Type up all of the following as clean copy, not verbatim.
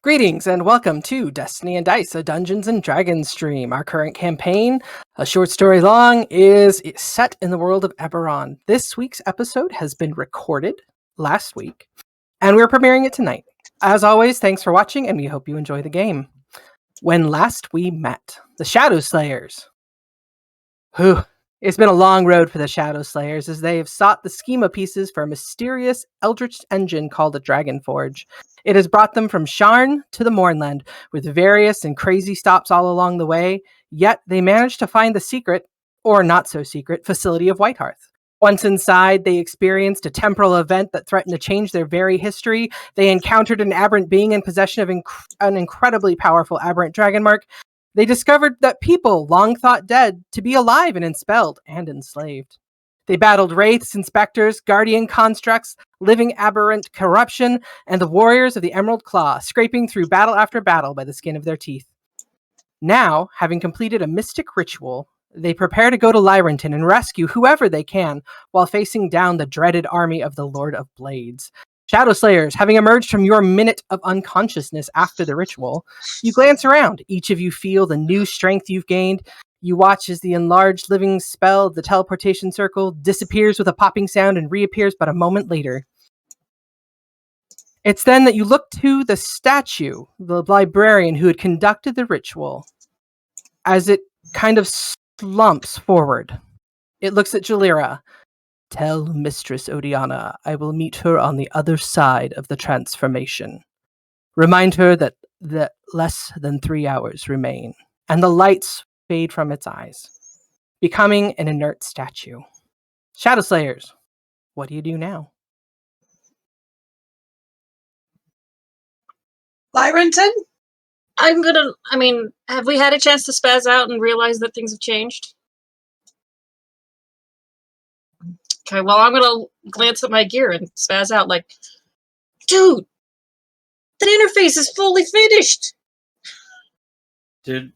Greetings and welcome to Destiny and Dice, a Dungeons and Dragons stream. Our current campaign, a short story long, is set in the world of Eberron. This week's episode has been recorded last week, and we're premiering it tonight. As always, thanks for watching, and we hope you enjoy the game. When last we met, the Shadow Slayers. It's been a long road for the Shadow Slayers as they have sought the schema pieces for a mysterious eldritch engine called a Dragon Forge. It has brought them from Sharn to the Mournland, with various and crazy stops all along the way, yet they managed to find the secret, or not so secret, facility of Whitehearth. Once inside, they experienced a temporal event that threatened to change their very history. They encountered an aberrant being in possession of an incredibly powerful aberrant dragon mark. They discovered that people long thought dead to be alive and enspelled and enslaved. They battled wraiths and specters, guardian constructs, living aberrant corruption, and the warriors of the Emerald Claw, scraping through battle after battle by the skin of their teeth. Now, having completed a mystic ritual, they prepare to go to Lyrenton and rescue whoever they can while facing down the dreaded army of the Lord of Blades. Shadow Slayers, having emerged from your minute of unconsciousness after the ritual, you glance around. Each of you feel the new strength you've gained. You watch as the enlarged living spell, the teleportation circle, disappears with a popping sound and reappears but a moment later. It's then that you look to the statue, the librarian who had conducted the ritual, as it kind of slumps forward. It looks at Jalira. Tell Mistress Odiana I will meet her on the other side of the transformation. Remind her that less than 3 hours remain, and the lights fade from its eyes, becoming an inert statue. Shadow Slayers, what do you do now? Lyrenton? Have we had a chance to spaz out and realize that things have changed? Okay, well, I'm gonna glance at my gear and spaz out like, dude, that interface is fully finished! Did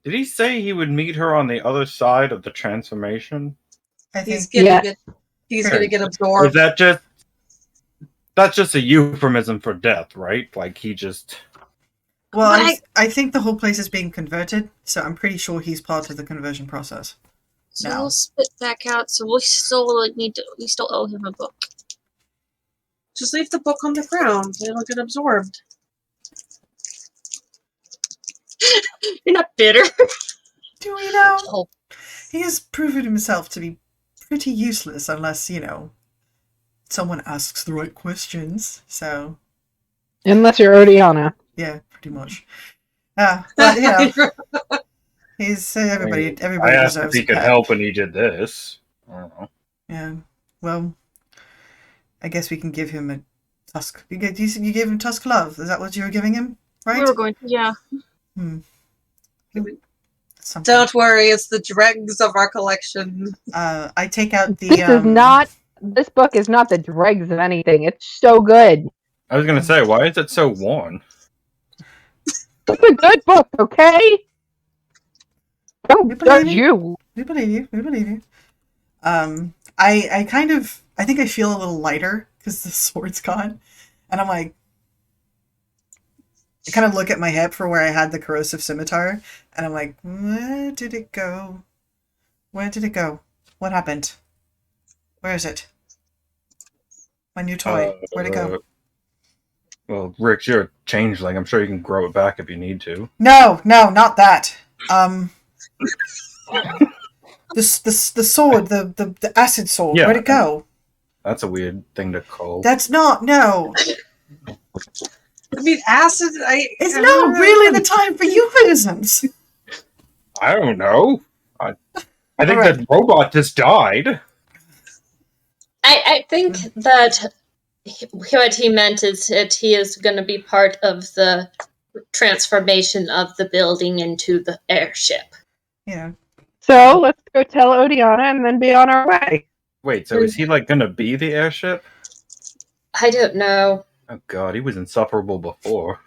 he say he would meet her on the other side of the transformation? He's gonna get absorbed. Is that just... That's just a euphemism for death, right? Like, he just... Well, I think the whole place is being converted, so I'm pretty sure he's part of the conversion process. So we'll spit back out, so we still owe him a book. Just leave the book on the ground, it'll get absorbed. You're not bitter. Do we know? Oh. He has proven himself to be pretty useless unless, someone asks the right questions, so... Unless you're Odiana. Yeah, pretty much. But, he's everybody I asked deserves if he could help and he did this. I don't know. Yeah, well, I guess we can give him a tusk. You gave him tusk love. Is that what you were giving him? Right? We were going to, yeah. Don't worry, it's the dregs of our collection. I take out the... This book is not the dregs of anything. It's so good. I was going to say, why is it so worn? It's a good book, okay? Don't judge you. We believe you. We believe you. I think I feel a little lighter because the sword's gone. And I'm like... I kind of look at my hip for where I had the corrosive scimitar. And I'm like, where did it go? Where did it go? What happened? Where is it? My new toy. Where'd it go? Well, Rick, you're a changeling. I'm sure you can grow it back if you need to. No, not that. The sword, the acid sword. Yeah, Where'd it go? That's a weird thing to call. That's not, no. I mean, acid, It's not really the time for euphemisms. I don't know. I think right. that robot just died. I think that what he meant is that he is going to be part of the transformation of the building into the airship. Yeah. So let's go tell Odiana and then be on our way. Wait, so is he going to be the airship? I don't know. Oh god, he was insufferable before.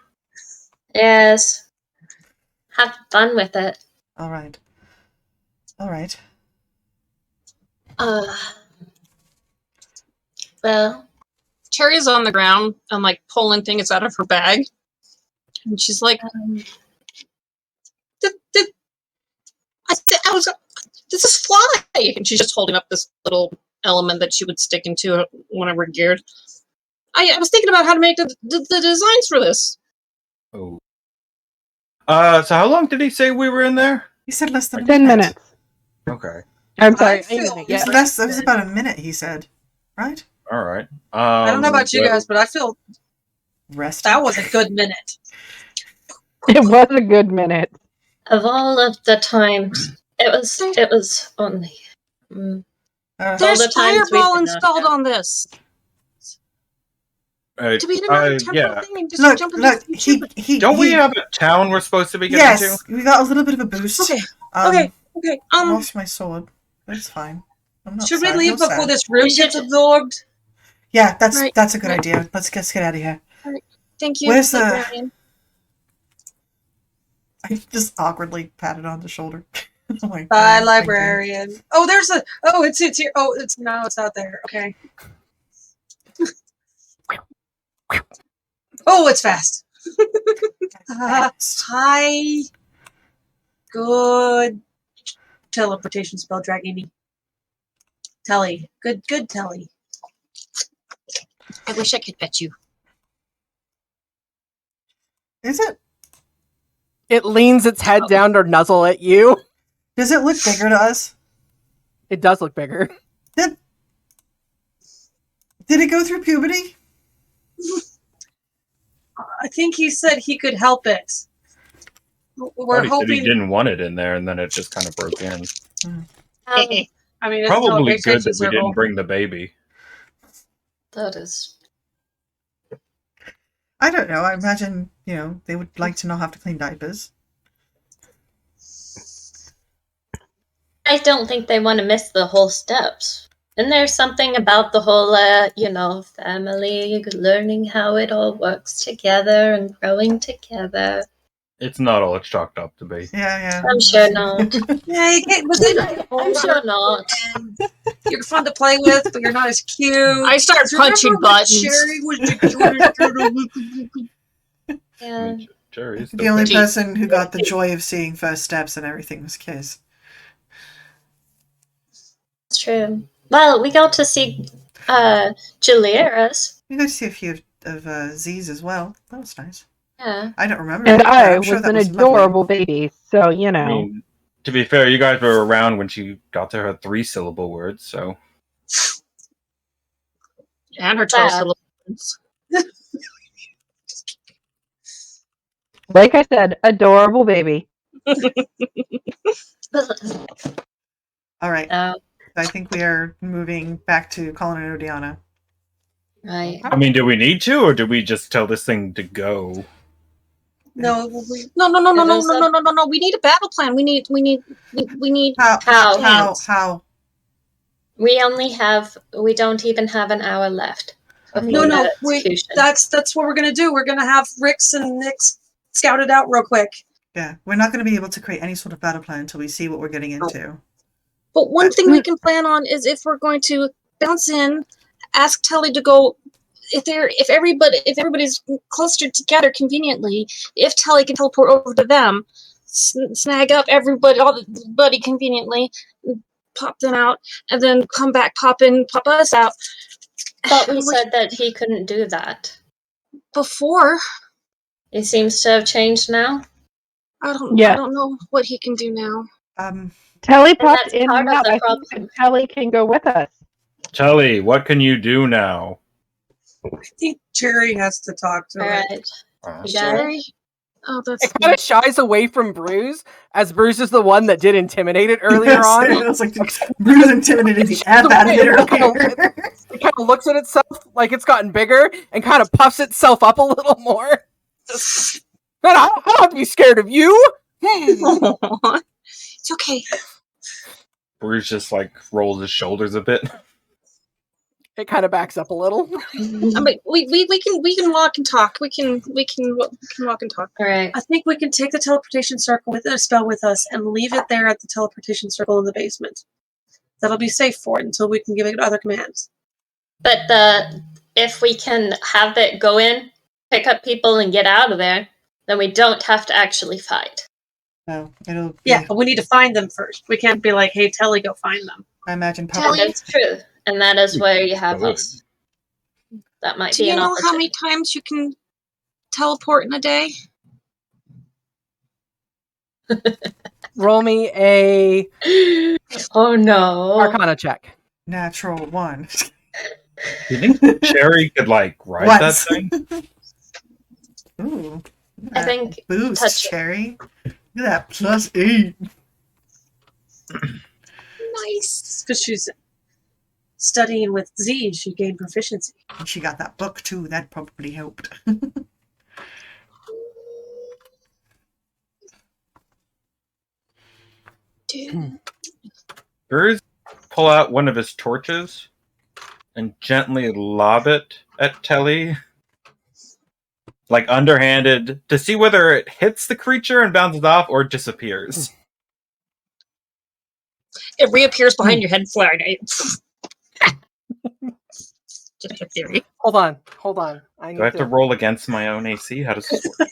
Yes. Have fun with it. All right. Well, Cherry's on the ground and, pulling things out of her bag. And she's like, I was, this is fly. And she's just holding up this little element that she would stick into whenever geared. I was thinking about how to make the designs for this. Oh. So how long did he say we were in there? He said less than a 10 minute. minutes. Okay. I'm sorry. I feel- a minute, It was yeah. less. It was about a minute. He said, right? All right. I don't know about you well, guys, but I feel Rest. that was a good minute. It was a good minute. Of all of the times, it was only. There's the times we've fireball been installed out. on this. Do we hit another temple yeah. thing and just Look, jump into the future? he. Don't we he- have a town we're supposed to be getting Yes, we got a little bit of a boost. Okay, Um, okay. I lost my sword. That's fine. I'm not Should we sad. leave No before sad. this room We should- gets absorbed? Yeah, that's Right. a good idea. Let's get out of here. Thank you. Where's the- librarian. I just awkwardly patted on the shoulder. I'm like, Bye, "Thank you." librarian. Oh, there's a. Oh, it's here. Oh, it's not there. Okay. Oh, it's fast. Hi. Good. Teleportation spell, Dragini. Telly. Good Telly. I wish I could pet you. Is it? It leans its head down to nuzzle at you. Does it look bigger to us? It does look bigger. Did it go through puberty? I think he said he could help it. We're He said he hoping. didn't want it in there, and then it just kind of broke in. I mean, it's Probably a good that we circle. didn't bring the baby. That is. I don't know. I imagine, they would like to not have to clean diapers. I don't think they want to miss the whole steps. And there's something about the whole, family, learning how it all works together and growing together. It's not all it's chalked up to be. Yeah. I'm sure not. Yeah, you can't, but then I'm sure not. you're fun to play with, but you're not as cute. I start punching Remember when buttons. Sherry was the Yeah. Jerry's The only person who got the joy of seeing first steps and everything was Kiz. It's true. Well, we got to see Juliera's. We got to see a few of Z's as well. That was nice. Yeah. I don't remember. And it, but I I'm was sure that an was adorable baby, so, I mean, to be fair, you guys were around when she got to her 3-syllable words, so. and her Wow. 12 syllables. like I said, adorable baby. All right. Oh, I think we are moving back to Colin and Odiana. right. I mean, do we need to, or do we just tell this thing to go? No, no. We need a battle plan. We need. How? We don't even have an hour left. No, Execution. that's what we're gonna do. We're gonna have Rix and Nix scout it out real quick. Yeah, we're not going to be able to create any sort of battle plan until we see what we're getting into. But one thing we can plan on is if we're going to bounce in, ask Telly to go. If everybody's clustered together conveniently, if Telly can teleport over to them, snag up everybody conveniently, pop them out, and then come back, pop us out. But we said that he couldn't do that. Before, He seems to have changed now. I don't know what he can do now. Telly And popped that's in part and of out. the I problem. think that Telly can go with us. Telly, what can you do now? I think Jerry has to talk to All her. right. Uh, You got it? Jerry? Oh, that's It kind of shies away from Bruce, as Bruce is the one that did intimidate it earlier on. It was like Bruce intimidated the F out of it earlier. It kind of looks at itself like it's gotten bigger and kind of puffs itself up a little more. Just, I don't have to be scared of you. It's okay. Bruce just rolls his shoulders a bit. It kind of backs up a little. I mean, we can walk and talk. We can walk and talk. All right. I think we can take the teleportation circle with a spell with us and leave it there at the teleportation circle in the basement. That'll be safe for it until we can give it other commands. But if we can have it go in, pick up people, and get out of there, then we don't have to actually fight. No, it'll be, Yeah, but we need to find them first. We can't be like, hey, Telly, go find them. I imagine And Papa. that's true. And that is where you have Good. us. That might Do be you an know how many opportunity. times you can teleport in a day? Roll me a Oh no. Arcana check. Natural 1. You think Cherry could like ride that Once. thing? Ooh. I think Boost, touch it. Cherry. Look at that, +8. Nice. Because she's studying with Z, she gained proficiency. And she got that book too, that probably helped. Dude. Bruce pull out one of his torches and gently lob it at Telly. Like underhanded, to see whether it hits the creature and bounces off or disappears. It reappears behind your head, flying. Just a theory. Hold on. I Do I have to roll against my own AC? How does this work?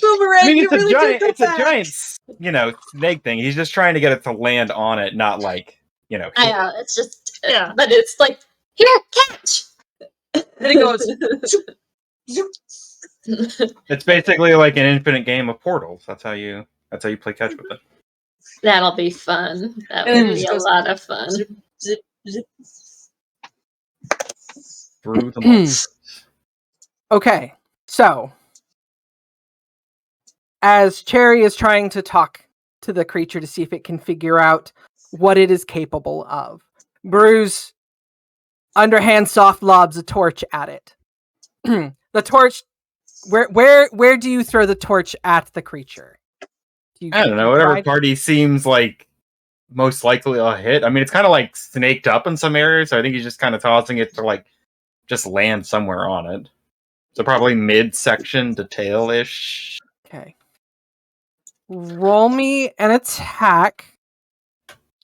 Boomerang, I mean, you it's a really giant, did it's a giant, snake thing. He's just trying to get it to land on it, not like, I know, it's just, Yeah. but it's like, here, catch! And it goes, It's basically like an infinite game of Portals. That's how you play catch with it. That'll be fun. That And then would it be just a goes lot of fun. zip, zip, zip. Through the monsters. Okay, so as Cherry is trying to talk to the creature to see if it can figure out what it is capable of, Bruce underhand soft lobs a torch at it. The torch, where do you throw the torch at the creature? I don't know, whatever party seems like most likely a hit. I mean, it's kind of like snaked up in some areas, so I think he's just kind of tossing it to like just land somewhere on it. So probably midsection to tail-ish. Okay. Roll me an attack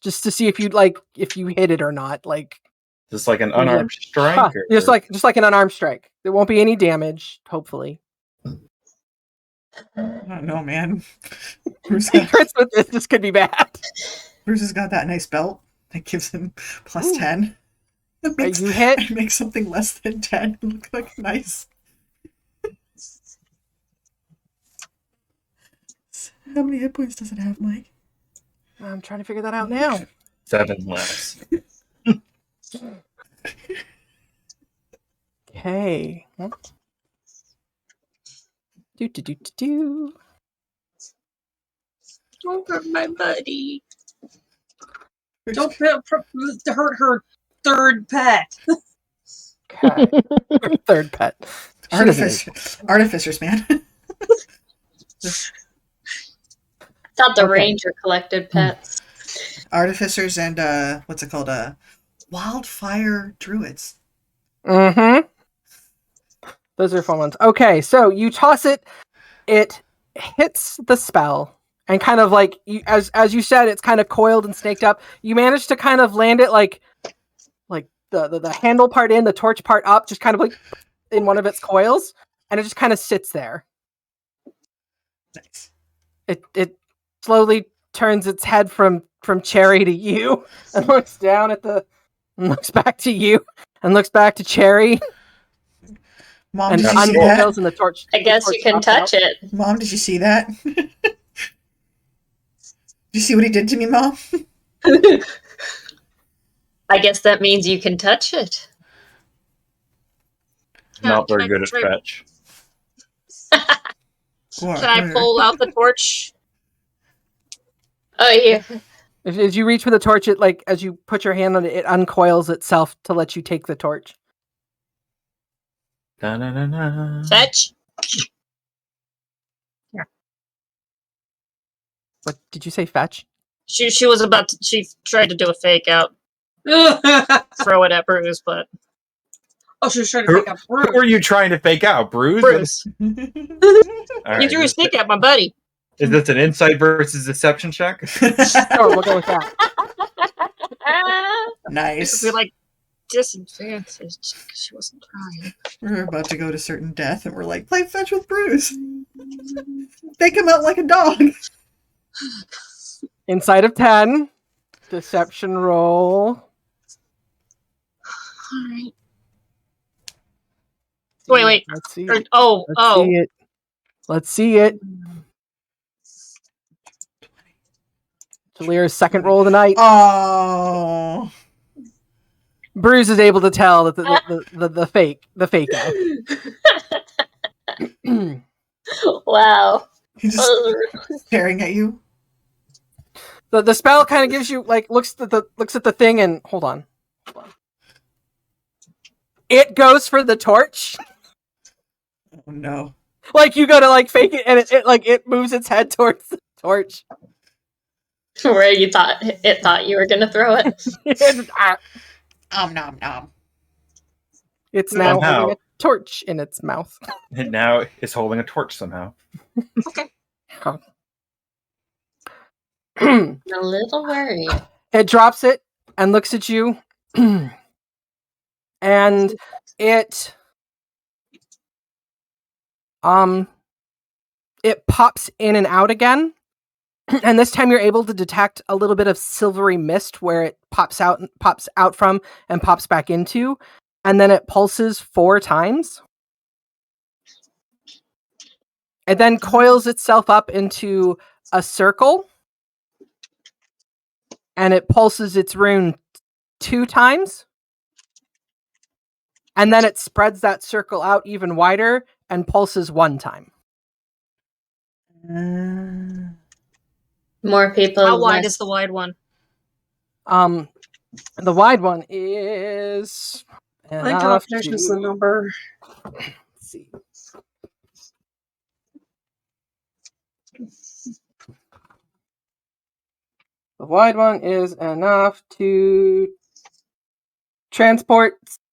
just to see if you hit it or not. Like Just like an unarmed strike? Huh, or- just like an unarmed strike. There won't be any damage, hopefully. I don't know, man. Bruce Secrets with this could be bad. has got that nice belt that gives him +10. It makes, You hit? it makes something less than 10 look like nice. How many hit points does it have, Mike? I'm trying to figure that out now. 7 less. Okay. Do. Don't hurt my buddy. Don't hurt her third pet. Okay. Third pet. She doesn't Artificers, man. Thought the Okay. ranger collected pets. Artificers and what's it called? Wildfire druids. Mm-hmm. Those are fun ones. Okay, so you toss it. It hits the spell, and kind of like as you said, it's kind of coiled and snaked up. You manage to kind of land it like the handle part in, the torch part up, just kind of like in one of its coils, and it just kind of sits there. Nice. It slowly turns its head from Cherry to you, and looks down at and looks back to you, and looks back to Cherry, Mom, and did you see that? uncoils, and the torch. I guess you can touch it. Mom, did you see that? Did you see what he did to me, Mom? I guess that means you can touch it. Not very Can I- good at can I- fetch. What? Can I pull out the torch? Oh, here. As you reach for the torch, it as you put your hand on it, it uncoils itself to let you take the torch. Da-na-na-na. Fetch. What did you say? Fetch? She was about to. She tried to do a fake out, throw it at Bruce, but Oh, she was trying to Who, pick up who Bruce. are you trying to fake out, Bruce? Bruce, All right, you threw a snake at my buddy. Is this an insight versus deception check? Sure, we'll go with that. Nice. Be like, disadvantaged because she wasn't trying. We're about to go to certain death, and we're like, play fetch with Bruce. Take him out like a dog. Inside of 10. Deception roll. Alright. Wait. Let's see. Let's See it. Let's see it. Talira's second roll of the night. Oh. Bruce is able to tell that the fake out. Wow. He's just staring at you. The spell kind of gives you looks at the thing and hold on. It goes for the torch. Oh no. You go to fake it and it moves its head towards the torch. Where you thought you were gonna throw it. Nom nom. It's now holding a torch in its mouth. And now it's holding a torch somehow. Okay. I'm a little worried. It drops it and looks at you. And it pops in and out again. And this time you're able to detect a little bit of silvery mist where it pops out from and pops back into, and then it pulses 4 times. It then coils itself up into a circle, and it pulses its rune 2 times. And then it spreads that circle out even wider and pulses 1 time. More people. How wide is the wide one? The wide one is. I think Anguish is the number. Let's see. The wide one is enough to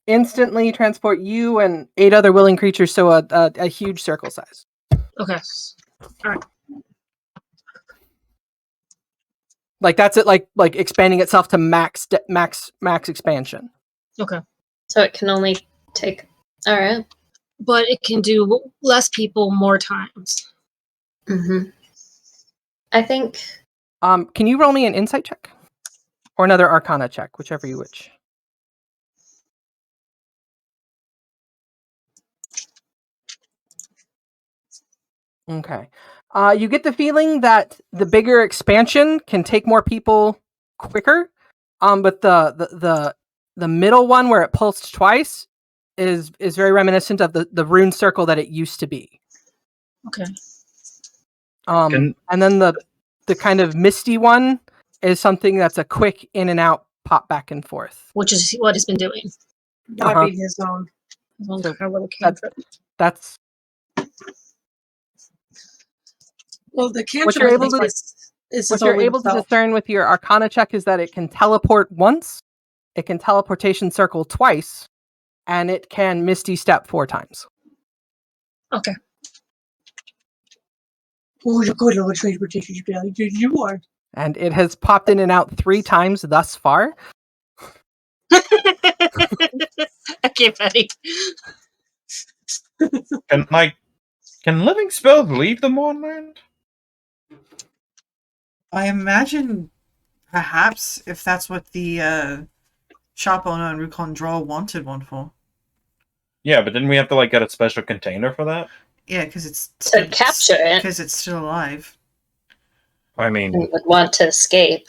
instantly transport you and 8 other willing creatures, so a huge circle size. Okay. Alright. That's it, like expanding itself to max expansion. Okay. So it can only take. All right. But it can do less people more times. Mm-hmm. I think. Can you roll me an insight check? Or another arcana check, whichever you wish. Okay. You get the feeling that the bigger expansion can take more people quicker, but the middle one where it pulsed twice is very reminiscent of the rune circle that it used to be. Okay. And then the kind of misty one is something that's a quick in and out pop back and forth. Which is what it's been doing. Might be his own So kind of little cantrip. That's Well, the cantrip what you're able to is what you're able to discern with your arcana check is that it can teleport once, it can teleportation circle twice, and it can misty step 4 times. Okay. Oh, you're good, Lord Transportation. You are. And it has popped in and out 3 times thus far. Okay, buddy. Can living spells leave the Mournland? I imagine, perhaps, if that's what the shop owner and Rukon Draw wanted one for. Yeah, but didn't we have to get a special container for that? Yeah, because it's To capture it. Because it's still alive. I mean, And would want to escape.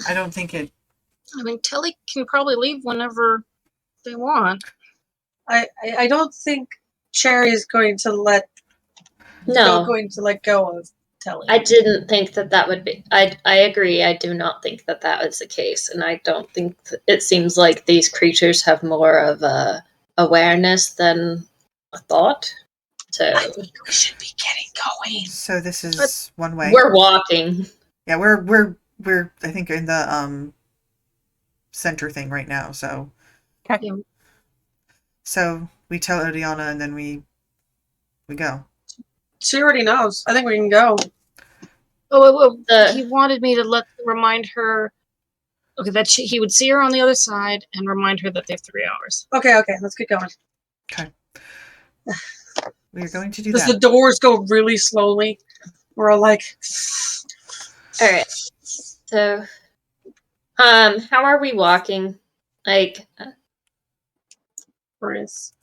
I don't think it. I mean, Telly can probably leave whenever they want. I don't think Cherry is going to let go of Telly. I didn't think that would be. I agree. I do not think that was the case, and I don't think it seems like these creatures have more of a awareness than a thought. So I think we should be getting going. So this is one way. We're walking. Yeah, we're I think in the center thing right now. So. Okay. Yeah. So we tell Odiana and then we go. She already knows. I think we can go. Oh, he wanted me to remind her Okay, that he would see her on the other side and remind her that they have 3 hours. Okay, let's get going. Okay. We are going to do Does that. the doors go really slowly? We're all like, All right. So, how are we walking? Like, brisk.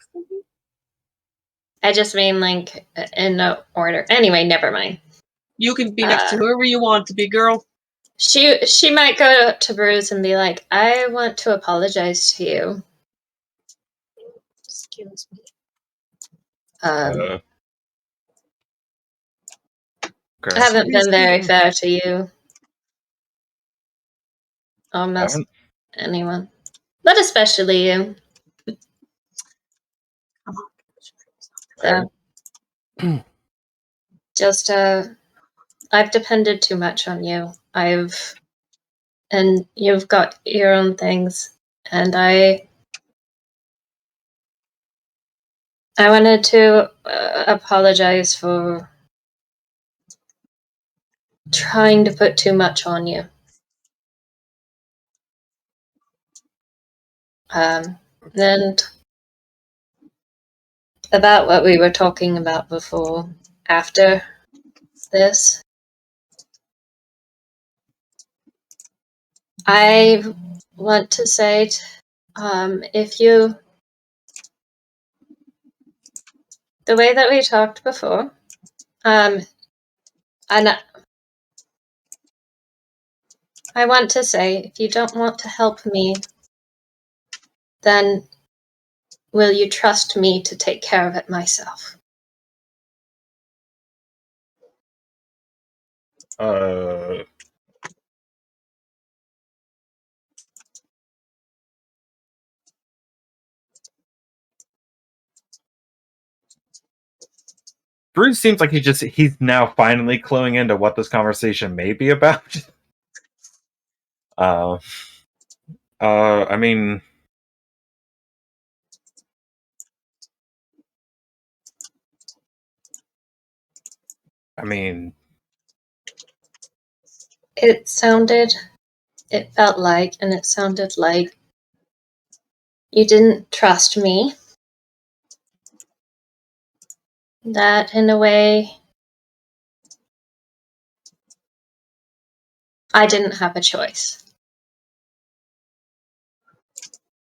I just mean like in no order. Anyway, never mind. You can be next to whoever you want to be, girl. She might go to Bruce and be like, "I want to apologize to you." Excuse me. I Okay. haven't been very fair to you. Almost anyone, but especially you. So, just I've depended too much on you. And you've got your own things, and I wanted to apologize for trying to put too much on you. And about what we were talking about before, after this, I want to say, if you, the way that we talked before, and I want to say, if you don't want to help me, then will you trust me to take care of it myself? Bruce seems like he's now finally cluing into what this conversation may be about. I mean, It felt like, and it sounded like you didn't trust me. That, in a way, I didn't have a choice.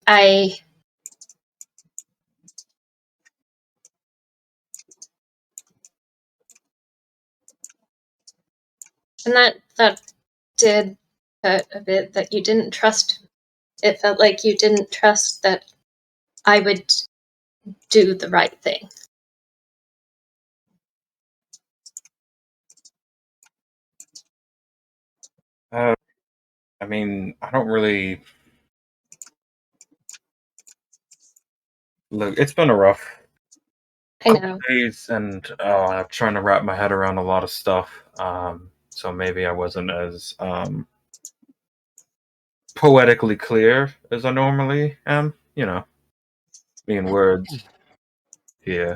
And that did hurt a bit, that you didn't trust. It felt like you didn't trust that I would do the right thing. I mean, I don't really look. It's been a rough I know. days, and I'm trying to wrap my head around a lot of stuff. So maybe I wasn't as poetically clear as I normally am. You know, in words. Yeah.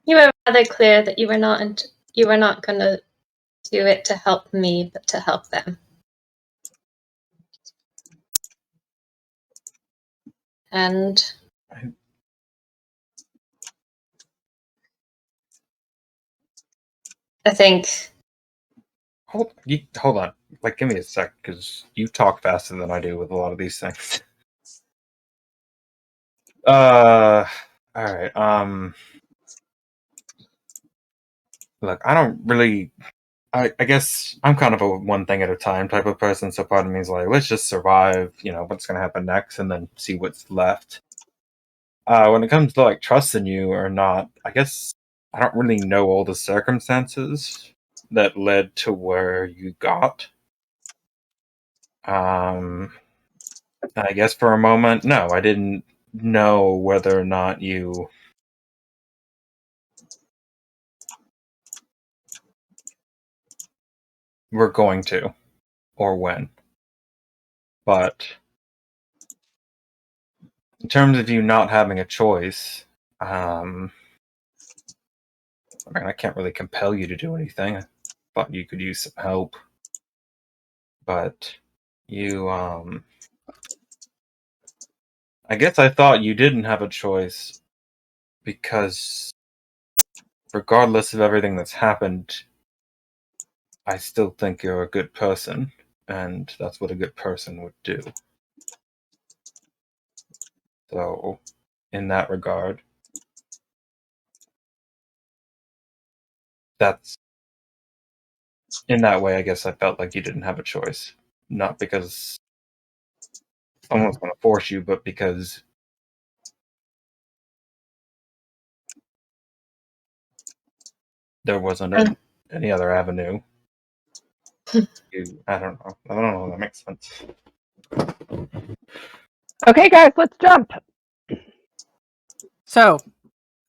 You were rather clear that you were not going to do it to help me, but to help them. And I think. Hold on. Like, give me a sec, because you talk faster than I do with a lot of these things. All right. Look, I don't really. I guess I'm kind of a one thing at a time type of person. So part of me is like, let's just survive. You know what's gonna happen next, and then see what's left. When it comes to like trusting you or not, I guess I don't really know all the circumstances that led to where you got. I guess for a moment, no, I didn't know whether or not you were going to or when. But in terms of you not having a choice, I mean, I can't really compel you to do anything. thought you could use some help. But you, I guess I thought you didn't have a choice because regardless of everything that's happened, I still think you're a good person, and that's what a good person would do. So, in that regard, in that way, I guess I felt like you didn't have a choice. Not because someone's going to force you, but because there wasn't any other avenue. I don't know. I don't know if that makes sense. Okay, guys, let's jump. So,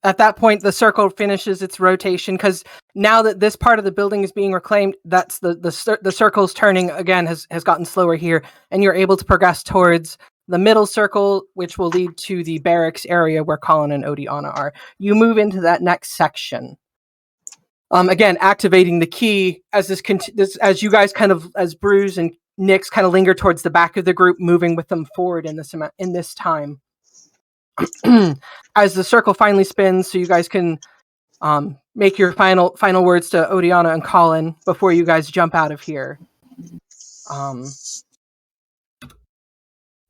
at that point, the circle finishes its rotation because now that this part of the building is being reclaimed, that's the circle's turning again has gotten slower here, and you're able to progress towards the middle circle, which will lead to the barracks area where Colin and Odiana are. You move into that next section. Again, activating the key as as you guys as Bruce and Nyx kind of linger towards the back of the group, moving with them forward in this time. As the circle finally spins, so you guys can make your final words to Odiana and Colin before you guys jump out of here. Yeah,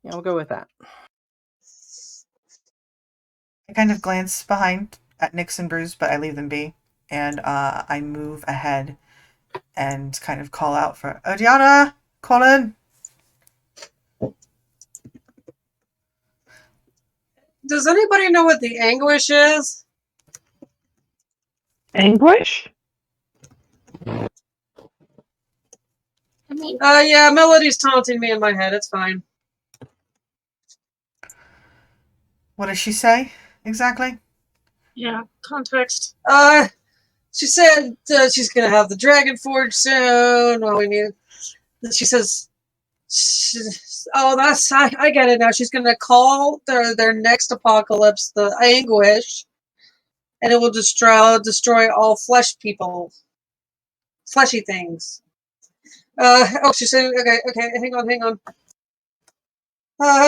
we'll go with that. I kind of glance behind at Nyx and Bruce, but I leave them be. And I move ahead and kind of call out for Odiana, Colin. Does anybody know what the Anguish is? Anguish? I mean, Yeah, Melody's taunting me in my head. It's fine. What does she say exactly? yeah, context. She said she's gonna have the Dragon Forge soon. Well, we need. She says, I get it now. She's gonna call their next apocalypse the Anguish, and it will destroy all fleshy things. She said, okay, hang on.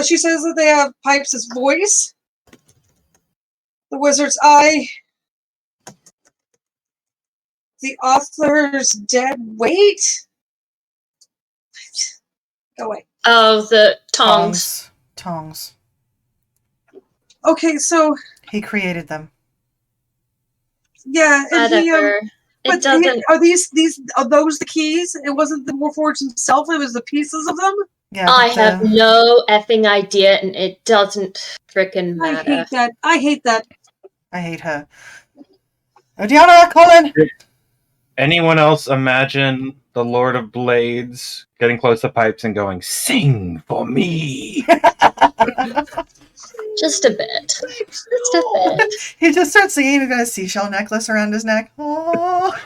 She says that they have Pipes' voice, the wizard's eye, the author's dead weight. Go away. Oh, the tongs. Tongs. Okay, so He created them. yeah, and Whatever. It doesn't. Are those the keys? It wasn't the Warforged himself. It was the pieces of them. Yeah, I have no effing idea, and it doesn't frickin' matter. I hate that. I hate her. Odiana, Colin. Anyone else imagine the Lord of Blades getting close to Pipes and going, "Sing for me"? Just a bit. Just a bit. He just starts singing. He's got a seashell necklace around his neck. Oh.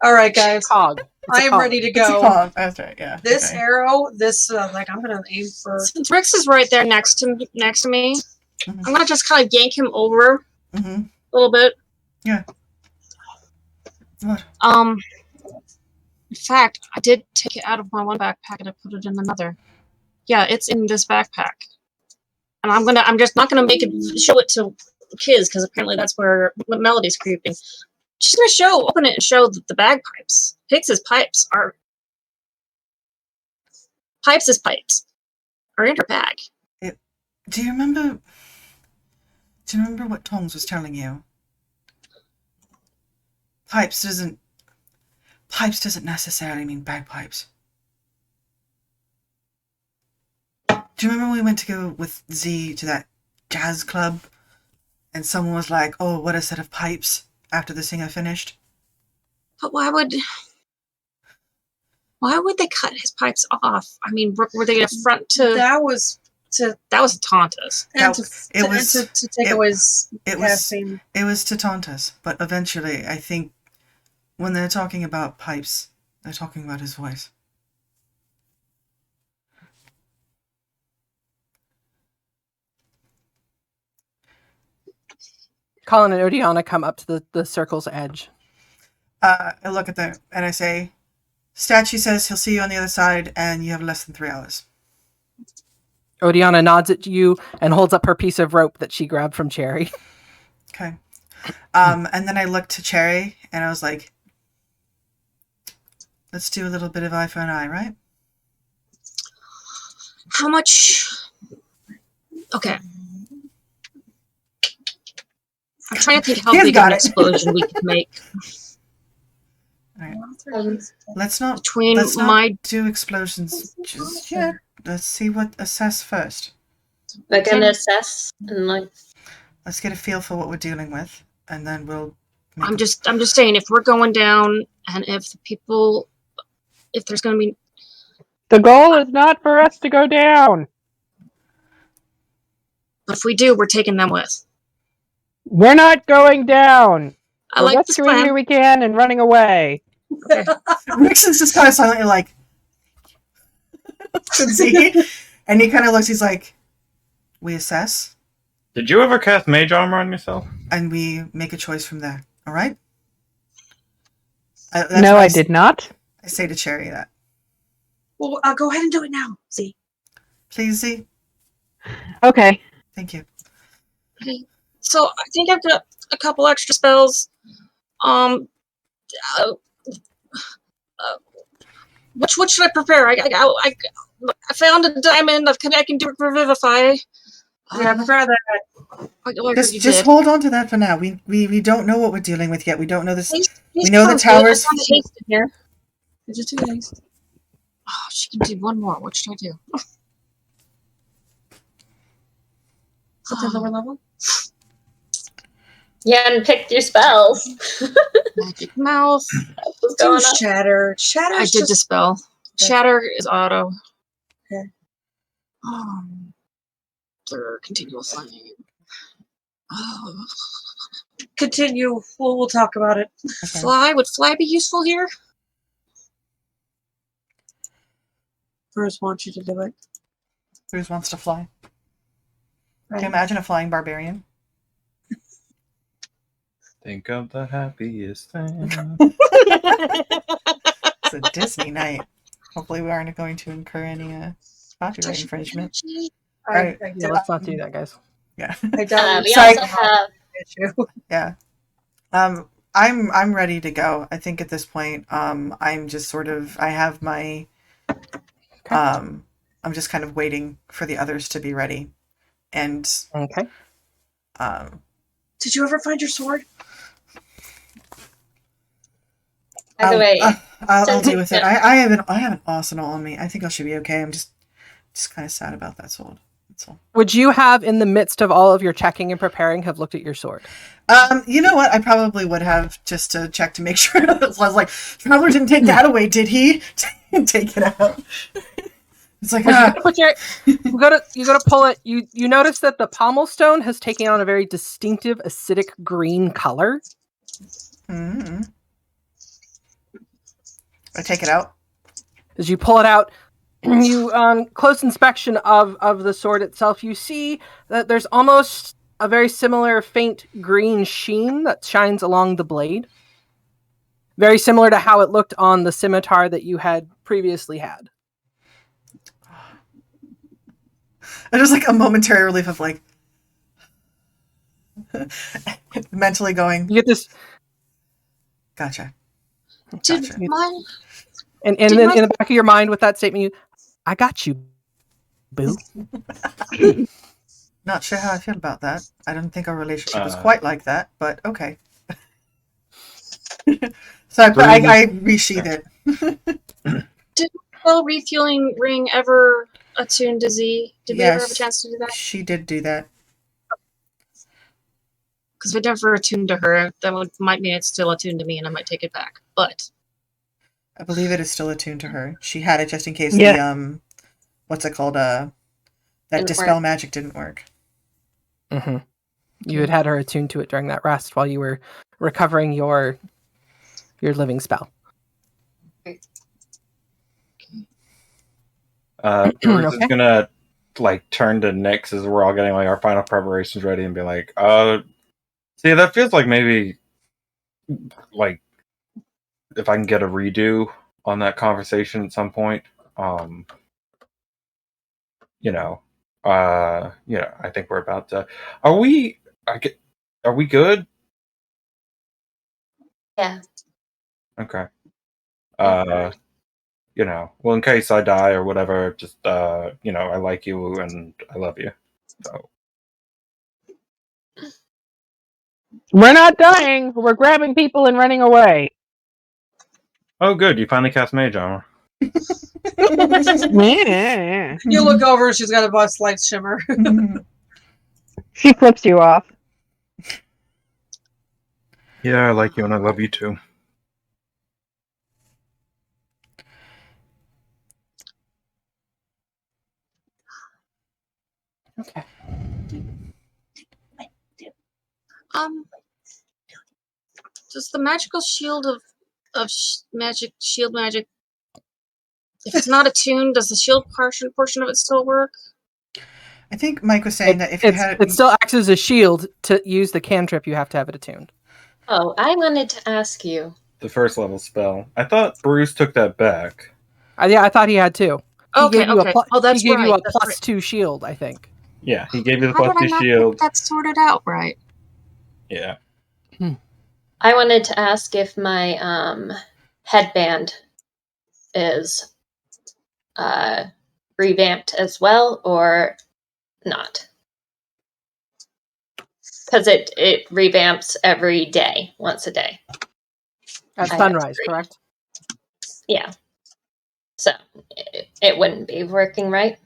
All right, guys. Hog. I am ready to go. That's right. Yeah. This okay. arrow, I'm gonna aim for. Since Rex is right there next to me, Mm-hmm. I'm gonna just kind of yank him over Mm-hmm. a little bit. Yeah. What? In fact, I did take it out of my one backpack and I put it in another. Yeah, it's in this backpack. And I'm just not gonna show it to kids because apparently that's where Melody's creeping. Just gonna open it and show that the bagpipes, Pix's pipes are in her bag. Do you remember what Tongs was telling you? Pipes doesn't necessarily mean bagpipes. Do you remember when we went to go with Z to that jazz club and someone was like, "Oh, what a set of pipes," after the singer finished? But why would they cut his pipes off? I mean, were they affront to? That was to taunt us. And to take away his caffeine. It was to taunt us, but eventually, I think when they're talking about Pipes, they're talking about his voice. Colin and Odiana come up to the circle's edge. I look at them and I say, statue says he'll see you on the other side and you have less than 3 hours. Odiana nods at you and holds up her piece of rope that she grabbed from Cherry. Okay. And then I looked to Cherry and I was like, let's do a little bit of eye for an eye, right? How much? Okay. I'm trying to think how He's big of got an it. explosion we could make. All right. Let's not Between let's not my do explosions just yet. Let's see what assess first. We're gonna assess and like. Let's get a feel for what we're dealing with, and then we'll. I'm just saying, if we're going down, and if the people, if there's going to be, The goal is not for us to go down. if we do, we're taking them with. We're not going down. I We're like this rescuing plan. who we can and running away. Nixon's just kind of silently like, see, and he kind of looks. He's like, we assess, Did you ever cast mage armor on yourself? and we make a choice from there. All right. No, I did not. I say to Cherry that. Well, I'll go ahead and do it now. See. Please, Z. Okay. Thank you. Okay. So I think I've got a couple extra spells. Which should I prepare? I found a diamond. I can do revivify. Yeah, prepare that. Just hold on to that for now. We don't know what we're dealing with yet. We don't know this. Haste We know the sounds good. towers. I found haste in here. Did you do haste? Oh, she can do one more. What should I do? What's the lower level? You hadn't picked your spells. Magic mouth. That's what's Do going on. shatter. Shatter. I did dispel. Okay. Shatter is auto. Okay. Third continual flame. Oh. Continue. We'll talk about it. Okay. Fly. Would fly be useful here? Bruce wants you to do it. Bruce wants to fly. Right. Can you imagine a flying barbarian? Think of the happiest thing. It's a Disney night. Hopefully, we aren't going to incur any copyright infringement. Right. Yeah, let's not do that, guys. Yeah. I don't. We Sorry. also have. Issue. Yeah. I'm ready to go. I think at this point, I'm just sort of I have my I'm just kind of waiting for the others to be ready. And Okay. Did you ever find your sword? By the way, I'll deal with it. I have an arsenal on me. I think I should be okay. I'm just kind of sad about that sword. That's all. Would you have, in the midst of all of your checking and preparing, have looked at your sword? You know what? I probably would have just to check to make sure. I was like, Traveler didn't take that away, did he? Take it out. It's like you go to pull it. You notice that the pommel stone has taken on a very distinctive acidic green color. Mm-hmm. I take it out. As you pull it out, you close inspection of the sword itself, you see that there's almost a very similar faint green sheen that shines along the blade. Very similar to how it looked on the scimitar that you had previously had. And there's like a momentary relief of like mentally going. You get this, Gotcha. Did mine? and then in the back of your mind with that statement, I got you, boo. Not sure how I feel about that. I don't think our relationship was Uh. quite like that, but okay. So I resheath it. Did the refueling ring ever attune to Z? Did we ever have a chance to do that? She did do that. Because if it never attuned to her, that might mean it's still attuned to me, and I might take it back. But I believe it is still attuned to her. She had it just in case Yeah. the what's it called? That Didn't dispel work. magic didn't work. Mm-hmm. You had her attuned to it during that rest while you were recovering your living spell. Bruce Okay. is gonna like turn to Nyx as we're all getting like our final preparations ready and be like, see, that feels like maybe like if I can get a redo on that conversation at some point. I think we're about to. Are we good? Yeah. Okay. Well, in case I die or whatever, just I like you and I love you. So We're not dying. We're grabbing people and running away. oh, good, you finally cast Mage Armor. You look over, she's got a bust light shimmer. She flips you off. Yeah, I like you and I love you too. Okay. Does the magical shield of shield magic, if it's not attuned, does the shield portion of it still work? I think Mike was saying that if you had it still acts as a shield. To use the cantrip, you have to have it attuned. Oh, I wanted to ask you. The first level spell. I thought Bruce took that back. Yeah, I thought he had too. Okay. That's he gave right. you a That's right. +2 shield, I think. Yeah, he gave you the How did I +2 not shield. get that sorted out right? Yeah. I wanted to ask if my headband is revamped as well or not. Because it revamps every day, once a day. At sunrise, correct? Yeah. So it wouldn't be working right.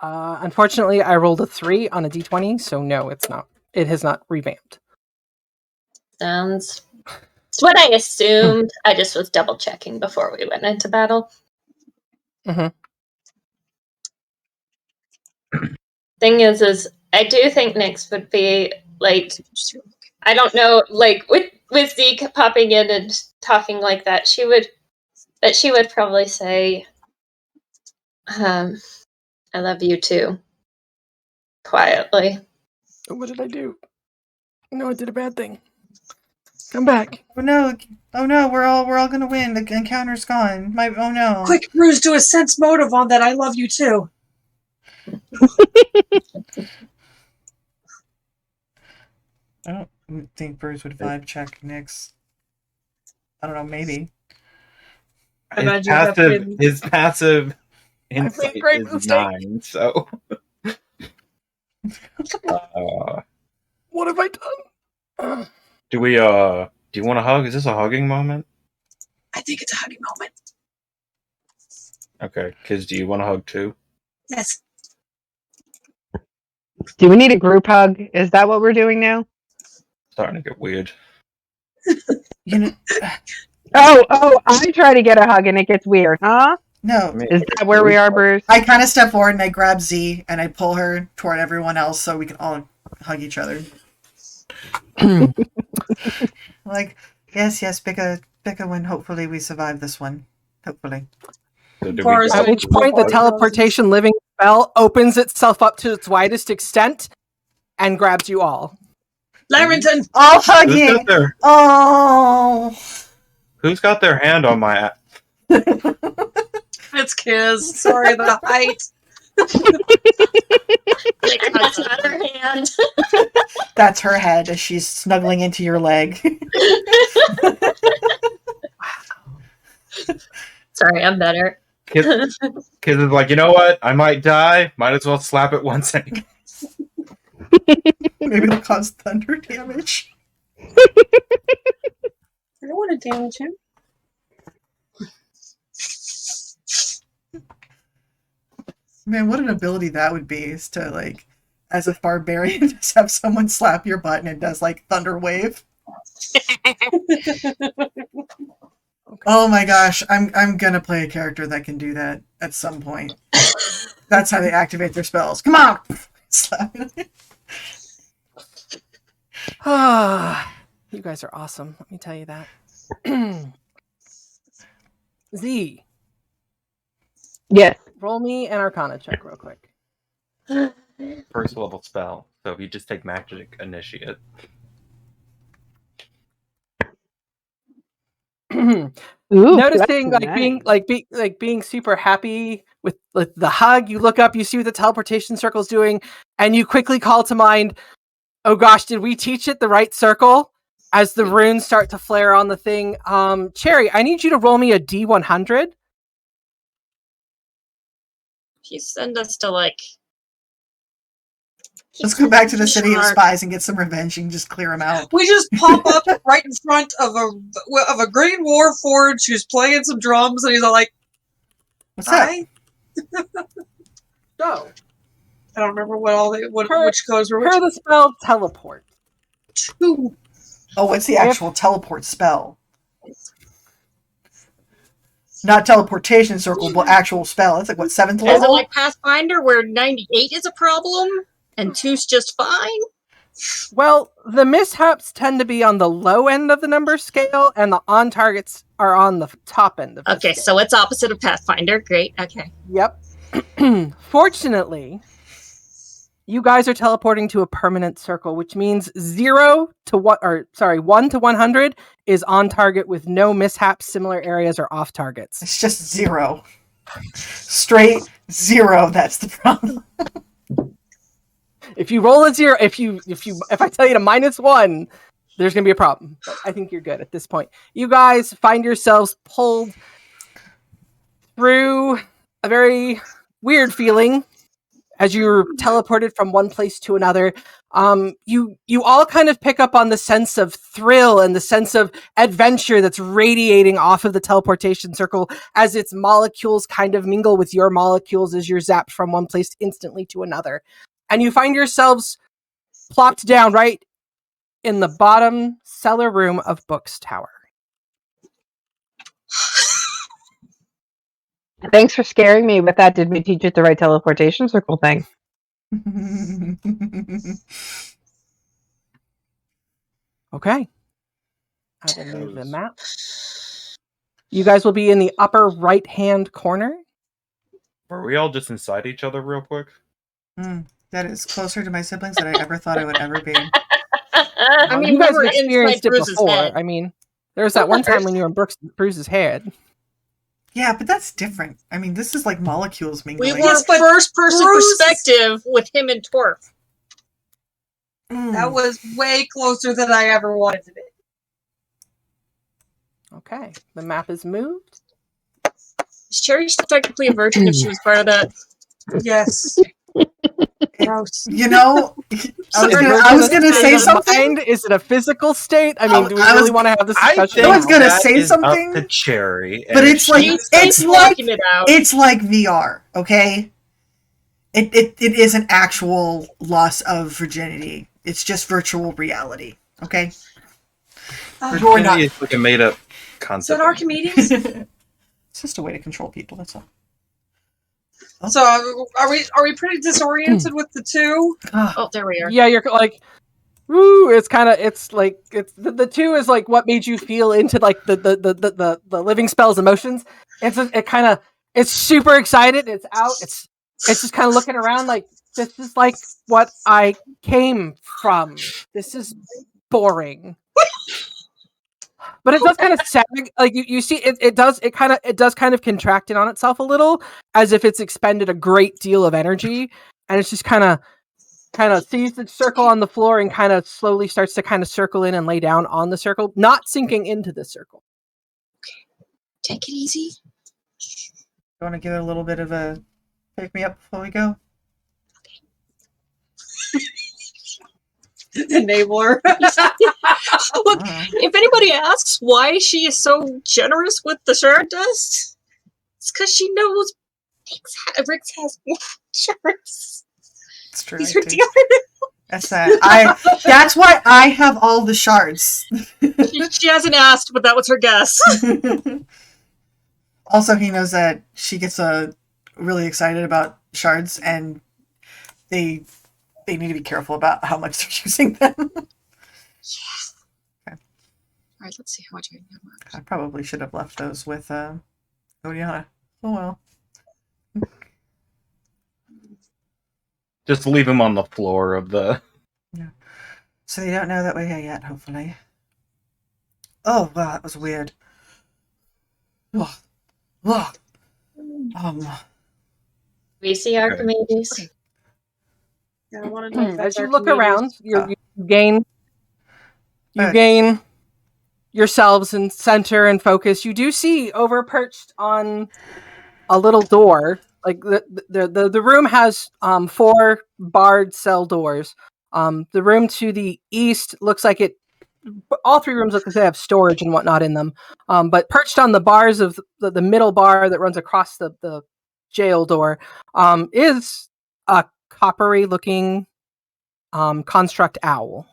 Unfortunately, I rolled a 3 on a d20, so no, it's not. It has not revamped. It's what I assumed. I just was double checking before we went into battle. Mm-hmm. Thing is I do think Nyx would be like, I don't know, like with Zeke popping in and talking like that, she would probably say, I love you too. Quietly. What did I do? No, I did a bad thing. Come back. Oh no, we're all gonna win. The encounter's gone. Oh no. Quick, Bruce, do a sense motive on that. I love you too. I don't think Bruce would vibe check Nyx. I don't know, maybe. His passive insight is 9, so what have I done? do you want to hug? Is this a hugging moment? I think it's a hugging moment. Okay, kids, do you want to hug too? Yes. Do we need a group hug? Is that what we're doing now? Starting to get weird. Oh, I try to get a hug and it gets weird, huh? No. Is that where we are, Bruce? I kind of step forward and I grab Z and I pull her toward everyone else so we can all hug each other. Like, yes, Becca win. Hopefully we survive this one. Hopefully. So At which point the teleportation living spell opens itself up to its widest extent and grabs you all. Larrington! All hugging! Who's got their hand on my... It's Kiz. Sorry, the height. That's not her hand. That's her head as she's snuggling into your leg. Sorry, I'm better. Kids is like, you know what? I might die. Might as well slap it once anyway. Maybe it'll cause thunder damage. I don't want to damage him. Man, what an ability that would be, is to, like, as a barbarian, just have someone slap your butt and it does, like, thunder wave. Oh my gosh, I'm gonna play a character that can do that at some point. That's how they activate their spells. Come on! Slap it. You guys are awesome. Let me tell you that. Z. Yes. Roll me an Arcana check real quick. First level spell. So if you just take Magic Initiate. Ooh, Noticing that's being super happy with the hug, you look up, you see what the teleportation circle's doing, and you quickly call to mind, oh gosh, did we teach it the right circle? As the runes start to flare on the thing. Cherry, I need you to roll me a D100. You send us to like. Let's go back to the city of spies and get some revenge and just clear them out. We just pop up right in front of a green warforged who's playing some drums, and he's all like, What's that? "Hi." So, I don't remember which codes were which. the spell teleport. Two. Oh, what's the actual teleport spell? Not teleportation circle, but actual spell. It's like, what, 7th Is it level? like Pathfinder where 98 is a problem and 2's just fine? Well, the mishaps tend to be on the low end of the number scale, and the on targets are on the top end of the Okay, scale. so it's opposite of Pathfinder. Great. Okay. Yep. Fortunately, you guys are teleporting to a permanent circle, which means 1 to 100 is on target with no mishaps, similar areas, or off targets. It's just 0. Straight 0. That's the problem. If you roll a 0, if I tell you to -1, there's gonna be a problem. But I think you're good at this point. You guys find yourselves pulled through a very weird feeling as you're teleported from one place to another. You all kind of pick up on the sense of thrill and the sense of adventure that's radiating off of the teleportation circle as its molecules kind of mingle with your molecules as you're zapped from one place instantly to another. And you find yourselves plopped down right in the bottom cellar room of Book's Tower. Thanks for scaring me with that. Did we teach it the right teleportation circle thing? Okay. I will move the map. You guys will be in the upper right-hand corner. Are we all just inside each other real quick? That is closer to my siblings than I ever thought I would ever be. I mean, you guys we were have experienced inside it Bruce's before. head. I mean, there was that one time when you were in Bruce's head. Yeah, but that's different. I mean, this is like molecules mingling. We were first-person perspective with him and Torf. That was way closer than I ever wanted to be. Okay, the map is moved. Is Cherry still technically a virgin if she was part of that? Yes. Gross. You know, I was gonna say something. Is it a physical state? I mean, do we really want to have this discussion? I was gonna say Up something, to Cherry, but it's like it's like VR. Okay, it is an actual loss of virginity. It's just virtual reality. Okay, you're not. It's like a made up Is concept. that Archimedes? It's just a way to control people. That's all. So are we pretty disoriented with the two? Oh, there we are. Yeah, you're like, woo! It's the 2 is like what made you feel into like the living spell's emotions. It's super excited. It's out. It's just kind of looking around like, this is like what I came from. This is boring. But it does kind of sag, like you see it does kind of contract in on itself a little, as if it's expended a great deal of energy, and it's just kind of sees the circle on the floor and kind of slowly starts to kind of circle in and lay down on the circle, not sinking into the circle. Take it easy. You want to give it a little bit of a pick me up before we go? Enabler. Look, if anybody asks why she is so generous with the shard dust, it's because she knows Rix has more shards. It's true. He's her dealer. That's that. That's why I have all the shards. She hasn't asked, but that was her guess. Also, he knows that she gets really excited about shards, and they need to be careful about how much they're using them. Okay. All right, let's see how much I have. I probably should have left those with Oriana. Oh well. Just leave him on the floor of the... Yeah. So they don't know that we're here yet, hopefully. Oh, wow, that was weird. We see Archimedes. Yeah, I want to know if As that's you look Archimedes. around, you gain yourselves in center and focus. You do see over perched on a little door. Like the room has 4 barred cell doors. The room to the east looks like it. All 3 rooms look like they have storage and whatnot in them. But perched on the bars of the middle bar that runs across the jail door is a coppery looking construct owl.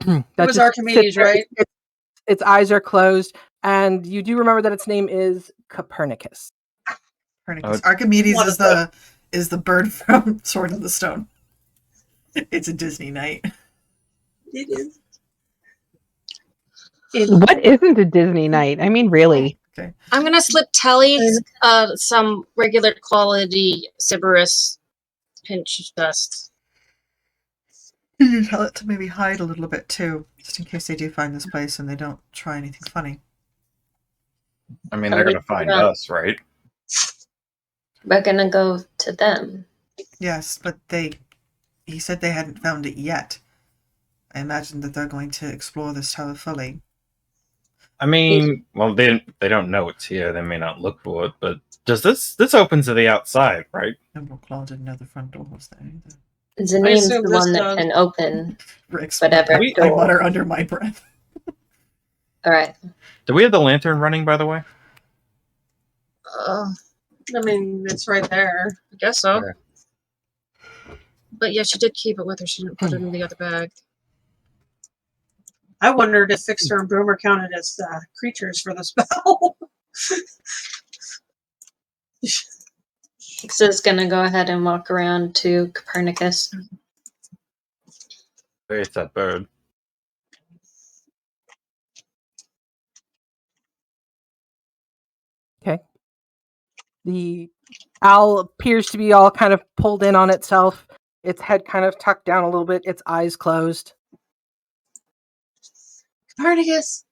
It That was just Archimedes, sits there. right? Its eyes are closed, and you do remember that its name is Copernicus. Archimedes is the bird from Sword in the Stone. It's a Disney night. It is. What isn't a Disney night? I mean, really. Okay. I'm gonna slip Telly some regular quality Sybaris pinch dust. You tell it to maybe hide a little bit too, just in case they do find this place and they don't try anything funny. I mean, they're going to find us, right? We're gonna go to them. Yes, but he said they hadn't found it yet. I imagine that they're going to explore this tower fully. I mean, well, they don't know it's here. They may not look for it, but does this opens to the outside, right? Emerald Claw didn't know the front door was there either. Zanine's assume the this one that does. can open Rick's whatever I door. mutter under my breath. All right. Do we have the lantern running, by the way? Uh, I mean, it's right there. I guess so. Okay. But yeah, she did keep it with her. She didn't put it in the other bag. I wondered if Fixer and Broom are counted as creatures for the spell. Is gonna go ahead and walk around to Copernicus. Where's that bird? Okay. The owl appears to be all kind of pulled in on itself. Its head kind of tucked down a little bit. Its eyes closed. Copernicus.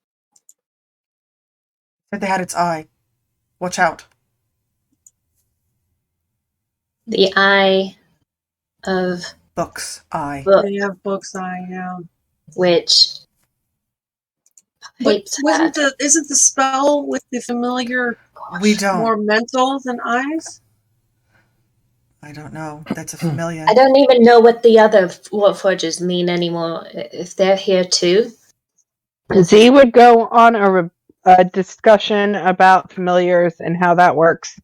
Said they had its eye. Watch out. The eye of Book's eye. book, They have books eye now. which But Pipes wasn't had. isn't the spell with the familiar We don't. more mental than eyes? I don't know. That's a familiar. I don't even know what the other Warforges mean anymore. If they're here too. Z would go on a discussion about familiars and how that works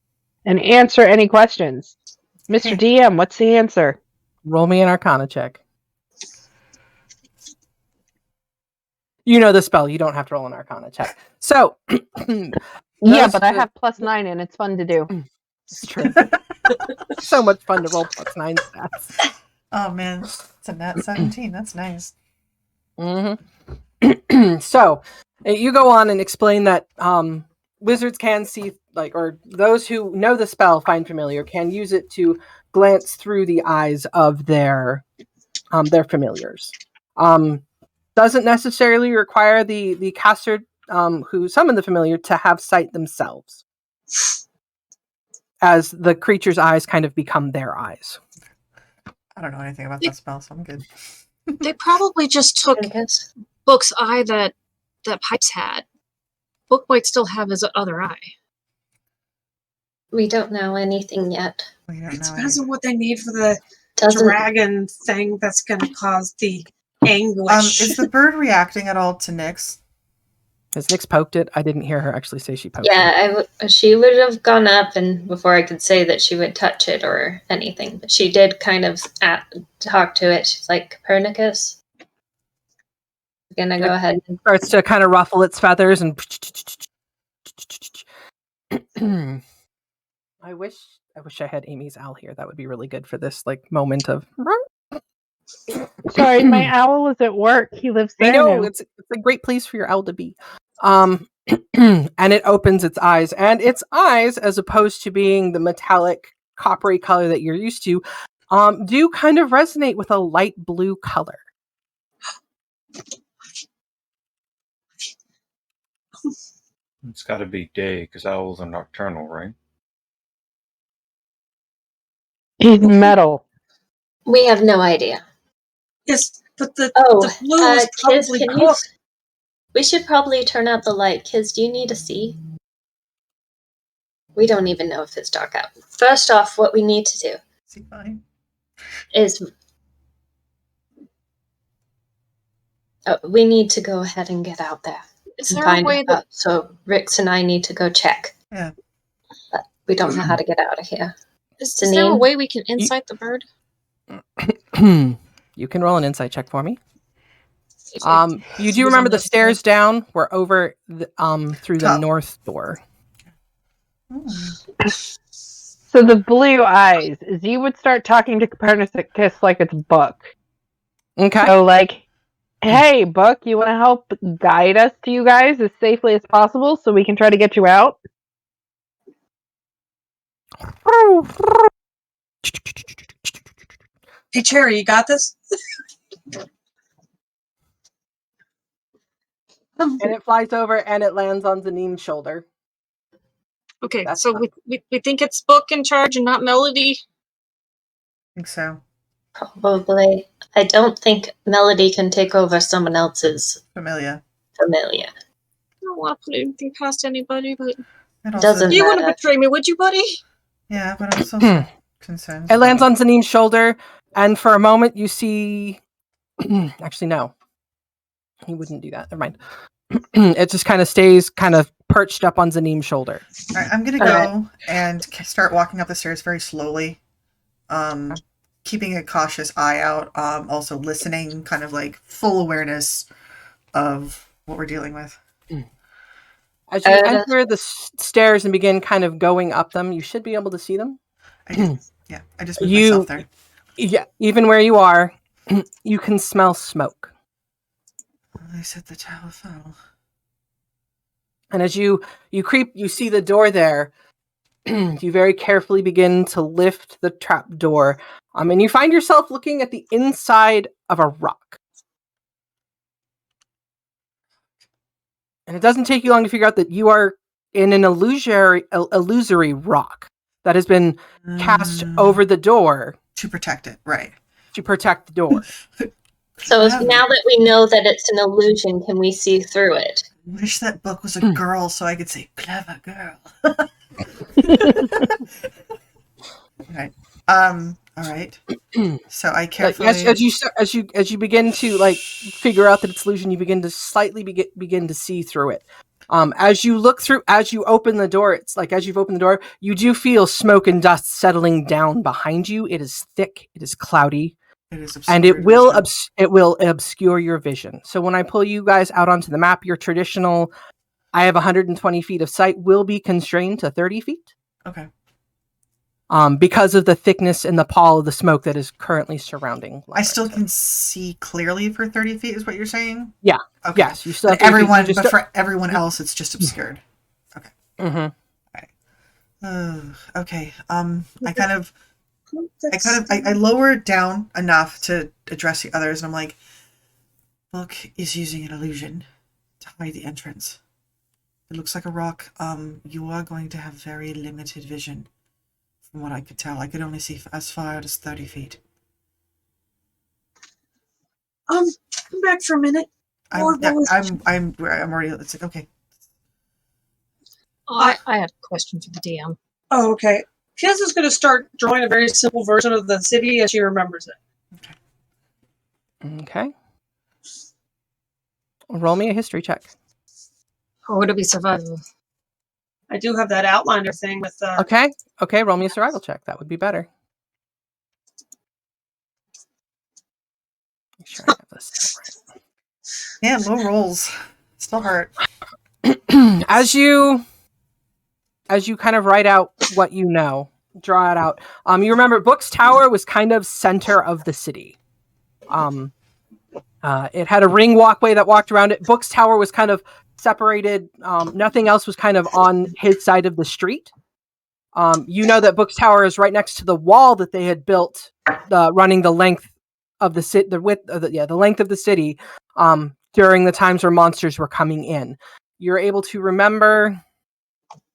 and answer any questions. Mr. DM, what's the answer? Roll me an Arcana check. You know the spell. You don't have to roll an Arcana check. So, Yeah, but I have +9 and it's fun to do. It's true. So much fun to roll +9 stats. Oh man, it's a nat 17. That's nice. Mm-hmm. So, you go on and explain that wizards can see, or those who know the spell find familiar can use it to glance through the eyes of their familiars. Doesn't necessarily require the caster who summoned the familiar to have sight themselves, as the creature's eyes kind of become their eyes. I don't know anything about that spell, so I'm good. They probably just took Book's eye that Pipes had. Book might still have his other eye. We don't know anything yet. We don't It know depends any- on what they need for the Doesn't dragon thing that's going to cause the anguish. Is the bird reacting at all to Nyx? Has Nyx poked it? I didn't hear her actually say she poked it. Yeah, she would have gone up and before I could say that she would touch it or anything. But she did kind of talk to it. She's like, Copernicus, I'm gonna go ahead and Starts to kind of ruffle its feathers and I wish I had Amy's owl here. That would be really good for this moment of Sorry, my owl is at work. He lives I there know now. it's a great place for your owl to be. And it opens its eyes, and its eyes, as opposed to being the metallic coppery color that you're used to, do kind of resonate with a light blue color. It's got to be day because owls are nocturnal, right? He's metal. We have no idea. Yes, but the Oh, blue is kids, probably can you? cooked. We should probably turn out the light. Kids, do you need to see? We don't even know if it's dark out. First off, what we need to do See, fine. is we need to go ahead and get out there Is and there a find way that out. So Rix and I need to go check. Yeah. But we don't know how to get out of here. is there a Janine? way we can insight the bird? You can roll an insight check for me. You do Who's remember on the the stairs down were over the, through the Top. north door. So the blue eyes, Z would start talking to Copernicus like it's Book. Okay. So like, hey, Book, you want to help guide us to you guys as safely as possible so we can try to get you out? Hey, Cherry, you got this? And it flies over and it lands on Zanim's shoulder. Okay, That's so fine. we think it's Book in charge and not Melody. I think so. Probably. I don't think Melody can take over someone else's Familiar. familia. I don't want to put anything past anybody, but And also, Doesn't you wouldn't matter. betray me, would you, buddy? yeah, but I'm also concerned. It lands on Zanim's shoulder, and for a moment you see. Actually, no. He wouldn't do that. Never mind. It just kind of stays kind of perched up on Zanim's shoulder. All right, I'm gonna go and start walking up the stairs very slowly, keeping a cautious eye out. Also listening, kind of like full awareness of what we're dealing with. As you enter the stairs and begin kind of going up them, you should be able to see them. I just moved myself there. Yeah, even where you are, you can smell smoke. They said the tower fell. And as you creep, you see the door there. You very carefully begin to lift the trap door, and you find yourself looking at the inside of a rock. And it doesn't take you long to figure out that you are in an illusory rock that has been cast over the door to protect it, right? To protect the door. So now that we know that it's an illusion, can we see through it? Wish that Book was a girl so I could say clever girl. Right. All right. So I carefully as you begin to like figure out that it's illusion, you begin to slightly begin to see through it. As you look through, as you open the door, it's like as you've opened the door, you do feel smoke and dust settling down behind you. It is thick, it is cloudy, and it will obscure your vision. So when I pull you guys out onto the map, your traditional, I have 120 feet of sight, will be constrained to 30 feet. Okay. Because of the thickness and the pall of the smoke that is currently surrounding. I still can see clearly for 30 feet, is what you're saying? Yeah. Okay. Yes. You still have but for everyone else, it's just obscured. Okay. Mm-hmm. All right. Okay. I lower it down enough to address the others, and I'm like, Book is using an illusion to hide the entrance. It looks like a rock. You are going to have very limited vision. From what I could tell, I could only see as far as 30 feet. Come back for a minute. I'm already. It's like, okay. I have a question for the DM. Oh, okay. Kiz is going to start drawing a very simple version of the city as she remembers it. Okay. Roll me a history check. Or would it be survival? I do have that outliner thing with. Okay. Roll me a survival check. That would be better. Make sure I have this right. Yeah, low rolls. Still hurt. As you kind of write out what you know, draw it out. You remember Book's Tower was kind of center of the city. It had a ring walkway that walked around it. Book's Tower was kind of separated. Nothing else was kind of on his side of the street. You know that Book's Tower is right next to the wall that they had built, running the length of the city, the length of the city, during the times where monsters were coming in. you're able to remember.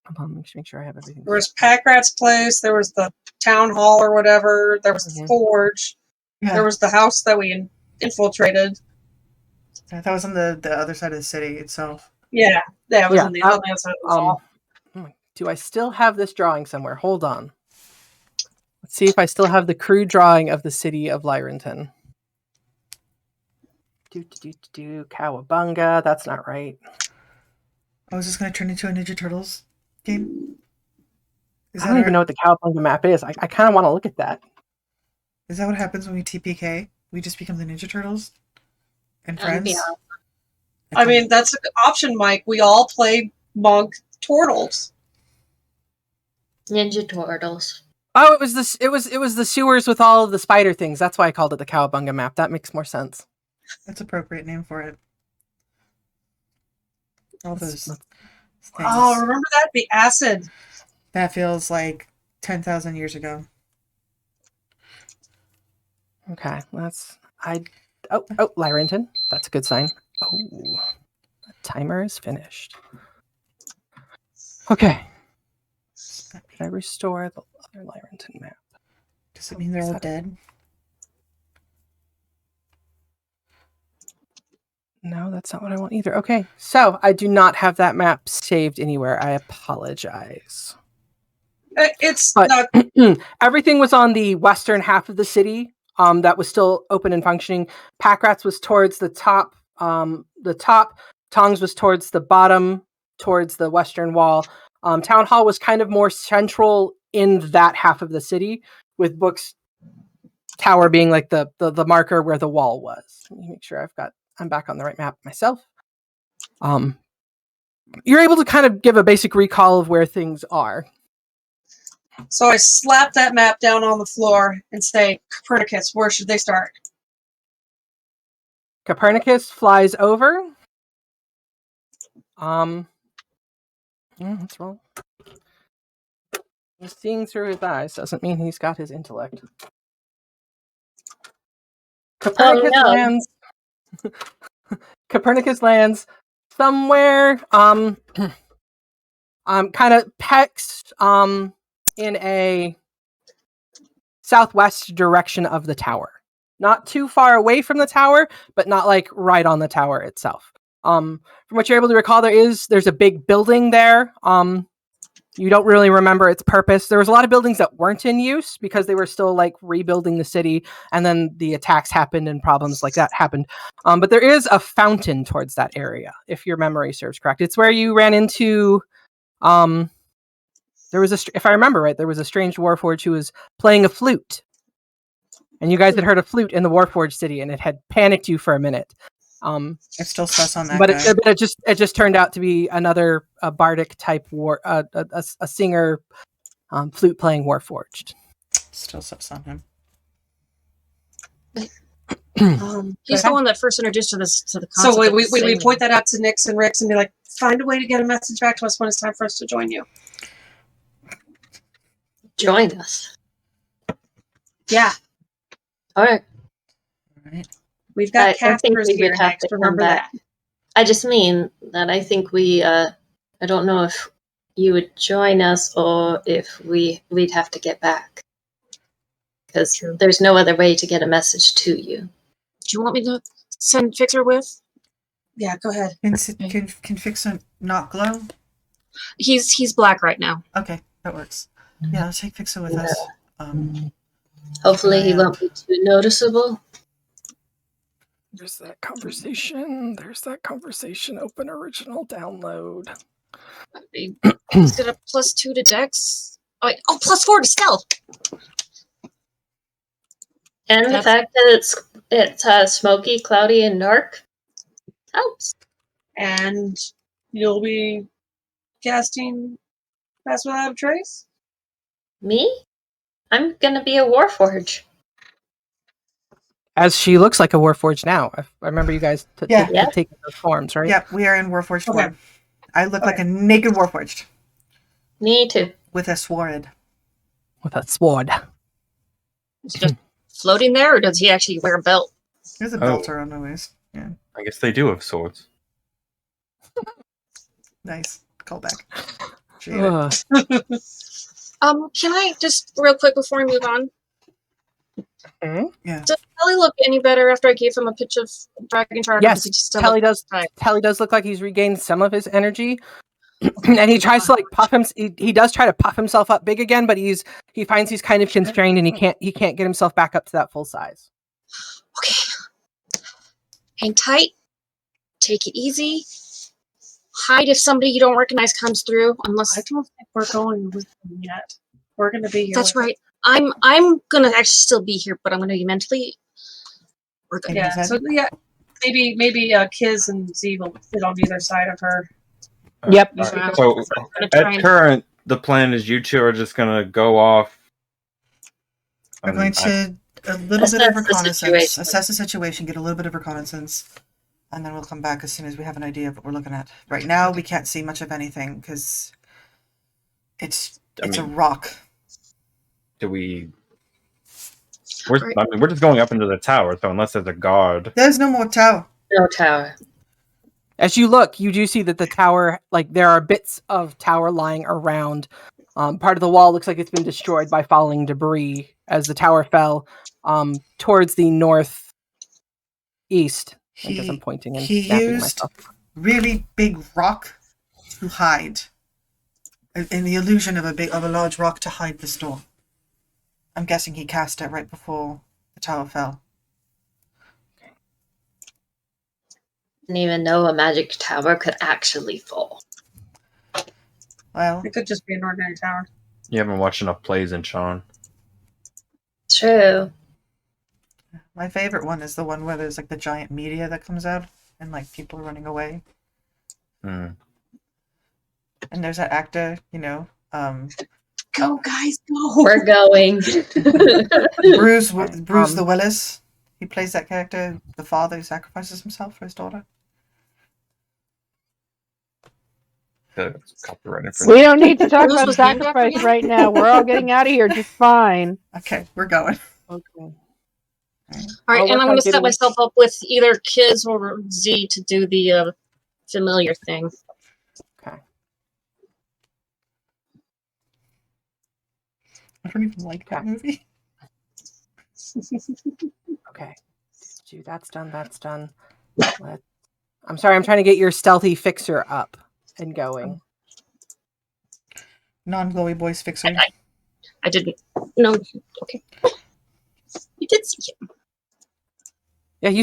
Hold on, let me make sure I have everything. There was Packrat's place. There was the town hall or whatever. There was the forge. Yeah. There was the house that we infiltrated. That was on the other side of the city itself. Yeah, it was on the other side of the wall. Do I still have this drawing somewhere? Hold on. Let's see if I still have the crude drawing of the city of Lyrenton. Cowabunga. That's not right. Oh, is this going to turn into a Ninja Turtles game? I don't even know what the Cowabunga map is. I kind of want to look at that. Is that what happens when we TPK? We just become the Ninja Turtles? And friends? Yeah. I mean, that's an option, Mike. We all play Monk Turtles. Ninja Turtles. Oh, it was this. It was the sewers with all of the spider things. That's why I called it the Cowabunga map. That makes more sense. That's appropriate name for it. All those things. Oh, remember that? The acid. That feels like 10,000 years ago. Okay, Lyrenton. That's a good sign. Oh, the timer is finished. Okay. Can I restore the other Lyrenton map? Does it mean they're all dead? No, that's not what I want either. Okay, so I do not have that map saved anywhere. I apologize. Everything was on the western half of the city. That was still open and functioning. Packrat's was towards the top. Tongs was towards the bottom, towards the western wall. Town Hall was kind of more central in that half of the city, with Book's Tower being like the marker where the wall was. Let me make sure I'm back on the right map myself. You're able to kind of give a basic recall of where things are. So I slap that map down on the floor and say, Copernicus, where should they start? Copernicus flies over. What's wrong? He's seeing through his eyes doesn't mean he's got his intellect. Copernicus lands somewhere kind of pecks in a southwest direction of the tower. Not too far away from the tower, but not like right on the tower itself. From what you're able to recall, there's a big building there. You don't really remember its purpose. There was a lot of buildings that weren't in use because they were still like rebuilding the city, and then the attacks happened and problems like that happened. But there is a fountain towards that area, if your memory serves correct. It's where you ran into. If I remember right, there was a strange Warforged who was playing a flute, and you guys had heard a flute in the Warforged city, and it had panicked you for a minute. It's still sus on that but guy. it just turned out to be another bardic type a singer flute playing Warforged. Still sus on him. He's the one that first introduced us to the concept. So we point that out to Nix and Rix and be like, find a way to get a message back to us when it's time for us to join you. Join us. Yeah. All right. We've got casters here next. Remember that. I just mean that I think I don't know if you would join us or if we'd have to get back. Because there's no other way to get a message to you. Do you want me to send Fixer with? Yeah, go ahead. Can Fixer not glow? He's black right now. Okay, that works. Yeah, let's take Fixer with us. Hopefully he won't be too noticeable. There's that conversation. Open original download. He's got a +2 to Dex. Oh, wait. Oh, +4 to Stealth. And the fact that it's smoky, cloudy, and dark helps. And you'll be casting Pass Without a Trace? Me? I'm gonna be a Warforged. As she looks like a Warforged now. I remember you guys taking those forms, right? Yep, we are in Warforged form. I look like a naked Warforged. Me too. With a sword. Is he just floating there, or does he actually wear a belt? There's a belt around my waist. Yeah. I guess they do have swords. Nice. Call back. Ugh. Can I just real quick before we move on? Yeah. Does Kelly look any better after I gave him a pitch of dragon charter? Yes, Telly does. Right. Telly does look like he's regained some of his energy, and he tries to like puff him. He does try to puff himself up big again, but he finds he's kind of constrained, and he can't get himself back up to that full size. Okay. Hang tight. Take it easy. Hide if somebody you don't recognize comes through, unless I don't think we're going with them yet. We're going to be here. that's with right. I'm gonna actually still be here, but I'm gonna be mentally. We're good. Yeah. So maybe Kiz and Z will sit on either side of her. Yep. Wow. So I'm gonna try at and- current, the plan is you two are just gonna go off. We're going to a little Assess bit of the reconnaissance, situation. assess the situation, get a little bit of reconnaissance, and then we'll come back as soon as we have an idea of what we're looking at. Right now, we can't see much of anything because it's a rock. Do we? We're just going up into the tower, so unless there's a guard. There's no more tower. No tower. As you look, you do see that the tower, like there are bits of tower lying around. Part of the wall looks like it's been destroyed by falling debris as the tower fell towards the northeast. I guess I'm pointing and He snapping used myself. really big rock to hide, in the illusion of a large rock to hide this door. I'm guessing he cast it right before the tower fell. Didn't even know a magic tower could actually fall. Well, It could just be an ordinary tower. You haven't watched enough plays in Sean. True. my favorite one is the one where there's like the giant meteor that comes out and like people are running away. Hmm. And there's that actor, Go, guys, go. We're going. Bruce the Willis. He plays that character, the father who sacrifices himself for his daughter. Copyright infringement. We don't need to talk Bruce about was named after sacrifice him? right now. We're all getting out of here just fine. Okay, we're going. Okay. All I'll right, work and I'm on going to set getting- myself up with either Kiz or Z to do the familiar thing. Okay. I don't even like that movie. Okay. That's done. I'm sorry, I'm trying to get your stealthy fixer up and going. Non-glowy boys fixer. I didn't. No. Okay. You did see it. Yeah, you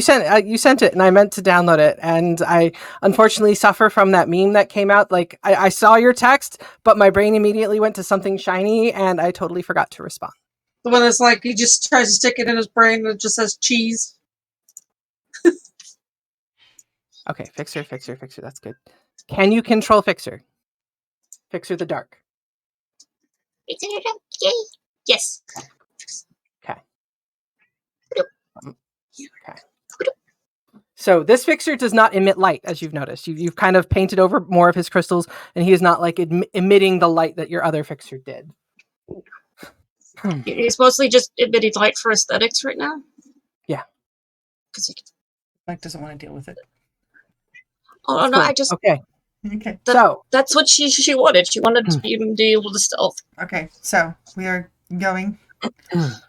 sent it, and I meant to download it, and I unfortunately suffer from that meme that came out. Like I saw your text, but my brain immediately went to something shiny, and I totally forgot to respond. The one that's like he just tries to stick it in his brain and it just says cheese. Okay, fixer. That's good. Can you control fixer? Fixer the dark. Yes. Okay. Okay. So this fixer does not emit light, as you've noticed. You've kind of painted over more of his crystals, and he is not like emitting the light that your other fixer did. He's mostly just emitting light for aesthetics right now. Yeah. Because Mike doesn't want to deal with it. oh no, I just Okay. Okay. So that's what she wanted. She wanted to be able to stealth. Okay, so we are going,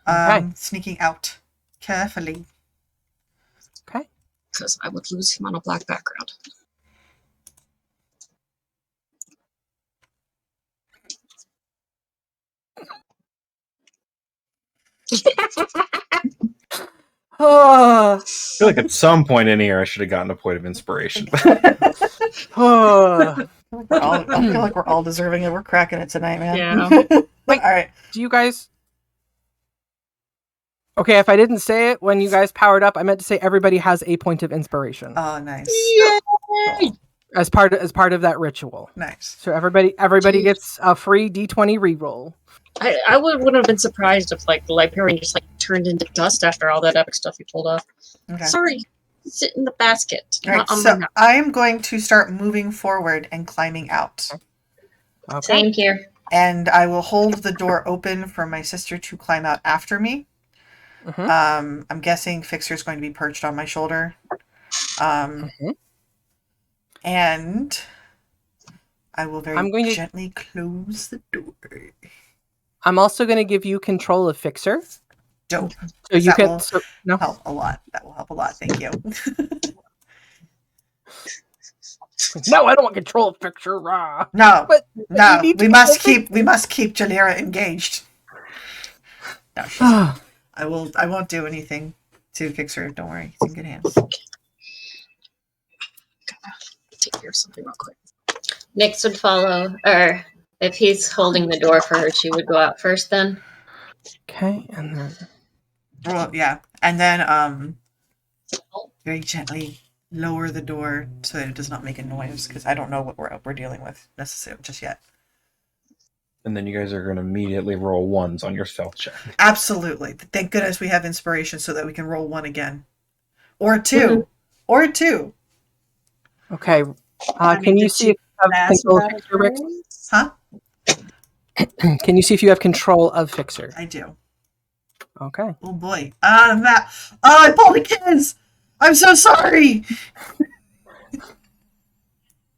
Okay. sneaking out carefully. Okay. Because I would lose him on a black background. Oh, I feel like at some point in here, I should have gotten a point of inspiration. oh. I feel like we're all deserving it. We're cracking it tonight, man. Yeah. Wait. All right. Do you guys? Okay, if I didn't say it when you guys powered up, I meant to say everybody has a point of inspiration Oh, nice. Yay! as part of that ritual. Nice. So everybody Jeez. gets a free D20 reroll. I wouldn't have been surprised if like the Librarian just like turned into dust after all that epic stuff he pulled off. Okay. Sorry, sit in the basket. All right, Not on my so map. I am going to start moving forward and climbing out. Okay. Same here. And I will hold the door open for my sister to climb out after me. Mhm. I'm guessing Fixer's going to be perched on my shoulder. Mhm. And I will very I'm going to- gently close the door. I'm also going to give you control of Fixer. Dope. So you That can will no. help a lot. That will help a lot. Thank you. No, I don't want control of Fixer. Rah. No, But no, you need we to must control keep Jalira engaged. No, I won't do anything to fix her. Don't worry, it's in good hands. Take care of something real quick. Nyx would follow, or if he's holding the door for her, she would go out first then. Okay, and then Well, yeah, and then very gently lower the door so that it does not make a noise because I don't know what we're dealing with necessarily just yet. And then you guys are going to immediately roll ones on your stealth check. Absolutely. Thank goodness we have inspiration so that we can roll one again, or two, or two. okay. Can you see if you have control of Fixer, Rick? Huh? Can you see if you have control of Fixer? I do. Okay. Oh boy. Matt. Oh, I pulled a kiss. I'm so sorry.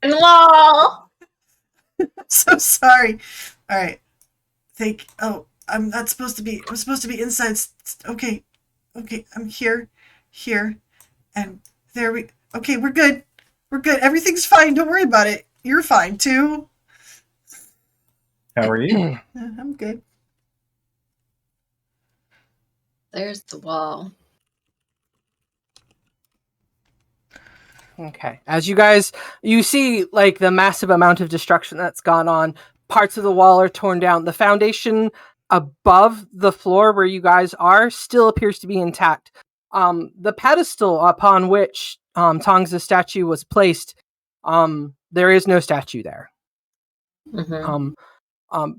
And wall! So sorry. All right. I'm not supposed to be. I'm supposed to be inside. Okay. Okay. I'm here. And there we. Okay. We're good. We're good. Everything's fine. Don't worry about it. You're fine too. How are you? I'm good. There's the wall. Okay. As you see like the massive amount of destruction that's gone on. Parts of the wall are torn down. The foundation above the floor where you guys are still appears to be intact. The pedestal upon which Tong's statue was placed, there is no statue there. Mm-hmm.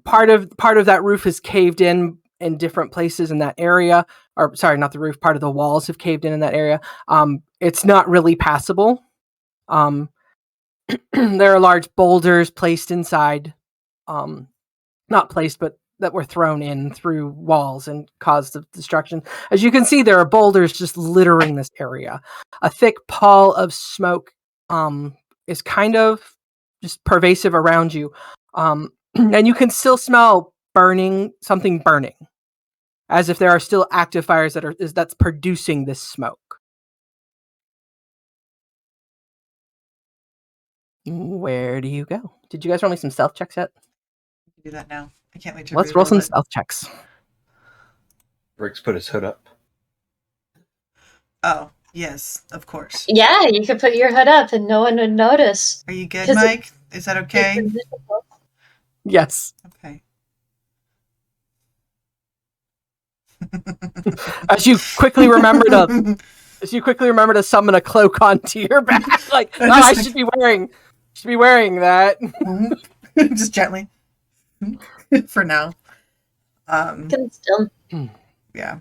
Part of that roof is caved in different places in that area. Or sorry, not the roof. Part of the walls have caved in that area. It's not really passable. There are large boulders placed inside, not placed, but that were thrown in through walls and caused the destruction. As you can see, there are boulders just littering this area. A thick pall of smoke is kind of just pervasive around you. And you can still smell something burning, as if there are still active fires that's producing this smoke. Where do you go? Did you guys roll me some stealth checks yet? Do that now. I can't wait to. Let's roll some stealth checks. Rick's put his hood up. Oh yes, of course. Yeah, you could put your hood up and no one would notice. Are you good, Mike? Is that okay? Yes. Okay. As you quickly remember to summon a cloak onto your back, like, no, I should be wearing that. Just gently. For now. Can still. Yeah.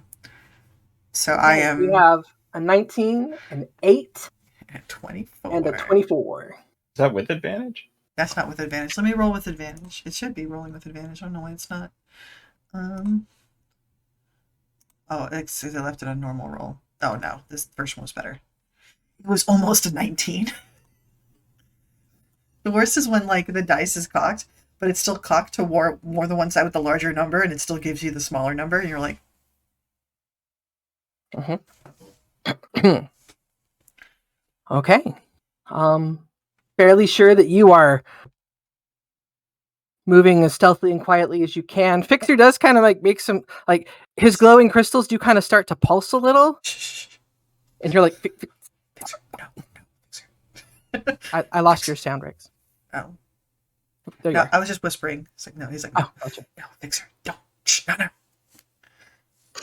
So I am. We have a 19, an 8, and a 24. and a 24. Is that with advantage? That's not with advantage. Let me roll with advantage. It should be rolling with advantage. I don't know why it's not. Oh, it's I left it on normal roll. Oh no, this first one was better. It was almost a 19. The worst is when like the dice is cocked, but it's still cocked to more the one side with the larger number, and it still gives you the smaller number, and you're like, Okay. Fairly sure that you are moving as stealthily and quietly as you can. Fixer does kind of like make some, like, his glowing crystals do kind of start to pulse a little. shh. And you're like, Fixer, no. I lost your sound, Riggs. Oh. There you No, are. I was just whispering. It's like, no, he's like, no, Oh, gotcha. no, Fixer, don't. Shh, no.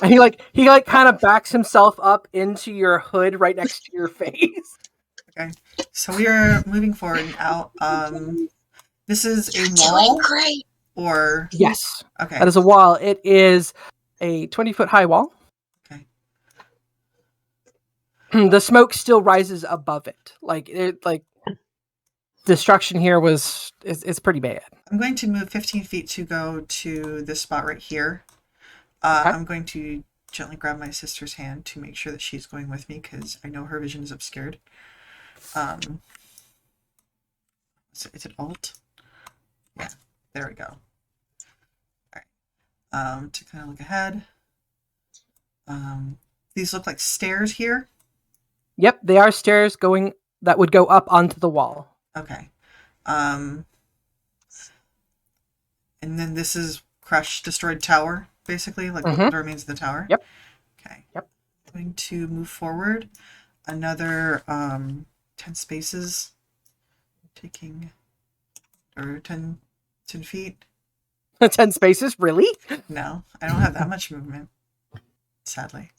And he kind of backs himself up into your hood right next to your face. Okay. So we are moving forward now. This is a wall, Great. or Yes. okay. That is a wall. It is a 20-foot high wall. Okay. The smoke still rises above it. Destruction here is pretty bad. I'm going to move 15 feet to go to this spot right here. Okay. I'm going to gently grab my sister's hand to make sure that she's going with me because I know her vision is obscured. Is it Alt? Yeah, there we go. All right. To kind of look ahead. These look like stairs here. Yep, they are stairs that would go up onto the wall. Okay. And then this is crushed, destroyed tower, basically, like what remains of the tower. Yep. Okay. Yep. I'm going to move forward another 10 spaces, taking, or 10 feet. 10 spaces, really? No, I don't have that much movement, sadly.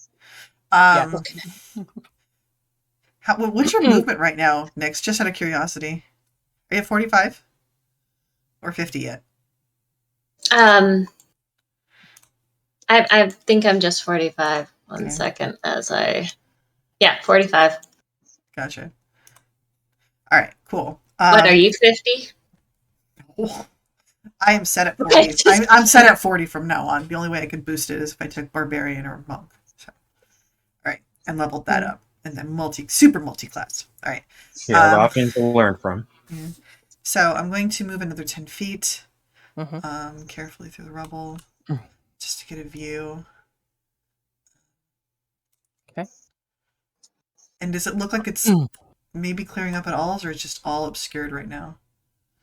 Yes. What's your movement right now, Nyx? Just out of curiosity. Are you at 45? Or 50 yet? I think I'm just 45. One second as yeah, 45. Gotcha. All right, cool. What, are you 50? I am set at 40. I'm set at 40 from now on. The only way I could boost it is if I took Barbarian or Monk. So, all right, and leveled that up. And then super multi-class. All right. Yeah, the options to learn from. Yeah. So I'm going to move another 10 feet. Carefully through the rubble. Just to get a view. Okay. And does it look like it's maybe clearing up at all, or it's just all obscured right now?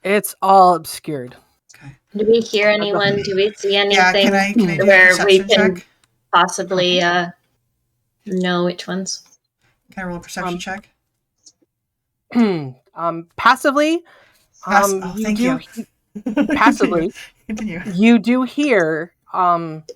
It's all obscured. Okay. Do we hear anyone? Do we see anything? Yeah, can I do a where we perception can check? possibly know which ones? Can I roll a perception check? Passively, thank you. Passively, Continue. You do hear sounds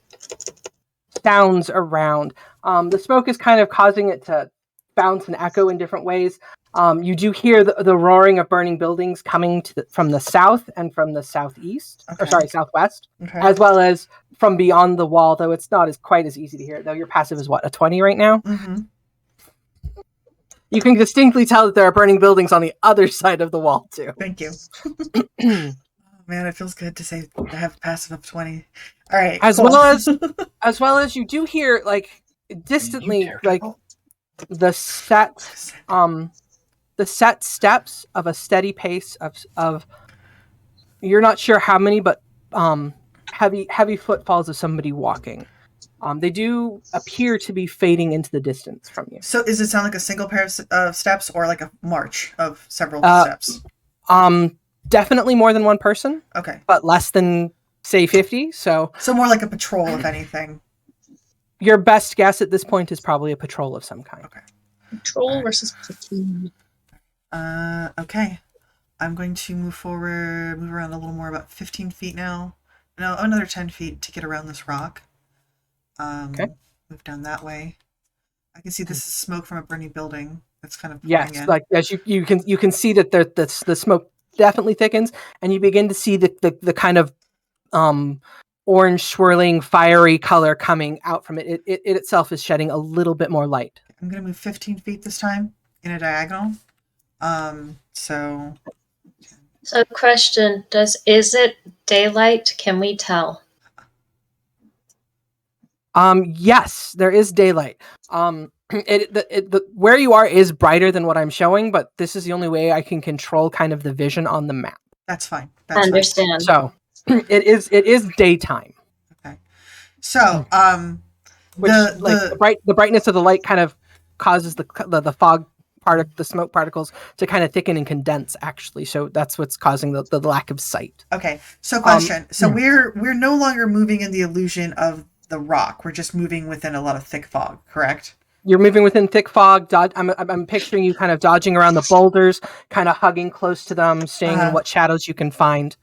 around. The smoke is kind of causing it to bounce and echo in different ways. You do hear the roaring of burning buildings coming from the south and from the southeast, southwest, as well as from beyond the wall, though it's not quite as easy to hear. Though your passive is what, a 20 right now? Mm-hmm. You can distinctly tell that there are burning buildings on the other side of the wall, too. Thank you. Man, it feels good to say I have a passive of 20. All right. As well as you do hear, like, distantly, like, the set steps of a steady pace of you're not sure how many, but heavy footfalls of somebody walking. They do appear to be fading into the distance from you. So does it sound like a single pair of steps or like a march of several steps? Definitely more than one person. Okay. But less than, say, 50. So more like a patrol, if anything. Your best guess at this point is probably a patrol of some kind. Okay. Patrol versus platoon. Okay. I'm going to move around a little more, about 15 feet now. No, another 10 feet to get around this rock. Okay. Move down that way. I can see this is smoke from a burning building. That's kind of in. Like as you can see that the smoke definitely thickens, and you begin to see the kind of orange swirling fiery color coming out from it. It itself is shedding a little bit more light. I'm gonna move 15 feet this time in a diagonal. So question, is it daylight? Can we tell? Yes, there is daylight. Where you are is brighter than what I'm showing, but this is the only way I can control kind of the vision on the map. That's fine. I understand. So it is daytime. Okay. So the brightness of the light kind of causes the fog part of the smoke particles to kind of thicken and condense, actually. So that's what's causing the lack of sight. Okay. So question. So we're no longer moving in the illusion of the rock. We're just moving within a lot of thick fog, correct? You're moving within thick fog. I'm picturing you kind of dodging around the boulders, kind of hugging close to them, staying in what shadows you can find.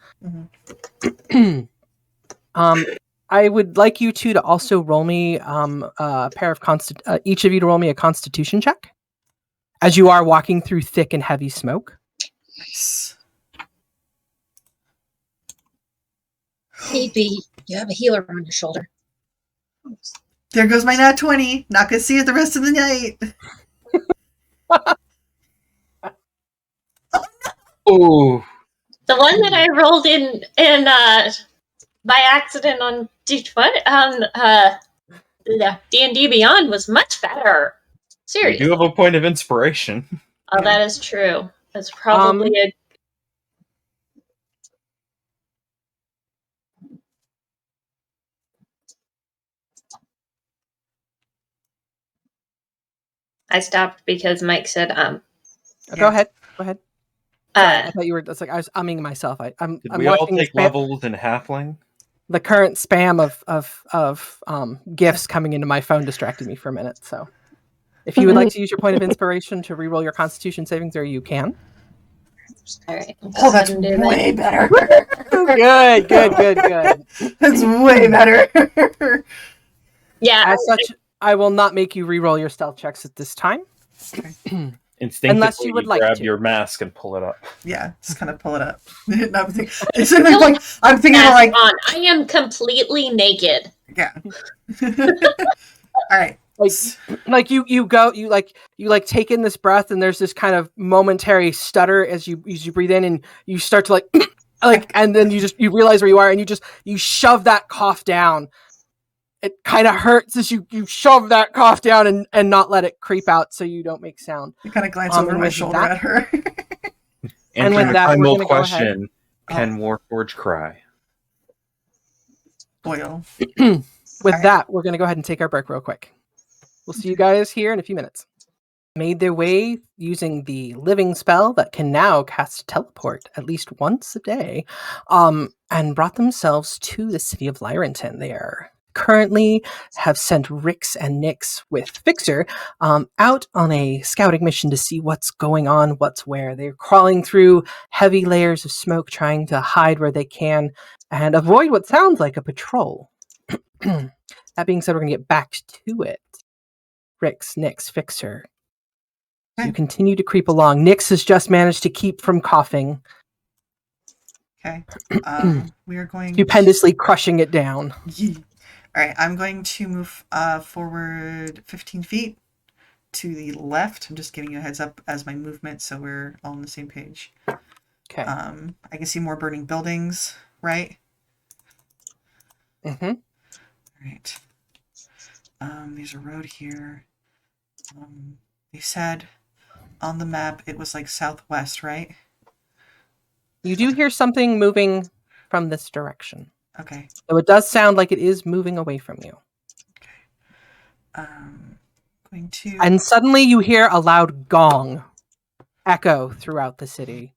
Mm-hmm. I would like you two to also roll me a pair of each of you to roll me a Constitution check, as you are walking through thick and heavy smoke. Nice. Maybe you have a healer on your shoulder. There goes my nat 20. Not gonna see it the rest of the night. Oh. The one that I rolled in by accident on D&D Beyond was much better. Seriously. You do have a point of inspiration. Oh, that is true. That's probably I stopped because Mike said Go ahead. Sorry, I Uh, thought you were. That's like I was umming myself. I'm Did we all watching take levels in halfling? the current spam of gifts coming into my phone distracted me for a minute. So, if you would like to use your point of inspiration to reroll your Constitution savings, throw, you can. all right. Oh, that's way better. Good. That's way better. Yeah. As such, I will not make you reroll your stealth checks at this time. Instinctively, Unless you would like grab to. your mask and pull it up. Yeah, just kind of pull it up. I'm thinking like on. I am completely naked. yeah. All right. Like you take in this breath, and there's this kind of momentary stutter as you breathe in, and you start to and then you realize where you are, and you shove that cough down. It kind of hurts as you shove that cough down and not let it creep out, so you don't make sound. I kind of glance over my shoulder at her. And with that, we're going to go ahead. Question: Can Warforge cry? Boil. With that, we're going to go ahead and take our break real quick. We'll see you guys here in a few minutes. Made their way using the living spell that can now cast teleport at least once a day, and brought themselves to the city of Lyrenton. They are currently have sent Rix and Nyx with Fixer out on a scouting mission to see what's going on, what's where. They're crawling through heavy layers of smoke, trying to hide where they can and avoid what sounds like a patrol. That being said, we're going to get back to it. Rix, Nyx, Fixer. You continue to creep along. Nyx has just managed to keep from coughing. Okay. We are going stupendously crushing it down. All right, I'm going to move forward 15 feet to the left. I'm just giving you a heads up as my movement, so we're all on the same page. Okay. I can see more burning buildings, right? Mm-hmm. All right. There's a road here. They said on the map it was like southwest, right? You do hear something moving from this direction. Okay. So it does sound like it is moving away from you. Okay. Going to... And suddenly you hear a loud gong echo throughout the city.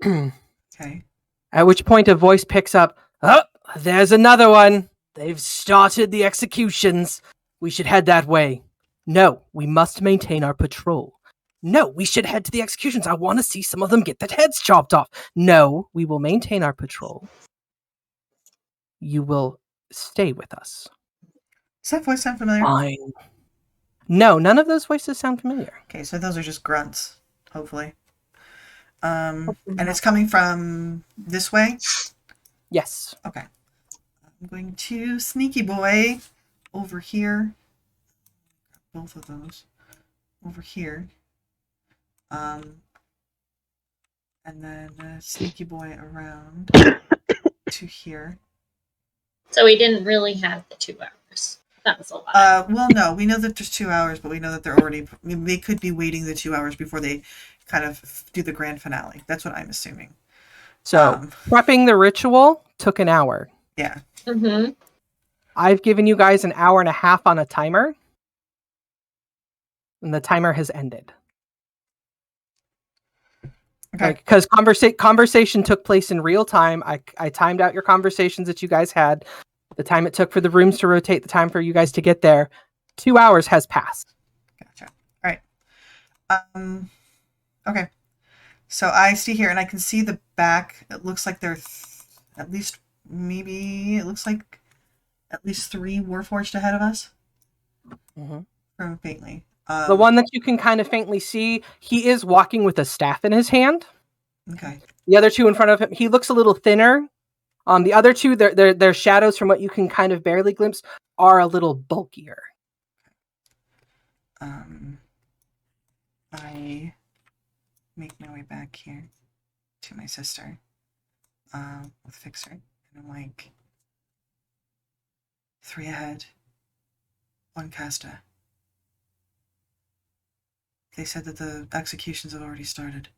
Okay. At which point a voice picks up, "Oh, there's another one. They've started the executions. We should head that way. No, we must maintain our patrol. No, we should head to the executions. I want to see some of them get their heads chopped off. No, we will maintain our patrol. You will stay with us." Does that voice sound familiar? Fine. No, none of those voices sound familiar. Okay, so those are just grunts, hopefully. And it's coming from this way? Yes. Okay. I'm going to sneaky boy over here. Both of those. Over here. And then sneaky boy around to here. So we didn't really have the 2 hours. That was a lot. Well, no, we know that there's 2 hours, but we know that they're already... They could be waiting the 2 hours before they kind of do the grand finale. That's what I'm assuming. So, prepping the ritual took an hour. Yeah. Mm-hmm. I've given you guys an hour and a half on a timer. And the timer has ended. Okay. Because conversation took place in real time. I timed out your conversations that you guys had. The time it took for the rooms to rotate, the time for you guys to get there. 2 hours has passed. Gotcha. All right. Okay. So I see here, and I can see the back. It looks like there are at least 3 Warforged ahead of us. Mm-hmm. From faintly. The one that you can kind of faintly see, he is walking with a staff in his hand. Okay. The other two in front of him, he looks a little thinner. The other two, their shadows from what you can kind of barely glimpse are a little bulkier. I make my way back here to my sister with Fixer, and I'm like, 3 ahead, 1 Casta. They said that the executions have already started.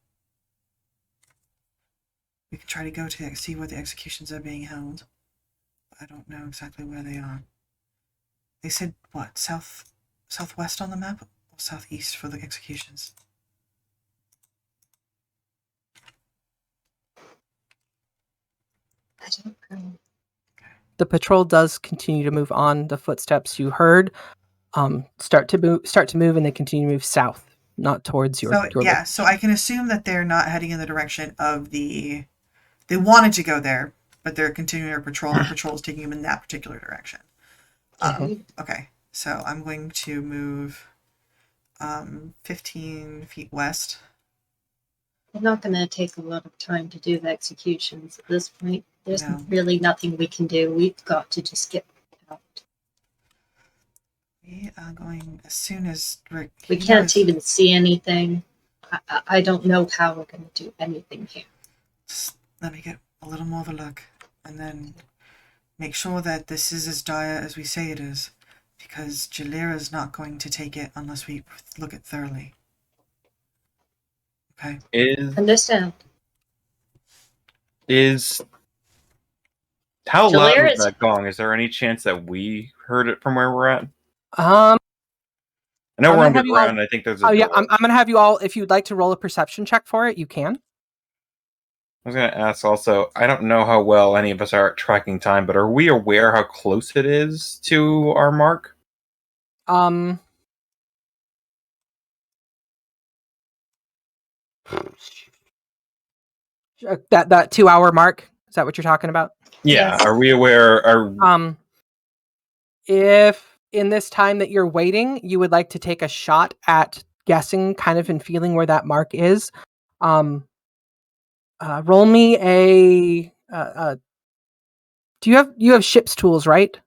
We can try to go to see where the executions are being held. I don't know exactly where they are. They said, what, southwest on the map? southeast for the executions. I don't know. The patrol does continue to move on. The footsteps you heard start to move, and they continue to move south, not towards your. So I can assume that they're not heading in the direction of the. They wanted to go there, but they're continuing their patrol, and patrol is taking them in that particular direction. Okay, so I'm going to move 15 feet west. We're not going to take a lot of time to do the executions at this point. There's No. really nothing we can do. We've got to just get out. We are going as soon as Rick. We can't even see anything. I don't know how we're going to do anything here. Just let me get a little more of a look, and then make sure that this is as dire as we say it is, because Jalira's not going to take it unless we look it thoroughly. Okay. Understand. How loud Jalira was that gong? Is there any chance that we heard it from where we're at? I know we're underground. I think there's a door. I'm going to have you all, if you'd like to roll a perception check for it, you can. I was going to ask also, I don't know how well any of us are at tracking time, but are we aware how close it is to our mark? That 2 hour mark, is that what you're talking about? Yeah. Yes. Are we aware? If in this time that you're waiting, you would like to take a shot at guessing kind of and feeling where that mark is, roll me a do you have ship's tools, right?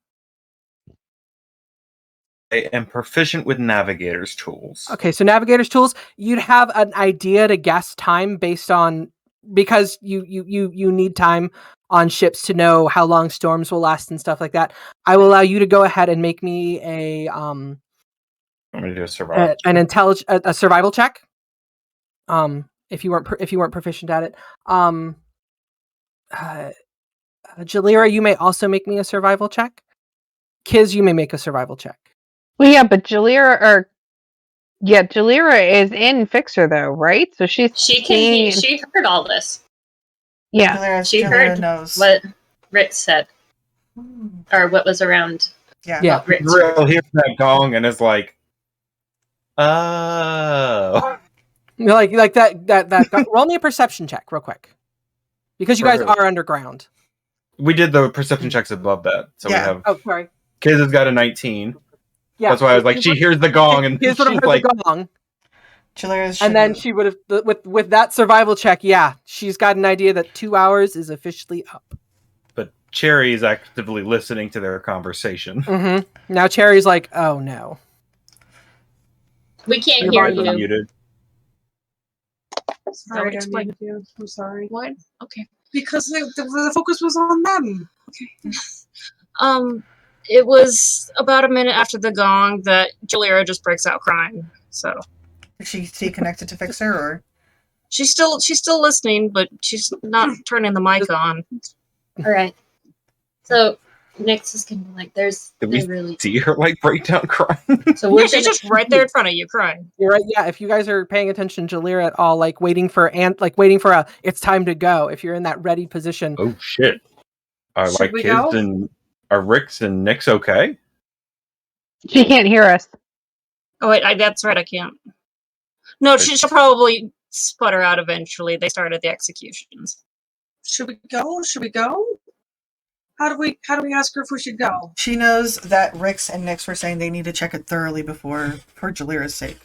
I am proficient with navigator's tools. Okay, so navigator's tools, you'd have an idea to guess time based on, because you need time on ships to know how long storms will last and stuff like that. I will allow you to go ahead and make me I'm going to do a survival a survival check. If you weren't proficient at it. Jalira, you may also make me a survival check. Kiz, you may make a survival check. Well, yeah, but Jalira is in Fixer though, right? So she heard all this. Yeah, Jalira heard knows what Rick said, or what was around. Yeah. Grill hears that gong and is like, "Oh." Like that. Roll me a perception check real quick, because you guys are underground. We did the perception checks above that, so we have. Oh, sorry. Kiz has got a 19. Yeah, that's why I was like, she hears the gong and she's like, the gong. And then she would have with that survival check. Yeah, she's got an idea that 2 hours is officially up. But Cherry is actively listening to their conversation. Mm-hmm. Now Cherry's like, "Oh no, we can't hear you." Muted. Sorry, explain to you. I'm sorry. What? Okay. Because the focus was on them. Okay. It was about a minute after the gong that Jalira just breaks out crying. So. Is she stay connected to Fixer, or? She's still listening, but she's not turning the mic on. All right. So Nyx is gonna Did we see her break down crying? So she's just right there in front of you crying. You're right. Yeah, if you guys are paying attention, Jalira at all, waiting for a it's time to go. If you're in that ready position. Oh shit! Are Should we kids go? and are Ricks and Nyx okay? she can't hear us. Oh wait, that's right. I can't. No, she'll probably sputter out eventually. They started the executions. Should we go? Should we go? How do we ask her if we should go? She knows that Rix and Nyx were saying they need to check it thoroughly for Jalira's sake.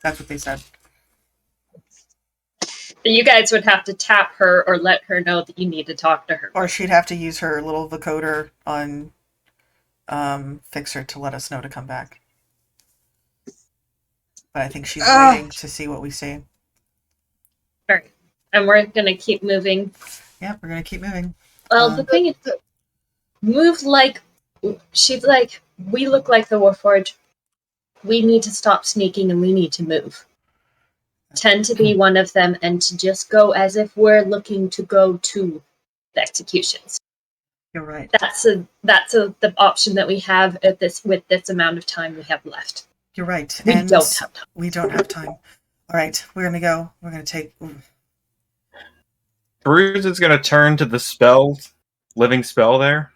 That's what they said. You guys would have to tap her or let her know that you need to talk to her. Or she'd have to use her little vocoder on Fixer to let us know to come back. But I think she's waiting to see what we see. All right. And we're going to keep moving. Yeah, we're going to keep moving. Well, the thing is, move she's like, we look like the Warforged. We need to stop sneaking and we need to move. Tend to be one of them and to just go as if we're looking to go to the executions. You're right. That's the option that we have with this amount of time we have left. You're right. We And don't have time. we don't have time. All right, we're gonna go. We're gonna take. Bruce is going to turn to the living spell there.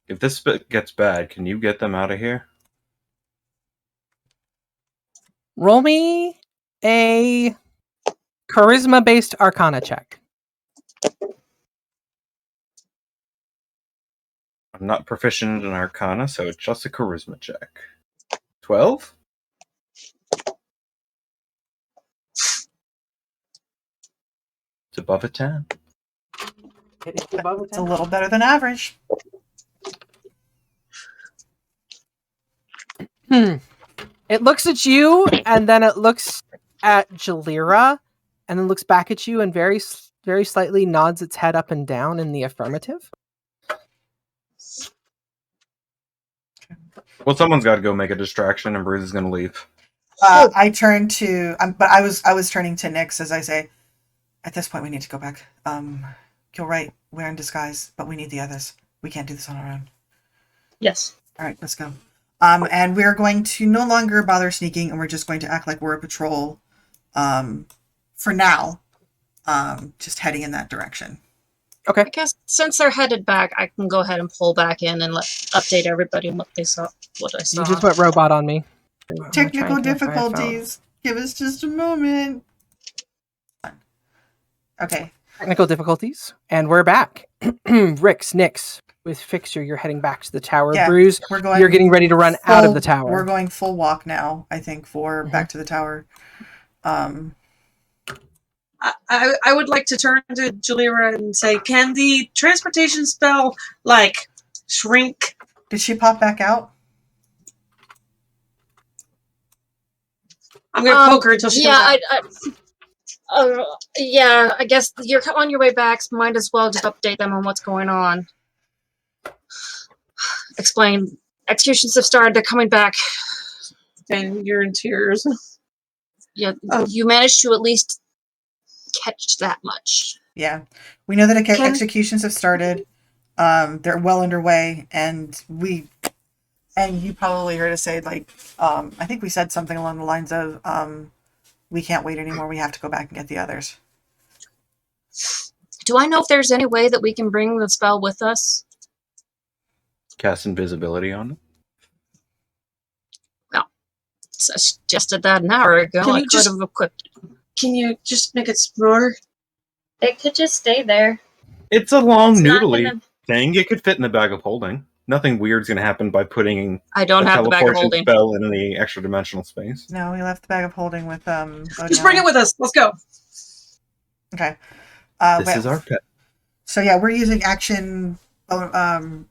If this gets bad, can you get them out of here? Roll me a charisma-based arcana check. I'm not proficient in Arcana, so it's just a charisma check. 12? It's above a 10. It's above a It's a little better than average. It looks at you, and then it looks at Jalira, and then looks back at you, and very slightly nods its head up and down in the affirmative. Well, someone's got to go make a distraction, and Bruce is going to leave. I turn to, but I was turning to Nyx as I say, at this point we need to go back. You're right, we're in disguise, but we need the others. We can't do this on our own. Yes. All right, let's go. And we're going to no longer bother sneaking, and we're just going to act like we're a patrol. For now, just heading in that direction. Okay. I guess since they're headed back, I can go ahead and pull back in and update everybody on what they saw. What I saw. You just went robot on me. Technical difficulties. Give us just a moment. Okay. Technical difficulties, and we're back. Rix, Nyx, with Fixer, you're heading back to the tower. Yeah, Bruce, we're going. you're getting ready to run out of the tower. We're going full walk now. I think for back to the tower. I would like to turn to Jalira and say, can the transportation spell, like, shrink? Did she pop back out? I'm going to poke her until she comes out. Yeah, I guess you're on your way back. So might as well just update them on what's going on. Explain. Executions have started. They're coming back. And you're in tears. Yeah, you managed to at least catch that much. Yeah, we know that executions have started. They're well underway, and you probably heard us say, like, I think we said something along the lines of, we can't wait anymore. We have to go back and get the others. Do I know if there's any way that we can bring the spell with us? Cast invisibility on it. Well, suggested that an hour ago. I could have equipped it. Can you just make it smaller? It could just stay there. It's a long, It's not noodly gonna- thing. It could fit in the bag of holding. Nothing weird's going to happen by putting I don't a have the bag of teleportation holding. spell in the extra dimensional space. No, we left the bag of holding with Just bring it with us. Let's go. Okay. This is our pet. So yeah, we're using action. I'm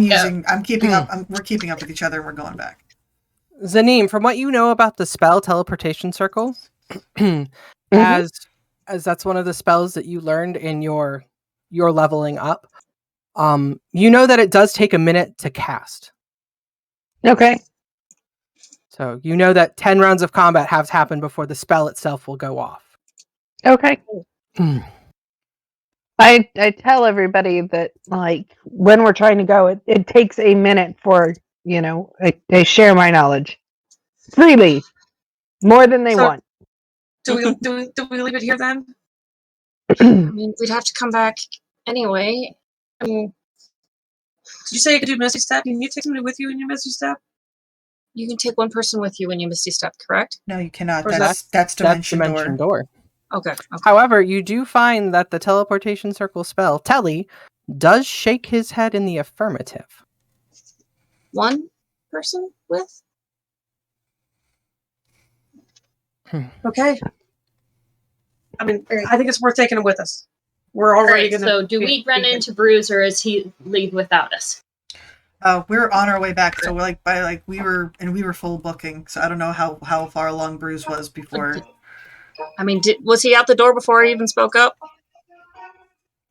using. I'm keeping up. We're keeping up with each other. And we're going back. Zanim, from what you know about the spell teleportation circle, as that's one of the spells that you learned in your leveling up, you know that it does take a minute to cast. Okay. So you know that 10 rounds of combat have happened before the spell itself will go off. Okay. I tell everybody that, like, when we're trying to go, it takes a minute for, I share my knowledge freely, more than they want. Do we leave it here then? I mean, we'd have to come back anyway. I mean, Did you say you could do Misty Step? Can you take somebody with you in your Misty Step? you can take one person with you when you Misty Step, correct? No, you cannot. Or is That's That's dimension Dimension Door. Okay. However, you do find that the teleportation circle spell, Telly, does shake his head in the affirmative. One person with? Okay. I mean, I think it's worth taking him with us. We're already Alright, going to. so do we run into Bruce, or is he leave without us? We're on our way back, so we were full booking. So I don't know how far along Bruce was before. I mean, was he out the door before he even spoke up?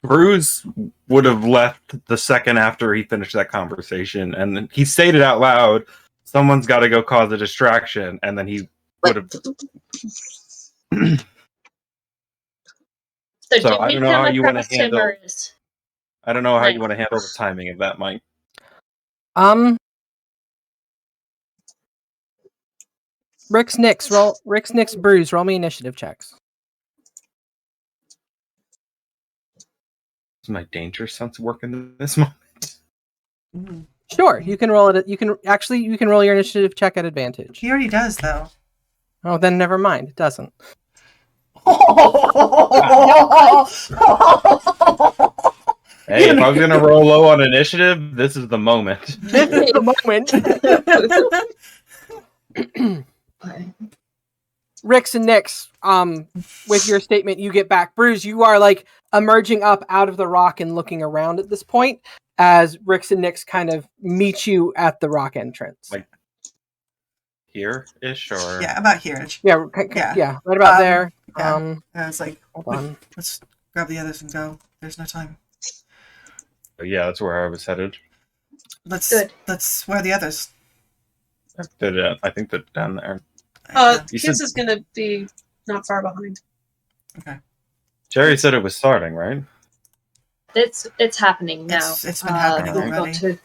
Bruce would have left the second after he finished that conversation, and he stated out loud, "Someone's got to go cause a distraction," and then he would have. So So did I we don't know how come you wanna across him, handle- or is... I don't know how Right. you want to handle the timing of that, Mike. Rick's Nix, Bruise, roll me initiative checks. Does my danger sense work in this moment? Sure, you can roll it. You can roll your initiative check at advantage. He already does, though. Oh, then never mind. It doesn't. Hey, if I was gonna roll low on initiative, this is the moment. This is the moment. Rix and Nix, with your statement, you get back. Bruce, you are like emerging up out of the rock and looking around at this point as Rix and Nix kind of meet you at the rock entrance. Like here-ish, or Yeah, about here. Yeah, right about there. Yeah. And I was like, hold on. Let's grab the others and go. There's no time. yeah, that's where I was headed. Where are the others? I think they're down there. Kiss is gonna be not far behind. Okay. Jerry said it was starting, right? It's happening now. It's been happening already.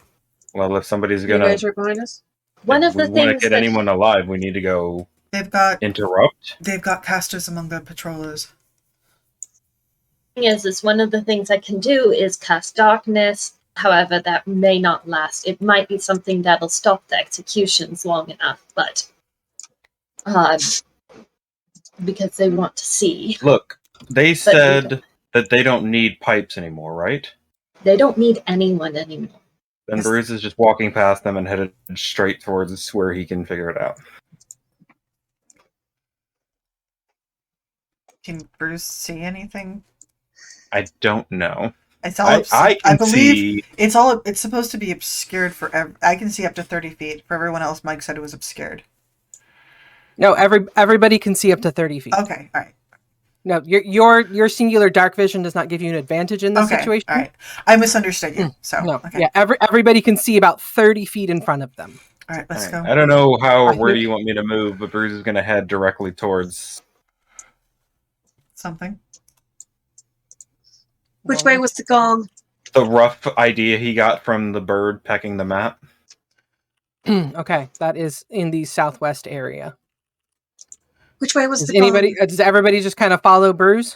Well, if somebody's You gonna guys right behind us? One of we the want to things get that anyone alive, we need to go interrupt. They've got casters among the patrollers. is one of the things I can do is cast darkness. However, that may not last. It might be something that'll stop the executions long enough, but because they want to see. Look, they said that they don't need pipes anymore, right? They don't need anyone anymore. Then Bruce is just walking past them and headed straight towards where he can figure it out. Can Bruce see anything? I don't know. It's all. I believe it's supposed to be obscured for. I can see up to 30 feet. For everyone else, Mike said it was obscured. No, everybody can see up to 30 feet. Okay, all right. No, your singular dark vision does not give you an advantage in this situation. All right. I misunderstood you. So no, okay. Yeah, everybody can see about 30 feet in front of them. All right, let's go. I don't know how or where you want me to move, but Bruce is going to head directly towards something. Which way was the gong? The rough idea he got from the bird pecking the map. Okay, that is in the southwest area. Which way was Does the anybody? gong? Does everybody just kind of follow Bruce?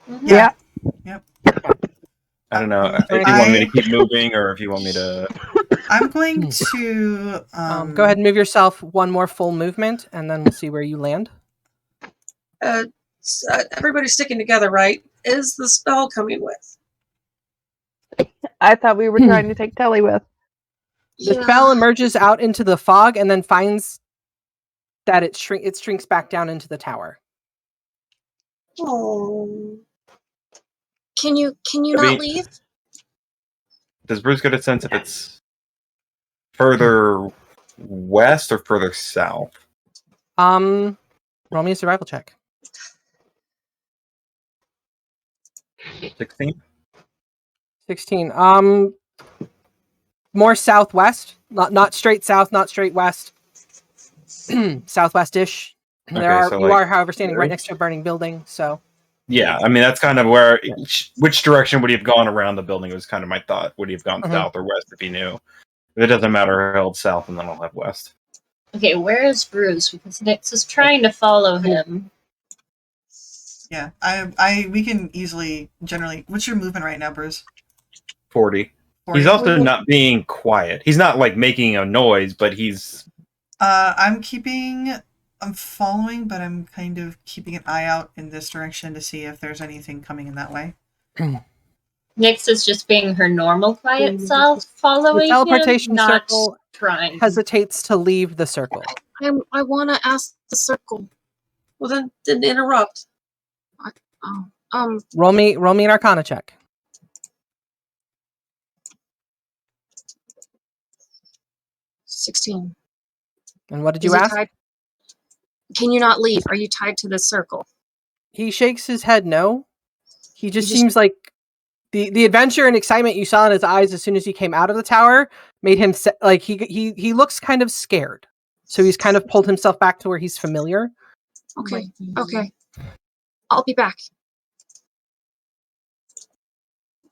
Mm-hmm. Yeah. Yep. I don't know if you want me to keep moving or if you want me to. I'm going to go ahead and move yourself one more full movement, and then we'll see where you land. Everybody's sticking together, right? Is the spell coming with? I thought we were trying to take Telly with. The spell emerges out into the fog and then finds that it shrinks back down into the tower. Oh. Can you not leave? Does Bruce get a sense if it's further west or further south? Roll me a survival check. 16? 16. More southwest, not straight south, not straight west. Southwest-ish. Okay, you are, however, standing right next to a burning building. So. Yeah, I mean that's kind of where. Which direction would he have gone around the building? Was kind of my thought. Would he have gone south or west if he knew? If it doesn't matter, he'll head south and then I'll head west. Okay, where is Bruce? Because Nix is trying to follow him. Yeah, we can easily generally. What's your movement right now, Bruce? 40. He's also not being quiet. He's not like making a noise, but he's. I'm following, but I'm kind of keeping an eye out in this direction to see if there's anything coming in that way. Nix is just being her normal quiet self, following the teleportation him, not circle trying. Hesitates to leave the circle. I want to ask the circle. Well, then interrupt. Roll me an Arcana check. 16. And what did you ask? Can you not leave? Are you tied to this circle? He shakes his head no. He just seems like the adventure and excitement you saw in his eyes as soon as he came out of the tower made him like he looks kind of scared. So he's kind of pulled himself back to where he's familiar. Okay. I'll be back.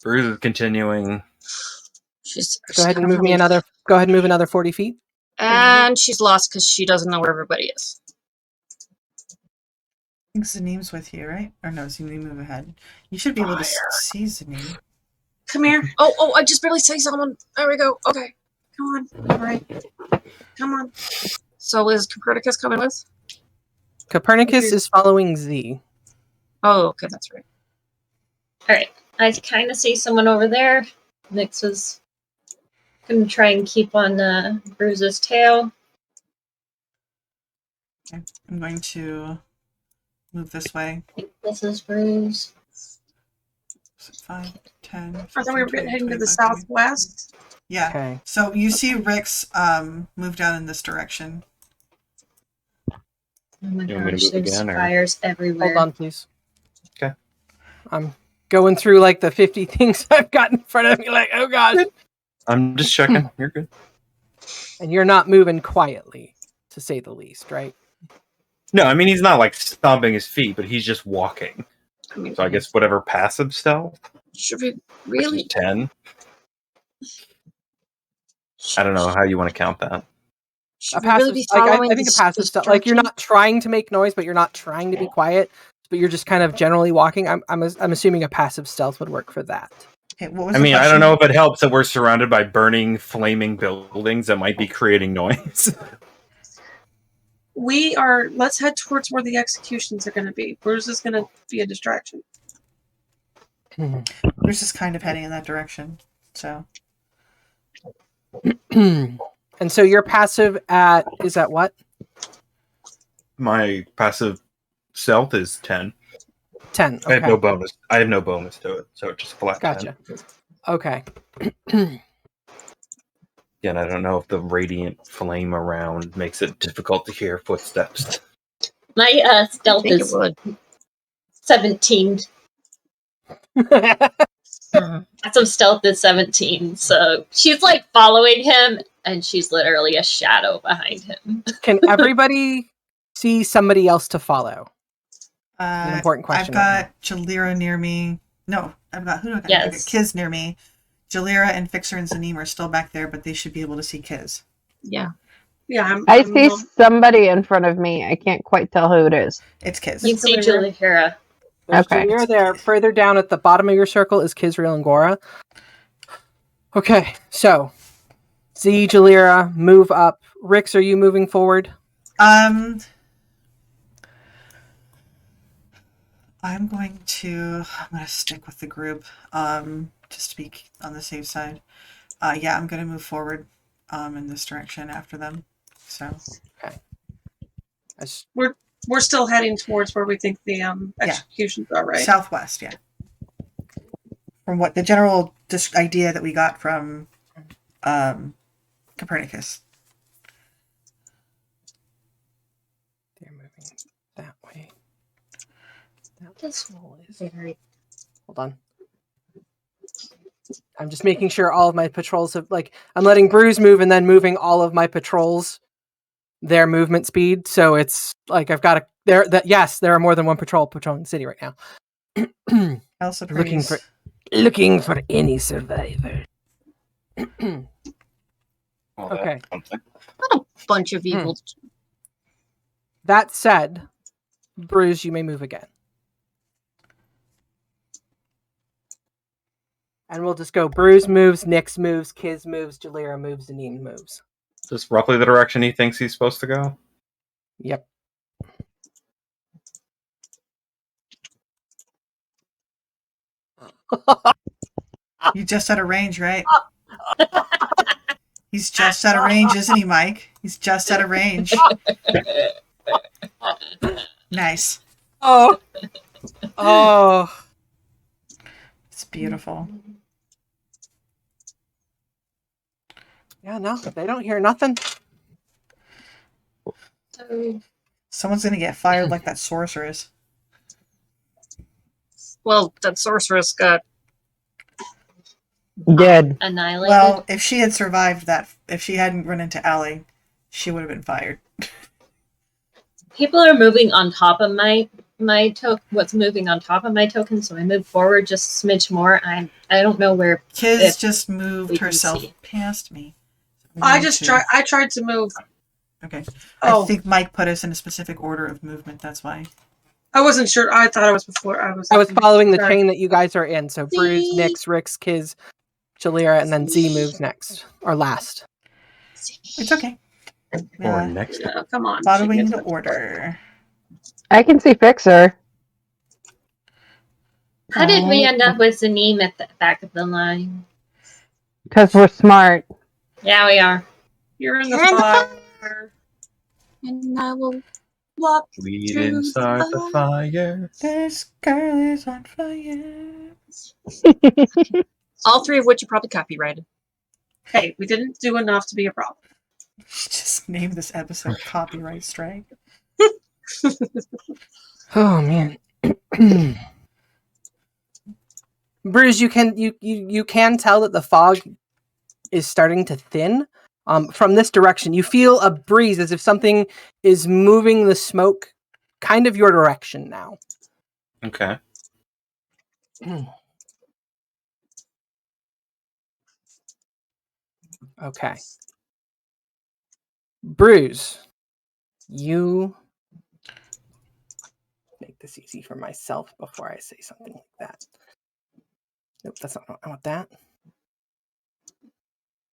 Bruce is continuing Go ahead and move me another. Go ahead and move another 40 feet. And she's lost because she doesn't know where everybody is. I think Zaneem's with you, right? Or no, Zaneem, move ahead. You should be able to see Zaneem. Come here. Oh, I just barely saw someone. There we go. Okay. Come on. All right. Come on. So is Copernicus coming with? Copernicus is following Z. Oh, okay, that's right. Alright, I kind of see someone over there. Nyx is going to try and keep on Bruise's tail. Okay. I'm going to move this way. This is Bruise. 5, 10. I thought we were 15, heading to the 25, southwest. Yeah. Okay. So you see Rick's move down in this direction. Oh my You want me to gosh, move there's again, or- fires everywhere. Hold on, please. Okay. I'm going through like the 50 things I've got in front of me. Like, oh gosh. I'm just checking. You're good. And you're not moving quietly, to say the least, right? No, I mean he's not like stomping his feet, but he's just walking. I mean, So I guess whatever passive stealth, should we which is really? 10. I don't know how you want to count that. Should A we really passive, be like following I think a this passive stuff. Like you're distraction? not trying to make noise, but you're not trying to be quiet. But you're just kind of generally walking. I'm assuming a passive stealth would work for that. Okay, what was I the mean, I question? don't know if it helps that we're surrounded by burning, flaming buildings that might be creating noise. Let's head towards where the executions are going to be. Bruce is going to be a distraction. We're just kind of heading in that direction. So And so your passive is at what? My passive stealth is 10. 10. Okay. I have no bonus. I have no bonus to it, so it's just flat. Gotcha. 10. Okay. Again, I don't know if the radiant flame around makes it difficult to hear footsteps. My I stealth think it is would. 17. Passive stealth is 17. So she's like following him, and she's literally a shadow behind him. Can everybody see somebody else to follow? An important question. I've got Jalira near me. No, I've got who do I got? Yes. I got Kiz near me. Jalira and Fixer and Zaneem are still back there, but they should be able to see Kiz. Yeah. Yeah, I see somebody in front of me. I can't quite tell who it is. It's Kiz. You see Julia. There's Okay. Jalira there. Further down at the bottom of your circle is Kizriel and Gora. Okay, so Z, Jalira, move up. Rix, are you moving forward? I'm going to stick with the group, just to be on the safe side. Yeah, I'm going to move forward, in this direction after them. So We're still heading towards where we think the executions are, right? southwest, yeah. From what the general idea that we got from Copernicus. They're moving that way. This is very. Hold on. I'm just making sure all of my patrols have I'm letting Bruise move and then moving all of my patrols their movement speed. So it's like I've got yes, there are more than one patrol patrolling the city right now. Also looking for any survivor. Well, Okay. that's something. What a bunch of evil. That said, Bruise, you may move again. And we'll just go Bruise moves, Nyx moves, Kiz moves, Jalira moves, Zaneem moves. Just roughly the direction he thinks he's supposed to go. Yep. You just out of range, right? He's just out of range, isn't he, Mike? He's just out of range. Nice. Oh. Oh. It's beautiful. Yeah, no, they don't hear nothing. Someone's gonna get fired like that sorceress. Well, that sorceress got Dead. Annihilated. Well, if she had survived that, if she hadn't run into Allie, she would have been fired. People are moving on top of Mike, what's moving on top of my token, so I move forward just a smidge more. I don't know where. Kiz just moved we can herself see. past me. I tried to move. Okay. Oh. I think Mike put us in a specific order of movement. That's why. I wasn't sure. I thought I was before. I was following the sorry. chain that you guys are in. So Bruce, See? Nyx, Rix, Kiz, Jalira, and then Z moves next or last. It's okay. Or next. Come on. Following the order. I can see Fixer. How did we end up with Zaneem at the back of the line? Because we're smart. Yeah, we are. You're in the And the fire. And I will walk We through didn't start the fire. This girl is on fire. all three of which are probably copyrighted. Hey, we didn't do enough to be a problem. Just name this episode Copyright Strike. Oh man. Bruce, you can tell that the fog is starting to thin. From this direction, you feel a breeze as if something is moving the smoke kind of your direction now. Okay. Okay. Bruce, you make this easy for myself before I say something like that. Nope, that's not what I want. That.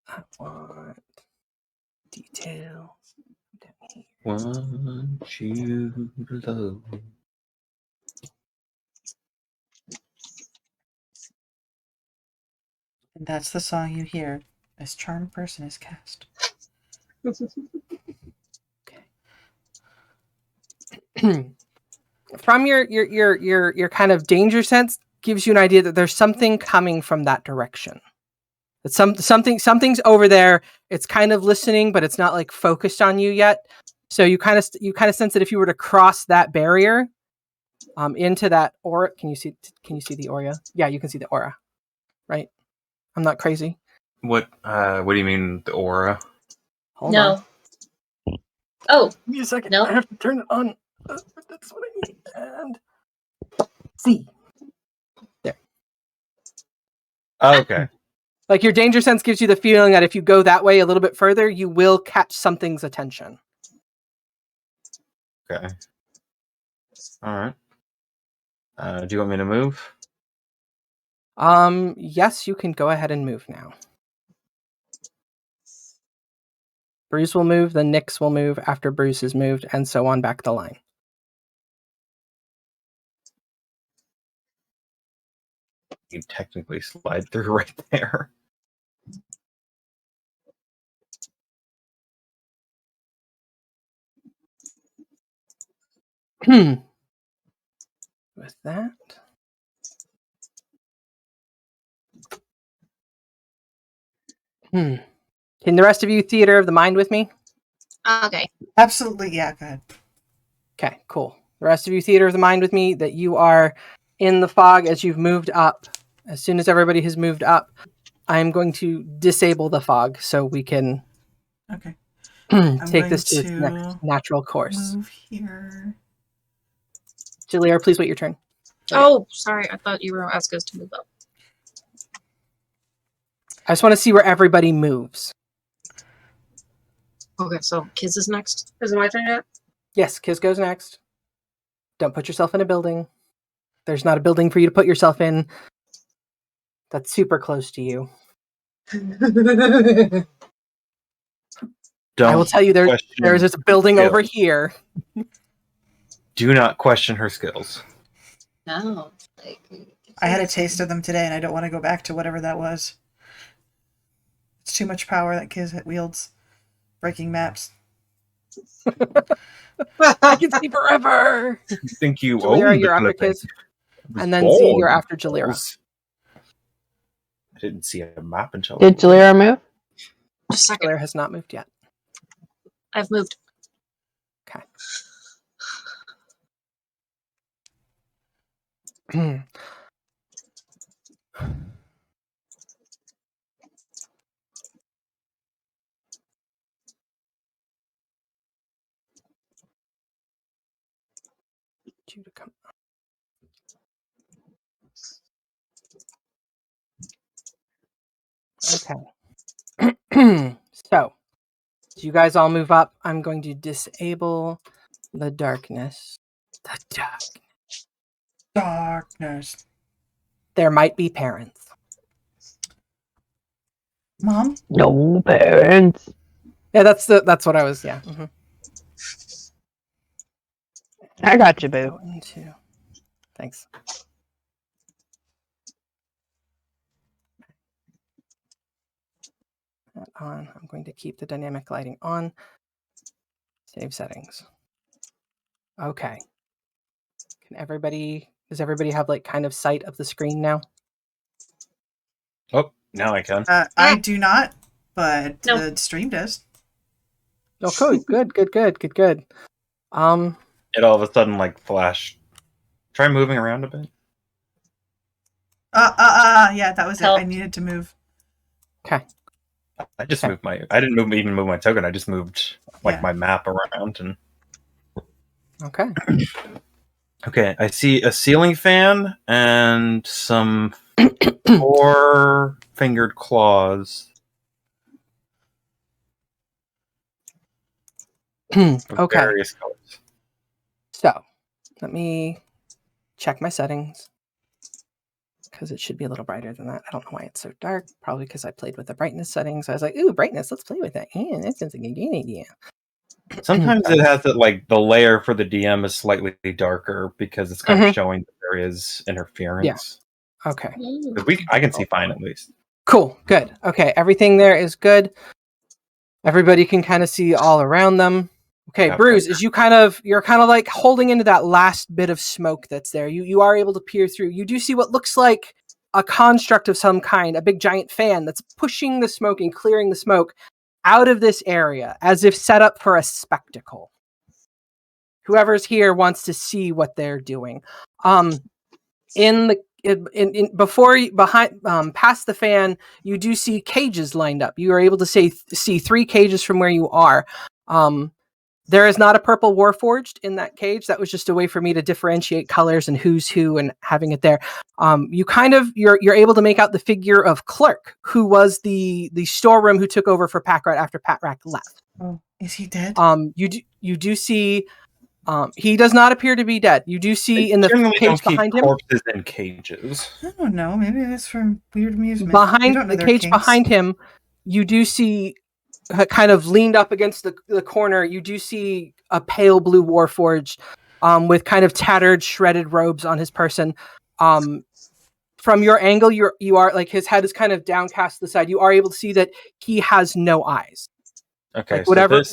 I want details. Down here. Want you to love. And that's the song you hear as Charmed Person is cast. From your kind of danger sense gives you an idea that there's something coming from that direction. That something's over there. It's kind of listening, but it's not like focused on you yet. So you kind of sense that if you were to cross that barrier, into that aura, can you see the aura? Yeah, you can see the aura, right? I'm not crazy. What do you mean the aura? Hold on. Oh, Give me a second. No. I have to turn it on. That's what I need. And see. There. Oh, okay. Like your danger sense gives you the feeling that if you go that way a little bit further, you will catch something's attention. Okay. All right. Do you want me to move? Yes, you can go ahead and move now. Bruce will move, then Nyx will move after Bruce is moved, and so on back the line. You technically slide through right there. With that. Can the rest of you theater of the mind with me? Okay. Absolutely, yeah, go ahead. Okay, cool. The rest of you theater of the mind with me that you are in the fog as you've moved up. As soon as everybody has moved up, I'm going to disable the fog so we can Okay. take this to its next natural course. Move here. Jalira, please wait your turn. Oh, sorry. I thought you were asking us to move up. I just want to see where everybody moves. Okay, so Kiz is next. Is it my turn yet? Yes, Kiz goes next. Don't put yourself in a building. There's not a building for you to put yourself in. That's super close to you. I will tell you there's this building over here. Do not question her skills. no. I had a taste of them today, and I don't want to go back to whatever that was. It's too much power that Kiz wields. Breaking maps. I can see forever. You think you Jalira, own you're the after clipping. Kiz. And then Z, you're after Jalira. I didn't see a map until. Did Jalira move? Just a second. Jalira has not moved yet. I've moved. Okay. need you to come. Okay. So, as you guys all move up, I'm going to disable the darkness. The Darkness. There might be parents. Mom? No parents. Yeah, that's what I was. Yeah. Mm-hmm. I got you, boo. Go into. Thanks. That on. I'm going to keep the dynamic lighting on. Save settings. Okay. Does everybody have like kind of sight of the screen now? Oh, now I can. I do not, but No. the stream does. Oh, cool. Good. Good. It all of a sudden like flashed. Try moving around a bit. Yeah, that was it. Help. I needed to move. Okay. I just Okay. moved my. I didn't even move my token. I just moved like Yeah. my map around and. Okay. Okay, I see a ceiling fan and some 4-fingered claws. Of Okay. various colors. So, let me check my settings because it should be a little brighter than that. I don't know why it's so dark. Probably because I played with the brightness settings. I was like, "Ooh, brightness. Let's play with that." Yeah, that sounds like a good idea. Sometimes it has it like the layer for the DM is slightly darker because it's kind of showing that there is interference. Okay. I can see fine at least. Cool. Good. Okay. Everything there is good. Everybody can kind of see all around them. Okay, Yeah, Bruce, as you're kind of like holding into that last bit of smoke that's there. You are able to peer through. You do see what looks like a construct of some kind, a big giant fan that's pushing the smoke and clearing the smoke out of this area as if set up for a spectacle. Whoever's here wants to see what they're doing. Past the fan, you do see cages lined up. You are able to see 3 cages from where you are. There is not a purple Warforged in that cage. That was just a way for me to differentiate colors and who's who and having it there. You're able to make out the figure of Clerk, who was the storeroom who took over for Packrat after Patrak left. Oh, is he dead? You do see he does not appear to be dead. You do see in the cage behind him. Corpses in cages. I don't know. Maybe that's for weird amusement. Behind the cage behind him, you do see kind of leaned up against the corner. You do see a pale blue Warforged with kind of tattered, shredded robes on his person. From your angle, you are like his head is kind of downcast to the side. You are able to see that he has no eyes. Okay, like whatever.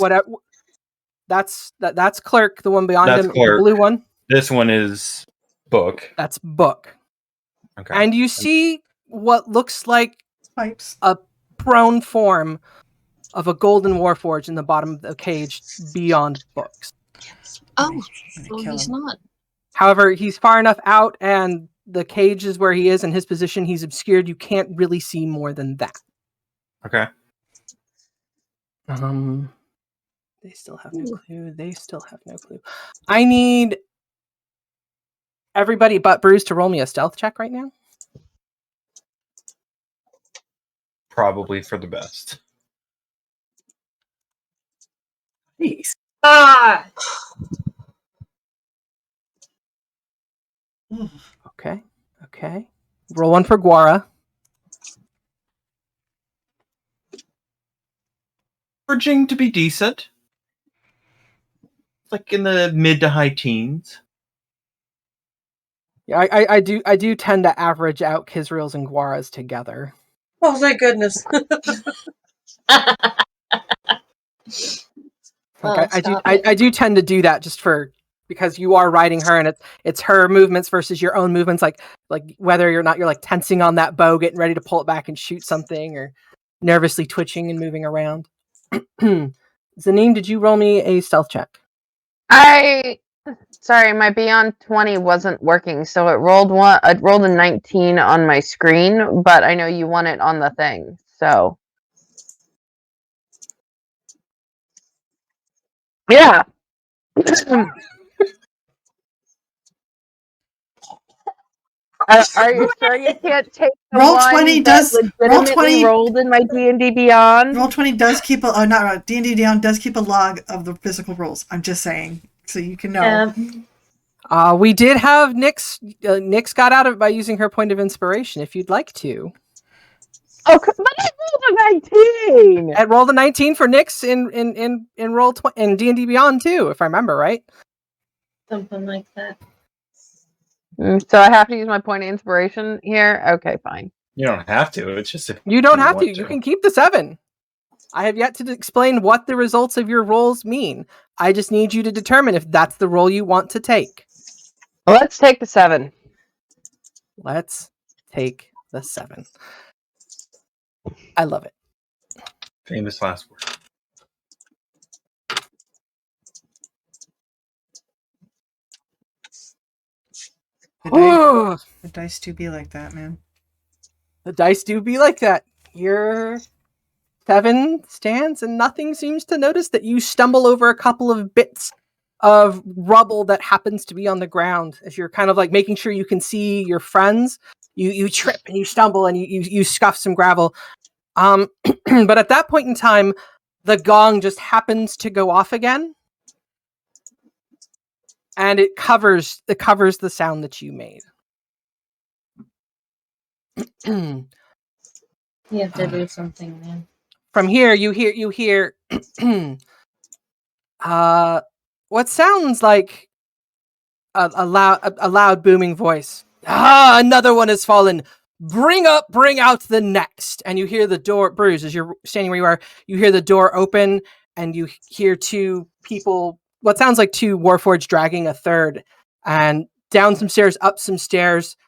That's Clerk, the one beyond him, Clerk. the blue one. This one is Book. That's Book. Okay. And you see what looks like Pipes. a prone form of a golden Warforged in the bottom of the cage beyond Books. Oh, so he's not. However, he's far enough out and the cage is where he is and his position, he's obscured. You can't really see more than that. Okay. They still have no clue. I need everybody but Bruce to roll me a stealth check right now. Probably for the best. Jeez. Okay. Roll one for Guara. Averaging to be decent. Like in the mid to high teens. Yeah, I do tend to average out Kizreel's and Guara's together. Oh, thank goodness. Okay, I do tend to do that just because you are riding her and it's her movements versus your own movements, like whether or not you're like tensing on that bow, getting ready to pull it back and shoot something, or nervously twitching and moving around. Zanine, did you roll me a stealth check? Sorry, my Beyond 20 wasn't working, so it rolled a 19 on my screen, but I know you want it on the thing, so. Yeah. Are you sure you can't take the Roll one 20 that does- roll legitimately 20 rolled in my D&D Beyond? Roll20 does keep a not D&D Beyond does keep a log of the physical rolls. I'm just saying, so you can know. We did have Nyx. Nyx got out of it by using her point of inspiration. If you'd like to, Oh, but I rolled a 19. and roll the 19 for Nyx in roll in D&D Beyond too, if I remember right. Something like that. So I have to use my point of inspiration here. Okay, fine. You don't have to. It's just if You don't have to. want You can keep the 7. I have yet to explain what the results of your rolls mean. I just need you to determine if that's the roll you want to take. Let's take the 7. Let's take the 7. I love it. Famous last word. The dice do be like that, man. The dice do be like that. Your 7 stands and nothing seems to notice that you stumble over a couple of bits of rubble that happens to be on the ground as you're kind of like making sure you can see your friends. You trip and you stumble and you scuff some gravel. But at that point in time, the gong just happens to go off again. And it covers the sound that you made. You have to do something, man. From here, you hear what sounds like a loud booming voice. Another one has fallen. Bring out the next. And you hear the door, Bruce, as you're standing where you are, you hear the door open and you hear 2 people, what sounds like 2 Warforged dragging a third, and down some stairs, up some stairs,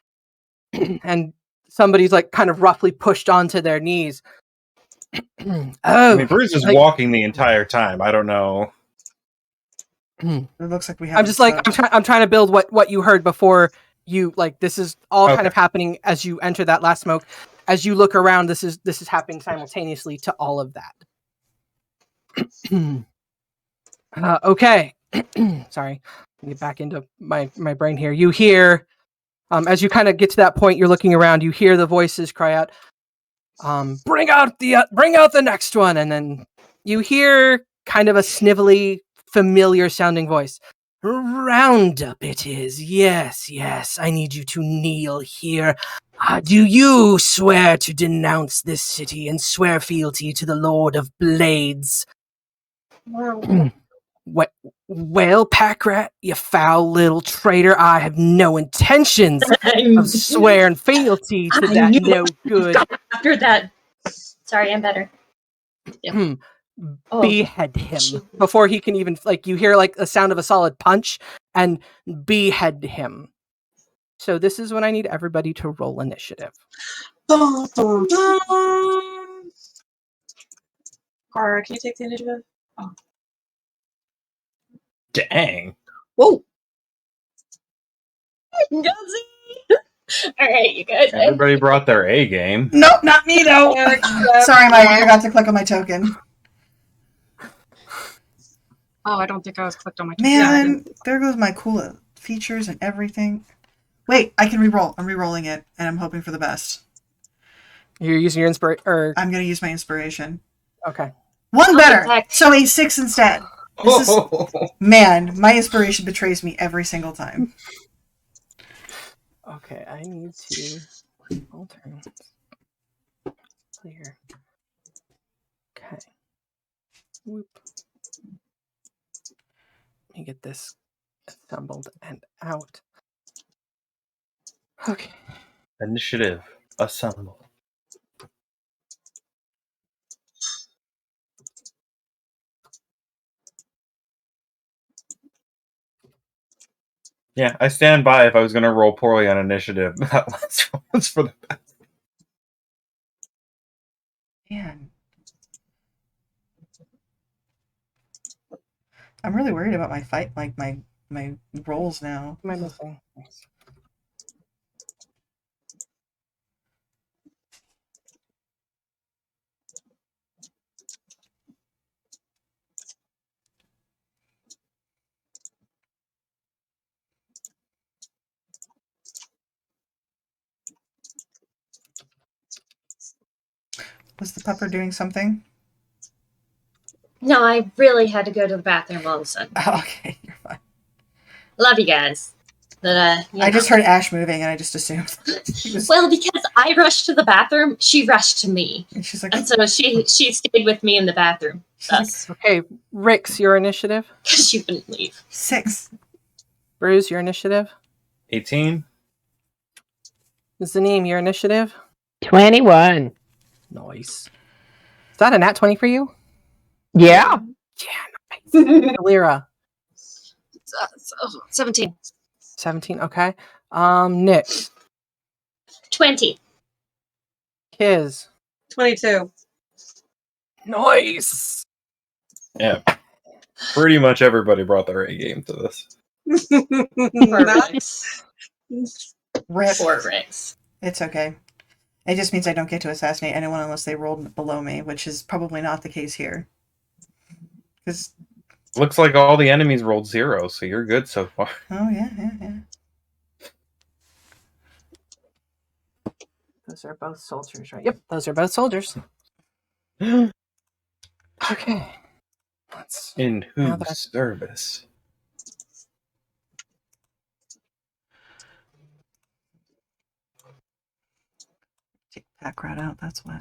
and somebody's like kind of roughly pushed onto their knees. I mean, Bruce is walking the entire time. I don't know. It looks like we have. I'm just like I'm trying to build what you heard before you, like, this is all kind of happening as you enter that last smoke. As you look around, this is happening simultaneously to all of that. Okay. Sorry. Let me get back into my brain here. You hear, as you kind of get to that point, you're looking around, you hear the voices cry out, bring out the next one. And then you hear kind of a snivelly, familiar sounding voice. Roundup it is. Yes, I need you to kneel here. Do you swear to denounce this city and swear fealty to the Lord of Blades? Well, Packrat, you foul little traitor, I have no intentions of swearing fealty to that no good. After that. Sorry, I'm better. Yep. Behead him before he can even, like, you hear like the sound of a solid punch, and behead him. So this is when I need everybody to roll initiative. Cara, can you take the initiative? Oh. Dang. Whoa. All right, you guys. Everybody brought their A game. Nope, not me though. Sorry, Mike. I forgot to click on my token. Oh, I don't think I was clicked on my token. Man, there goes my cool features and everything. Wait, I can re-roll. I'm re-rolling it, and I'm hoping for the best. You're using your inspiration, or I'm going to use my inspiration. okay. One better. So a 6 instead. This is, man, my inspiration betrays me every single time. Okay, I need to alternate. Clear. Okay. Whoop. Let me get this assembled and out. Okay. Initiative assemble. Yeah, I stand by if I was going to roll poorly on initiative. That last one's for the best. Man. I'm really worried about my fight, like my rolls now. What am I missing? Pupper doing something? No, I really had to go to the bathroom all of a sudden. Oh, okay, you're fine. Love you guys. But, I just heard Ash moving and I just assumed. Well, because I rushed to the bathroom, she rushed to me. And she's like, And so she stayed with me in the bathroom. Thus, Okay, Rix, your initiative. because she wouldn't leave. 6. Bruce, your initiative. 18. Zaneem, your initiative. 21. Nice. Is that a nat 20 for you? Yeah. Yeah, nice. Lyra, 17. 17. Okay. Nick, 20. Kiz. 22. Nice. Yeah. Pretty much everybody brought their A game to this. Nice. Rip. 4 Rix. It's okay. It just means I don't get to assassinate anyone unless they rolled below me, which is probably not the case here. Because, Looks like all the enemies rolled 0, so you're good so far. oh yeah. Those are both soldiers, right? Yep, those are both soldiers. Okay. Let's. In Now whose that I- service? Take pack rat out, that's what.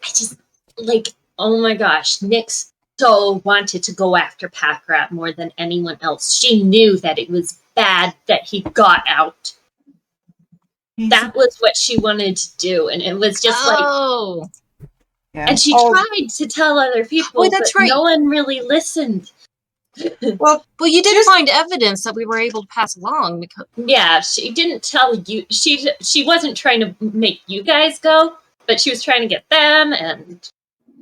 I just, oh my gosh, Nick so wanted to go after Packrat more than anyone else. She knew that it was bad that he got out. That was what she wanted to do, and it was just Oh. Yeah. and she tried to tell other people, Oh, that's but right. no one really listened. Well, you did find evidence that we were able to pass along because Yeah, she didn't tell you. She wasn't trying to make you guys go, but she was trying to get them. And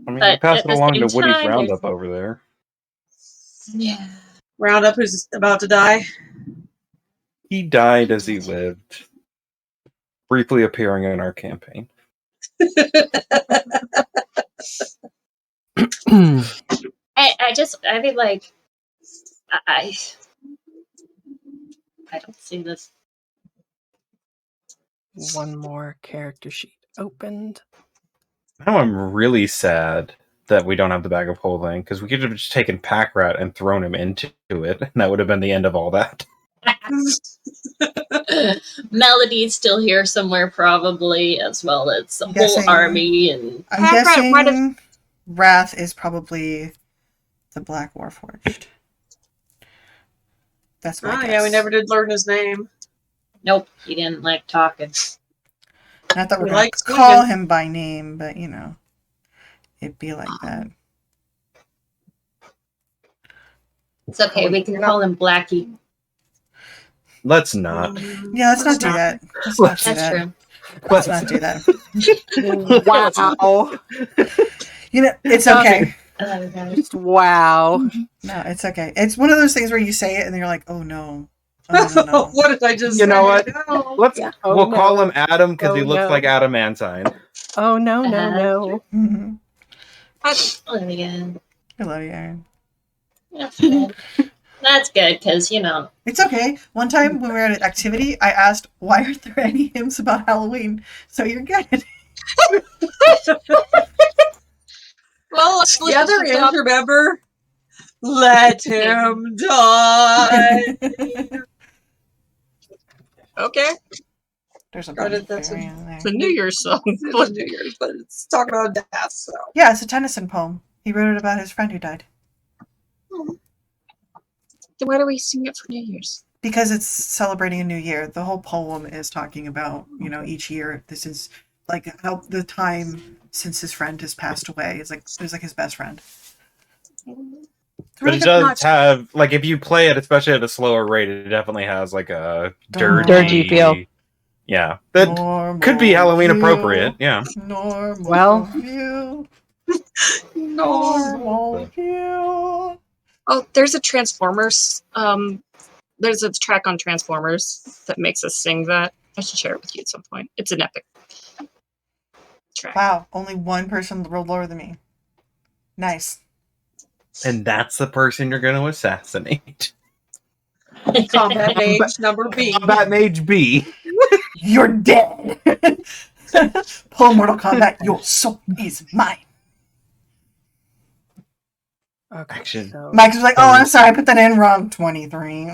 I mean, But you pass at it the along to same Woody's time, Roundup there's- over there. yeah, Roundup, who's about to die. He died as he lived, briefly appearing in our campaign. I mean, like, I don't see this. One more character sheet opened. Now I'm really sad that we don't have the bag of holding, because we could have just taken Packrat and thrown him into it, and that would have been the end of all that. Melody's still here somewhere, probably, as well as the I'm whole guessing- army. And I'm Pack rat guessing might have- Wrath is probably the Black Warforged. That's my Oh, guess. yeah, we never did learn his name. nope, he didn't like talking. Not that we're We going like to call swinging. him by name, but you know, it'd be like that. It's okay, we can call him Blackie. Let's not. Yeah, let's not do that. Let's not do That's that. true. Let's not do that. Wow. You know, it's okay. Just wow. No, it's okay. It's one of those things where you say it and then you're like, oh no. Oh, no, no. What did I just You say? know what? No. Let's Oh, we'll no. call him Adam because he Oh, looks no. like Adam Ansign. Oh no, no, no. Mhm. Oh, yeah. I love you, Aaron. That's good. That's good, because, It's okay. One time when we were at an activity, I asked, why aren't there any hymns about Halloween? So you're good. well, The other end, remember? Let him die. okay, There's a Got it, bunny that's fairy in there. it's a New Year's song. It's New Year's, but it's talking about death, so. Yeah, it's a Tennyson poem. He wrote it about his friend who died. Then why do we sing it for New Year's? Because it's celebrating a new year. The whole poem is talking about, you know, each year. This is like how the time since his friend has passed away. It was like his best friend. It's But really it good does notch. have, like, if you play it, especially at a slower rate, it definitely has like a Dirgy feel. Yeah, that Normal could be Halloween view, appropriate. Yeah. Normal Well. view. No. Normal view. Oh, there's a Transformers. There's a track on Transformers that makes us sing that. I should share it with you at some point. It's an epic track. Wow, only one person rolled lower than me. Nice. And that's the person you're going to assassinate. Combat age number B. Combat Mage B. You're dead. Pull Mortal Kombat. Your soul is mine. Okay. Action. So Mike was like, "Oh, I'm sorry, I put that in wrong." 23.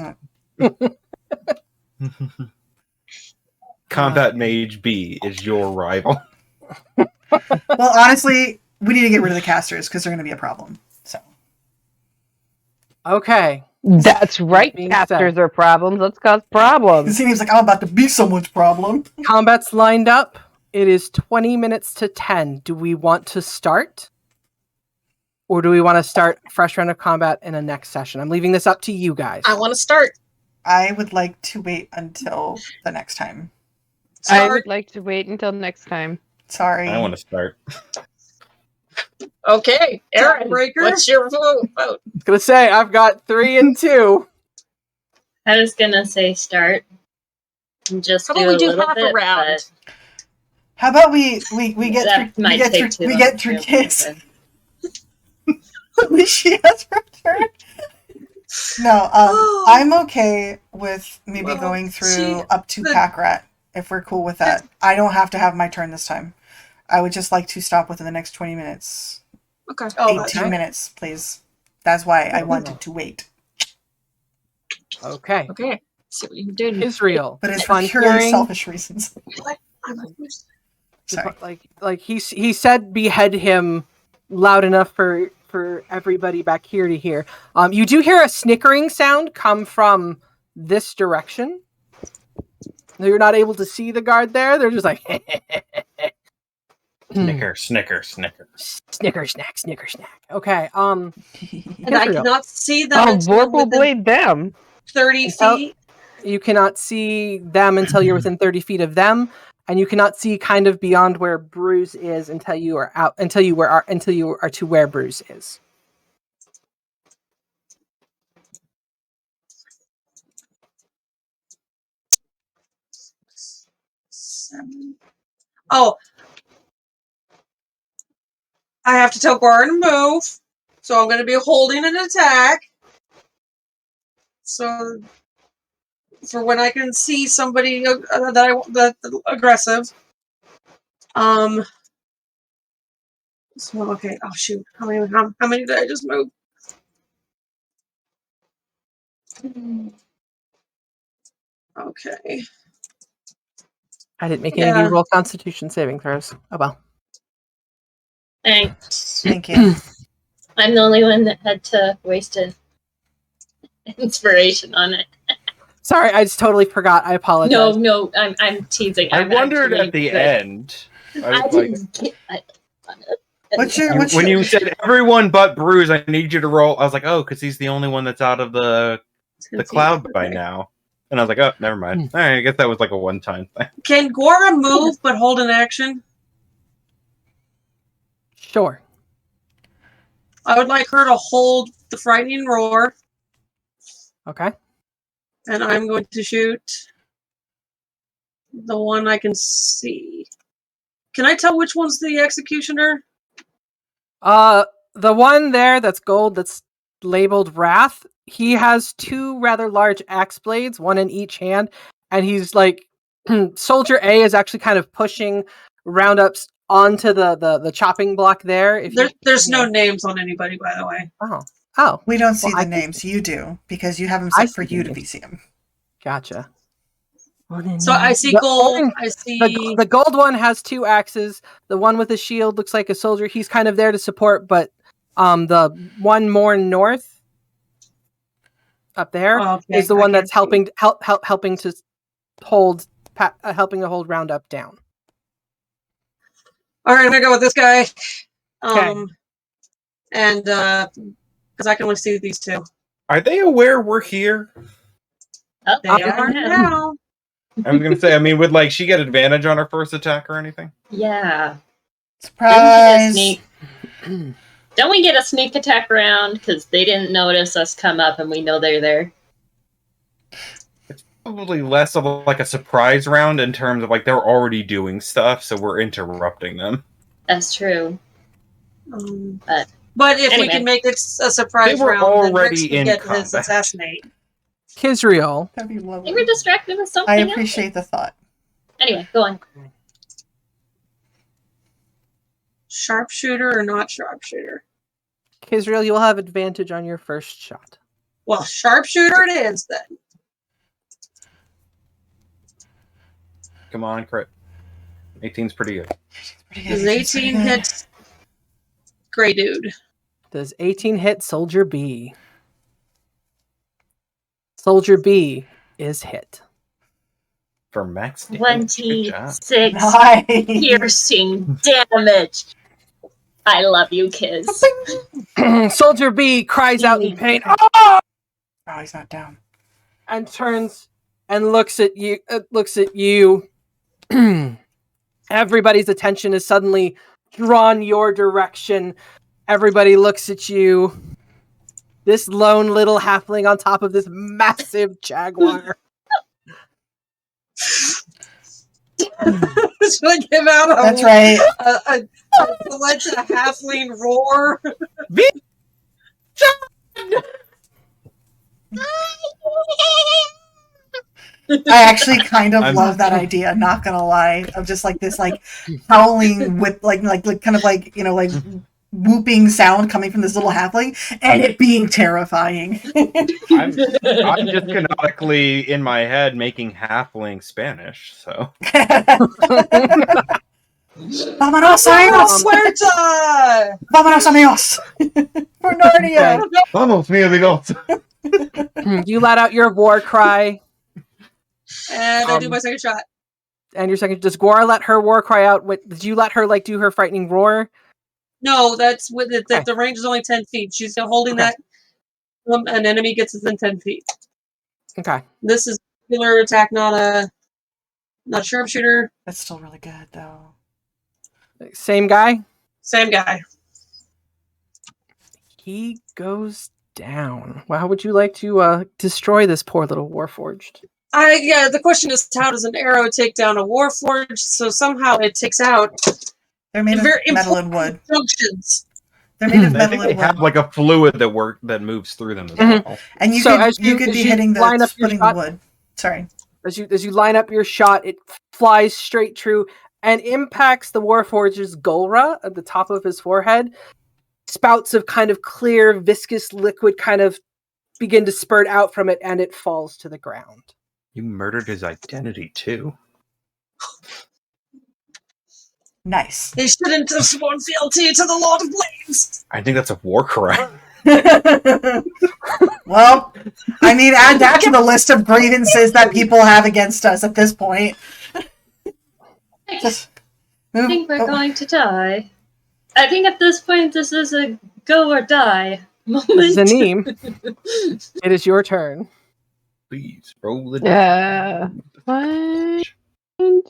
Combat Mage B is your rival. Well, honestly, we need to get rid of the casters because they're going to be a problem. So okay. That's right. Being Casters said. are problems. Let's cause it problems. seems like I'm about to be someone's problem. Combat's lined up. It is 20 minutes to 10. Do we want to start? Or do we want to start fresh round of combat in a next session? I'm leaving this up to you guys. I want to start. I would like to wait until the next time. I Start. would like to wait until next time. Sorry. I want to start. Okay, Aaron, Tiebreaker? what's your vote? I was gonna say I've got 3 and 2. I was gonna say start. And just How do about we a do little half a bit, round? but How about we get that through, might take too long. get through kids. At least she has her turn. No, I'm okay with maybe Well, going through see, up to the- Pack Rat if we're cool with that. I don't have to have my turn this time. I would just like to stop within the next 20 minutes. Okay. Oh, 18 minutes, please. That's why I wanted to wait. Okay. Okay. See what you can do. Israel. But it's for upon purely hearing- selfish reasons. Sorry. Like he said, behead him loud enough for everybody back here to hear. You do hear a snickering sound come from this direction. You're not able to see the guard there. They're just like Snicker, snicker, snicker. snicker snack, snicker snack. Okay. And I Israel. cannot see them Oh, until Vorpal within blade them. 30 Oh. feet. You cannot see them until you're within 30 feet of them, and you cannot see kind of beyond where Bruise is until you are to where Bruise is. Oh. I have to tell Guard to move. So I'm going to be holding an attack. So for when I can see somebody that's aggressive. So okay. Oh shoot. How many did I just move? Okay. I didn't make any of you roll Constitution saving throws. Oh well. thanks. Thank you. I'm the only one that had to waste an inspiration on it. Sorry, I just totally forgot. I apologize. No, I'm teasing. I I'm wondered actually at the good. end. I I was like, didn't get. when you said everyone but Bruise, I need you to roll. I was like, oh, because he's the only one that's out of the cloud by now. And I was like, oh, never mind. All right, I guess that was like a one-time thing. Can Gora move but hold an action? Sure. I would like her to hold the frightening roar, Okay. and I'm going to shoot the one I can see. Can I tell which one's the executioner? The one there that's gold that's labeled Wrath, he has 2 rather large axe blades, one in each hand, and he's like Soldier A is actually kind of pushing roundups onto the chopping block there. There's no names on anybody, by the way. Oh. We don't see Well, the I can names. You do, because you have them I set for see you the to names. see them. Gotcha. So I see The gold. orange- I see. The gold one has 2 axes. The one with the shield looks like a soldier. He's kind of there to support, but the one more north up there is Okay, the I one can't that's helping to hold helping to hold Roundup down. All right, I'm gonna go with this guy. Okay. And because I can only see these 2. Are they aware we're here? Oh, They here are I am. now. I was gonna say, I mean, would like she get advantage on her first attack or anything? Yeah. Surprise! Don't we get a sneak attack round because they didn't notice us come up and we know they're there? Probably less of like a surprise round in terms of like they're already doing stuff, so we're interrupting them. That's true. But if we Anyway. can make it a surprise They were round, then Rex already can in get his combat. assassinate. Kisriel. That'd be They lovely. were distracted with something I else. appreciate the thought. Anyway, go on. Sharpshooter or not sharpshooter? Kizriel, you will have advantage on your first shot. Well, sharpshooter it is then. Come on, crit. 18's pretty good. Does 18 hit Grey Dude? Does 18 hit Soldier B? Soldier B is hit. For max damage. Good job. 26 Nice. piercing damage. I love you, Kiz. Soldier B cries out in pain. Oh! Oh, he's not down. And turns and looks at you. Everybody's attention is suddenly drawn your direction. Everybody looks at you. This lone little halfling on top of this massive jaguar. Should I give out a, That's right. let's a halfling roar? I actually kind of love that idea, not gonna lie. Of just like this like howling with like kind of like, you know, like whooping sound coming from this little halfling and it being terrifying. I'm just canonically in my head making halfling Spanish, so. Vámonos, amigos! Puerta! Vámonos, amigos! For Narnia! Vamos, mi amigos! You let out your war cry. And I do my second shot. And your second, does Gwar let her war cry out? Did you let her like do her frightening roar? No, that's with it. Okay. The range is only 10 feet. She's holding Okay. that. An enemy gets within 10 feet. Okay. This is a regular attack, not a sharpshooter. That's still really good, though. Same guy? Same guy. He goes down. Well, how would you like to destroy this poor little warforged? Yeah, the question is, how does an arrow take down a warforged? So somehow it takes out They're made of very metal and wood. functions. They're made of I metal think they and wood. have like a fluid that moves through them as well. And you So could as you- could as be you hitting the line up your splitting the shot- wood. Sorry. As you line up your shot, it flies straight true and impacts the warforged's gulra at the top of his forehead. Spouts of kind of clear, viscous liquid kind of begin to spurt out from it, and it falls to the ground. You murdered his identity too. Nice. They shouldn't have sworn fealty to the Lord of Blades. I think that's a war cry. Well, I mean, add that to the list of grievances that people have against us at this point. Just I move. think we're oh, going to die. I think at this point this is a go or die moment. Zanim, it is your turn. Please roll the 1,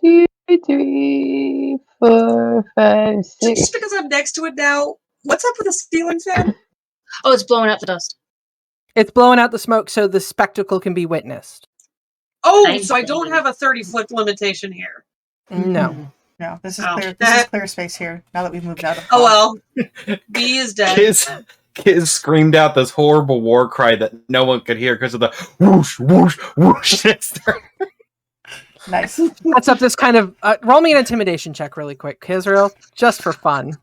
2, 3, 4, 5, 6. Just because I'm next to it now, what's up with the ceiling fan? Oh, it's blowing out the dust. It's blowing out the smoke so the spectacle can be witnessed. Oh, so I don't have a 30-foot limitation here. No. No, this is Oh. clear. This is clear space here. Now that we've moved out of. Oh well. B is dead. Kiz screamed out this horrible war cry that no one could hear because of the whoosh, whoosh, whoosh. Nice. That's up this kind of... roll me an intimidation check really quick, Kizriel, just for fun.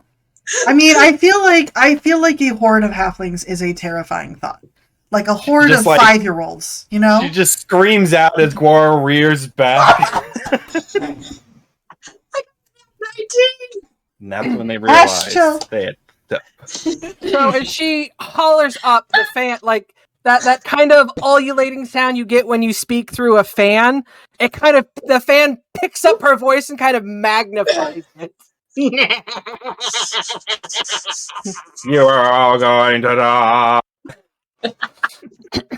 I mean, I feel like a horde of halflings is a terrifying thought. Like a horde Just of like- 5-year-olds, you know? She just screams out as Gwar rears back. 19! And that's when they realize Astral. they had So as she hollers up, the fan, like that kind of ululating sound you get when you speak through a fan, the fan picks up her voice and kind of magnifies it. You are all going to die.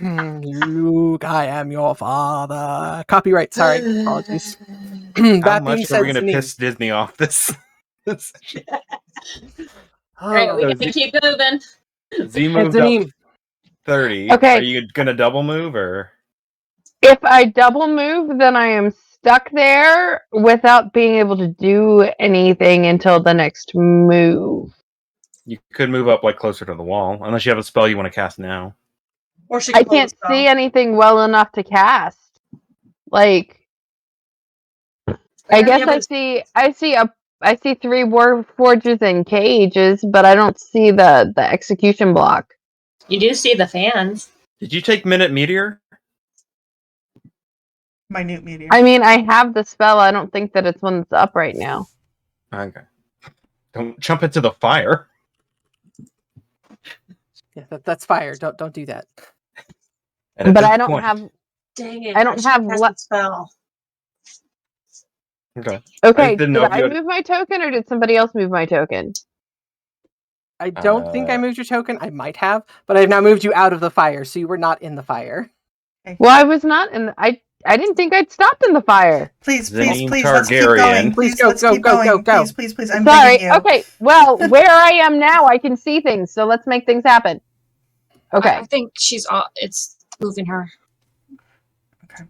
Luke, I am your father. Copyright, sorry. Apologies. How That much being are said, we going to Zanim. piss Disney off this? Alright, we can keep moving. Z moved Zanim. up 30. Okay. Are you going to double move or? If I double move, then I am stuck there without being able to do anything until the next move. You could move up like closer to the wall, unless you have a spell you want to cast now. Or she I can hold can't a spell. see anything well enough to cast. Like, I Yeah, guess but I see I see 3 war forges and cages, but I don't see the execution block. You do see the fans. Did you take Minute Meteor? Minute meteor. I mean, I have the spell. I don't think that it's one that's up right now. Okay. Don't jump into the fire. Yeah, that's fire. Don't do that. And at But this I don't point- have. Dang it! I don't should have cast le- the spell. Okay. Okay, didn't did know if I you had- move my token or did somebody else move my token? I don't think I moved your token. I might have, but I have now moved you out of the fire, so you were not in the fire. Well, I was not in. I didn't think I'd stopped in the fire. Please, Zanine let's keep Targaryen. going. Please Please, let's go, keep go, going. go. Please, I'm Sorry. begging you. Okay. Well, where I am now, I can see things. So let's make things happen. Okay. I think it's moving her. Okay.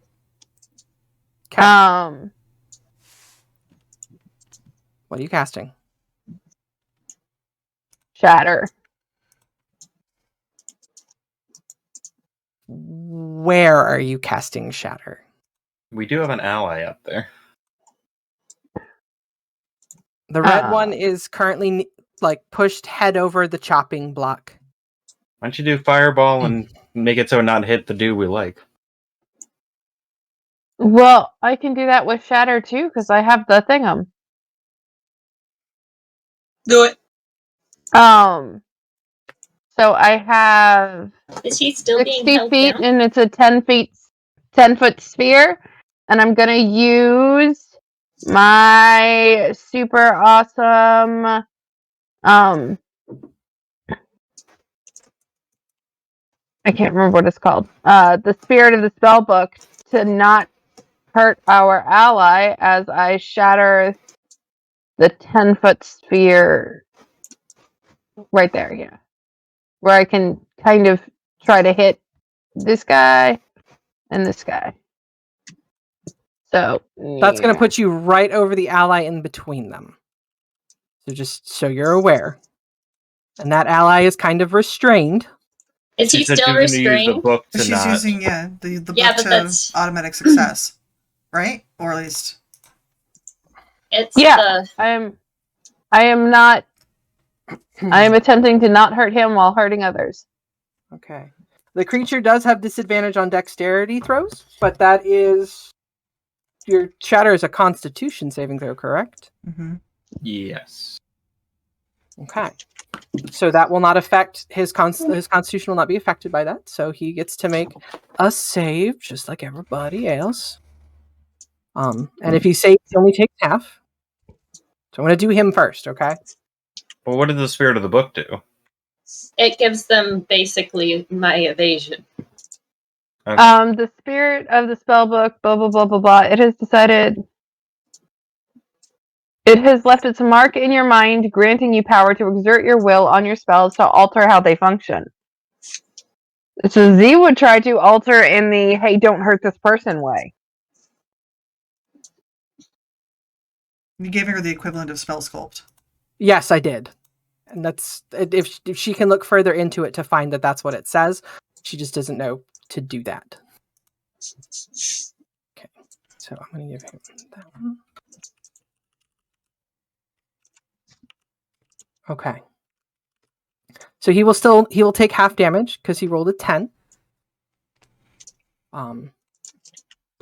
What are you casting? Shatter. Where are you casting Shatter? We do have an ally up there. The red one is currently pushed head over the chopping block. Why don't you do Fireball and make it so it not hit the dude we like? Well, I can do that with Shatter too because I have the thingum. Do it. So I have Is he still being 60 held feet, down? and it's a 10-foot sphere, and I'm gonna use my super awesome I can't remember what it's called. The Spirit of the Spellbook to not hurt our ally as I shatter the 10-foot sphere right there, yeah. Where I can kind of try to hit this guy and this guy. So That's going to put you right over the ally in between them. So just so you're aware. And that ally is kind of restrained. Is he She said still she was gonna use the restrained? book to She's not. using the book Yeah, but to that's- automatic success, right? Or at least It's Yeah. I am not. I am attempting to not hurt him while hurting others. Okay. The creature does have disadvantage on dexterity throws, but that is... Your Shatter is a Constitution saving throw, correct? Mm-hmm. Yes. Okay. So that will not affect his Constitution will not be affected by that. So he gets to make a save just like everybody else. And if he saves, he only takes half. So I'm going to do him first, okay? Well, what did the Spirit of the Book do? It gives them basically my evasion. Okay. The Spirit of the Spellbook, blah blah blah blah blah. It has decided. It has left its mark in your mind, granting you power to exert your will on your spells to alter how they function. So Z would try to alter in the "Hey, don't hurt this person" way. You gave her the equivalent of spell sculpt. Yes, I did. And that's... If she can look further into it to find that that's what it says, she just doesn't know to do that. Okay. So I'm going to give him that one. Okay. So he will take half damage because he rolled a 10.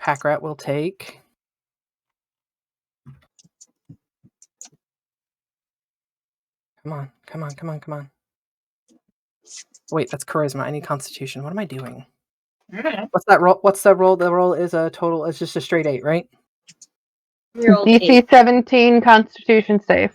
Packrat will take... Come on. Wait, that's charisma. I need constitution. What am I doing? What's that roll? What's the roll? The roll is a total, it's just a straight 8, right? Rolled DC 8. 17 Constitution save.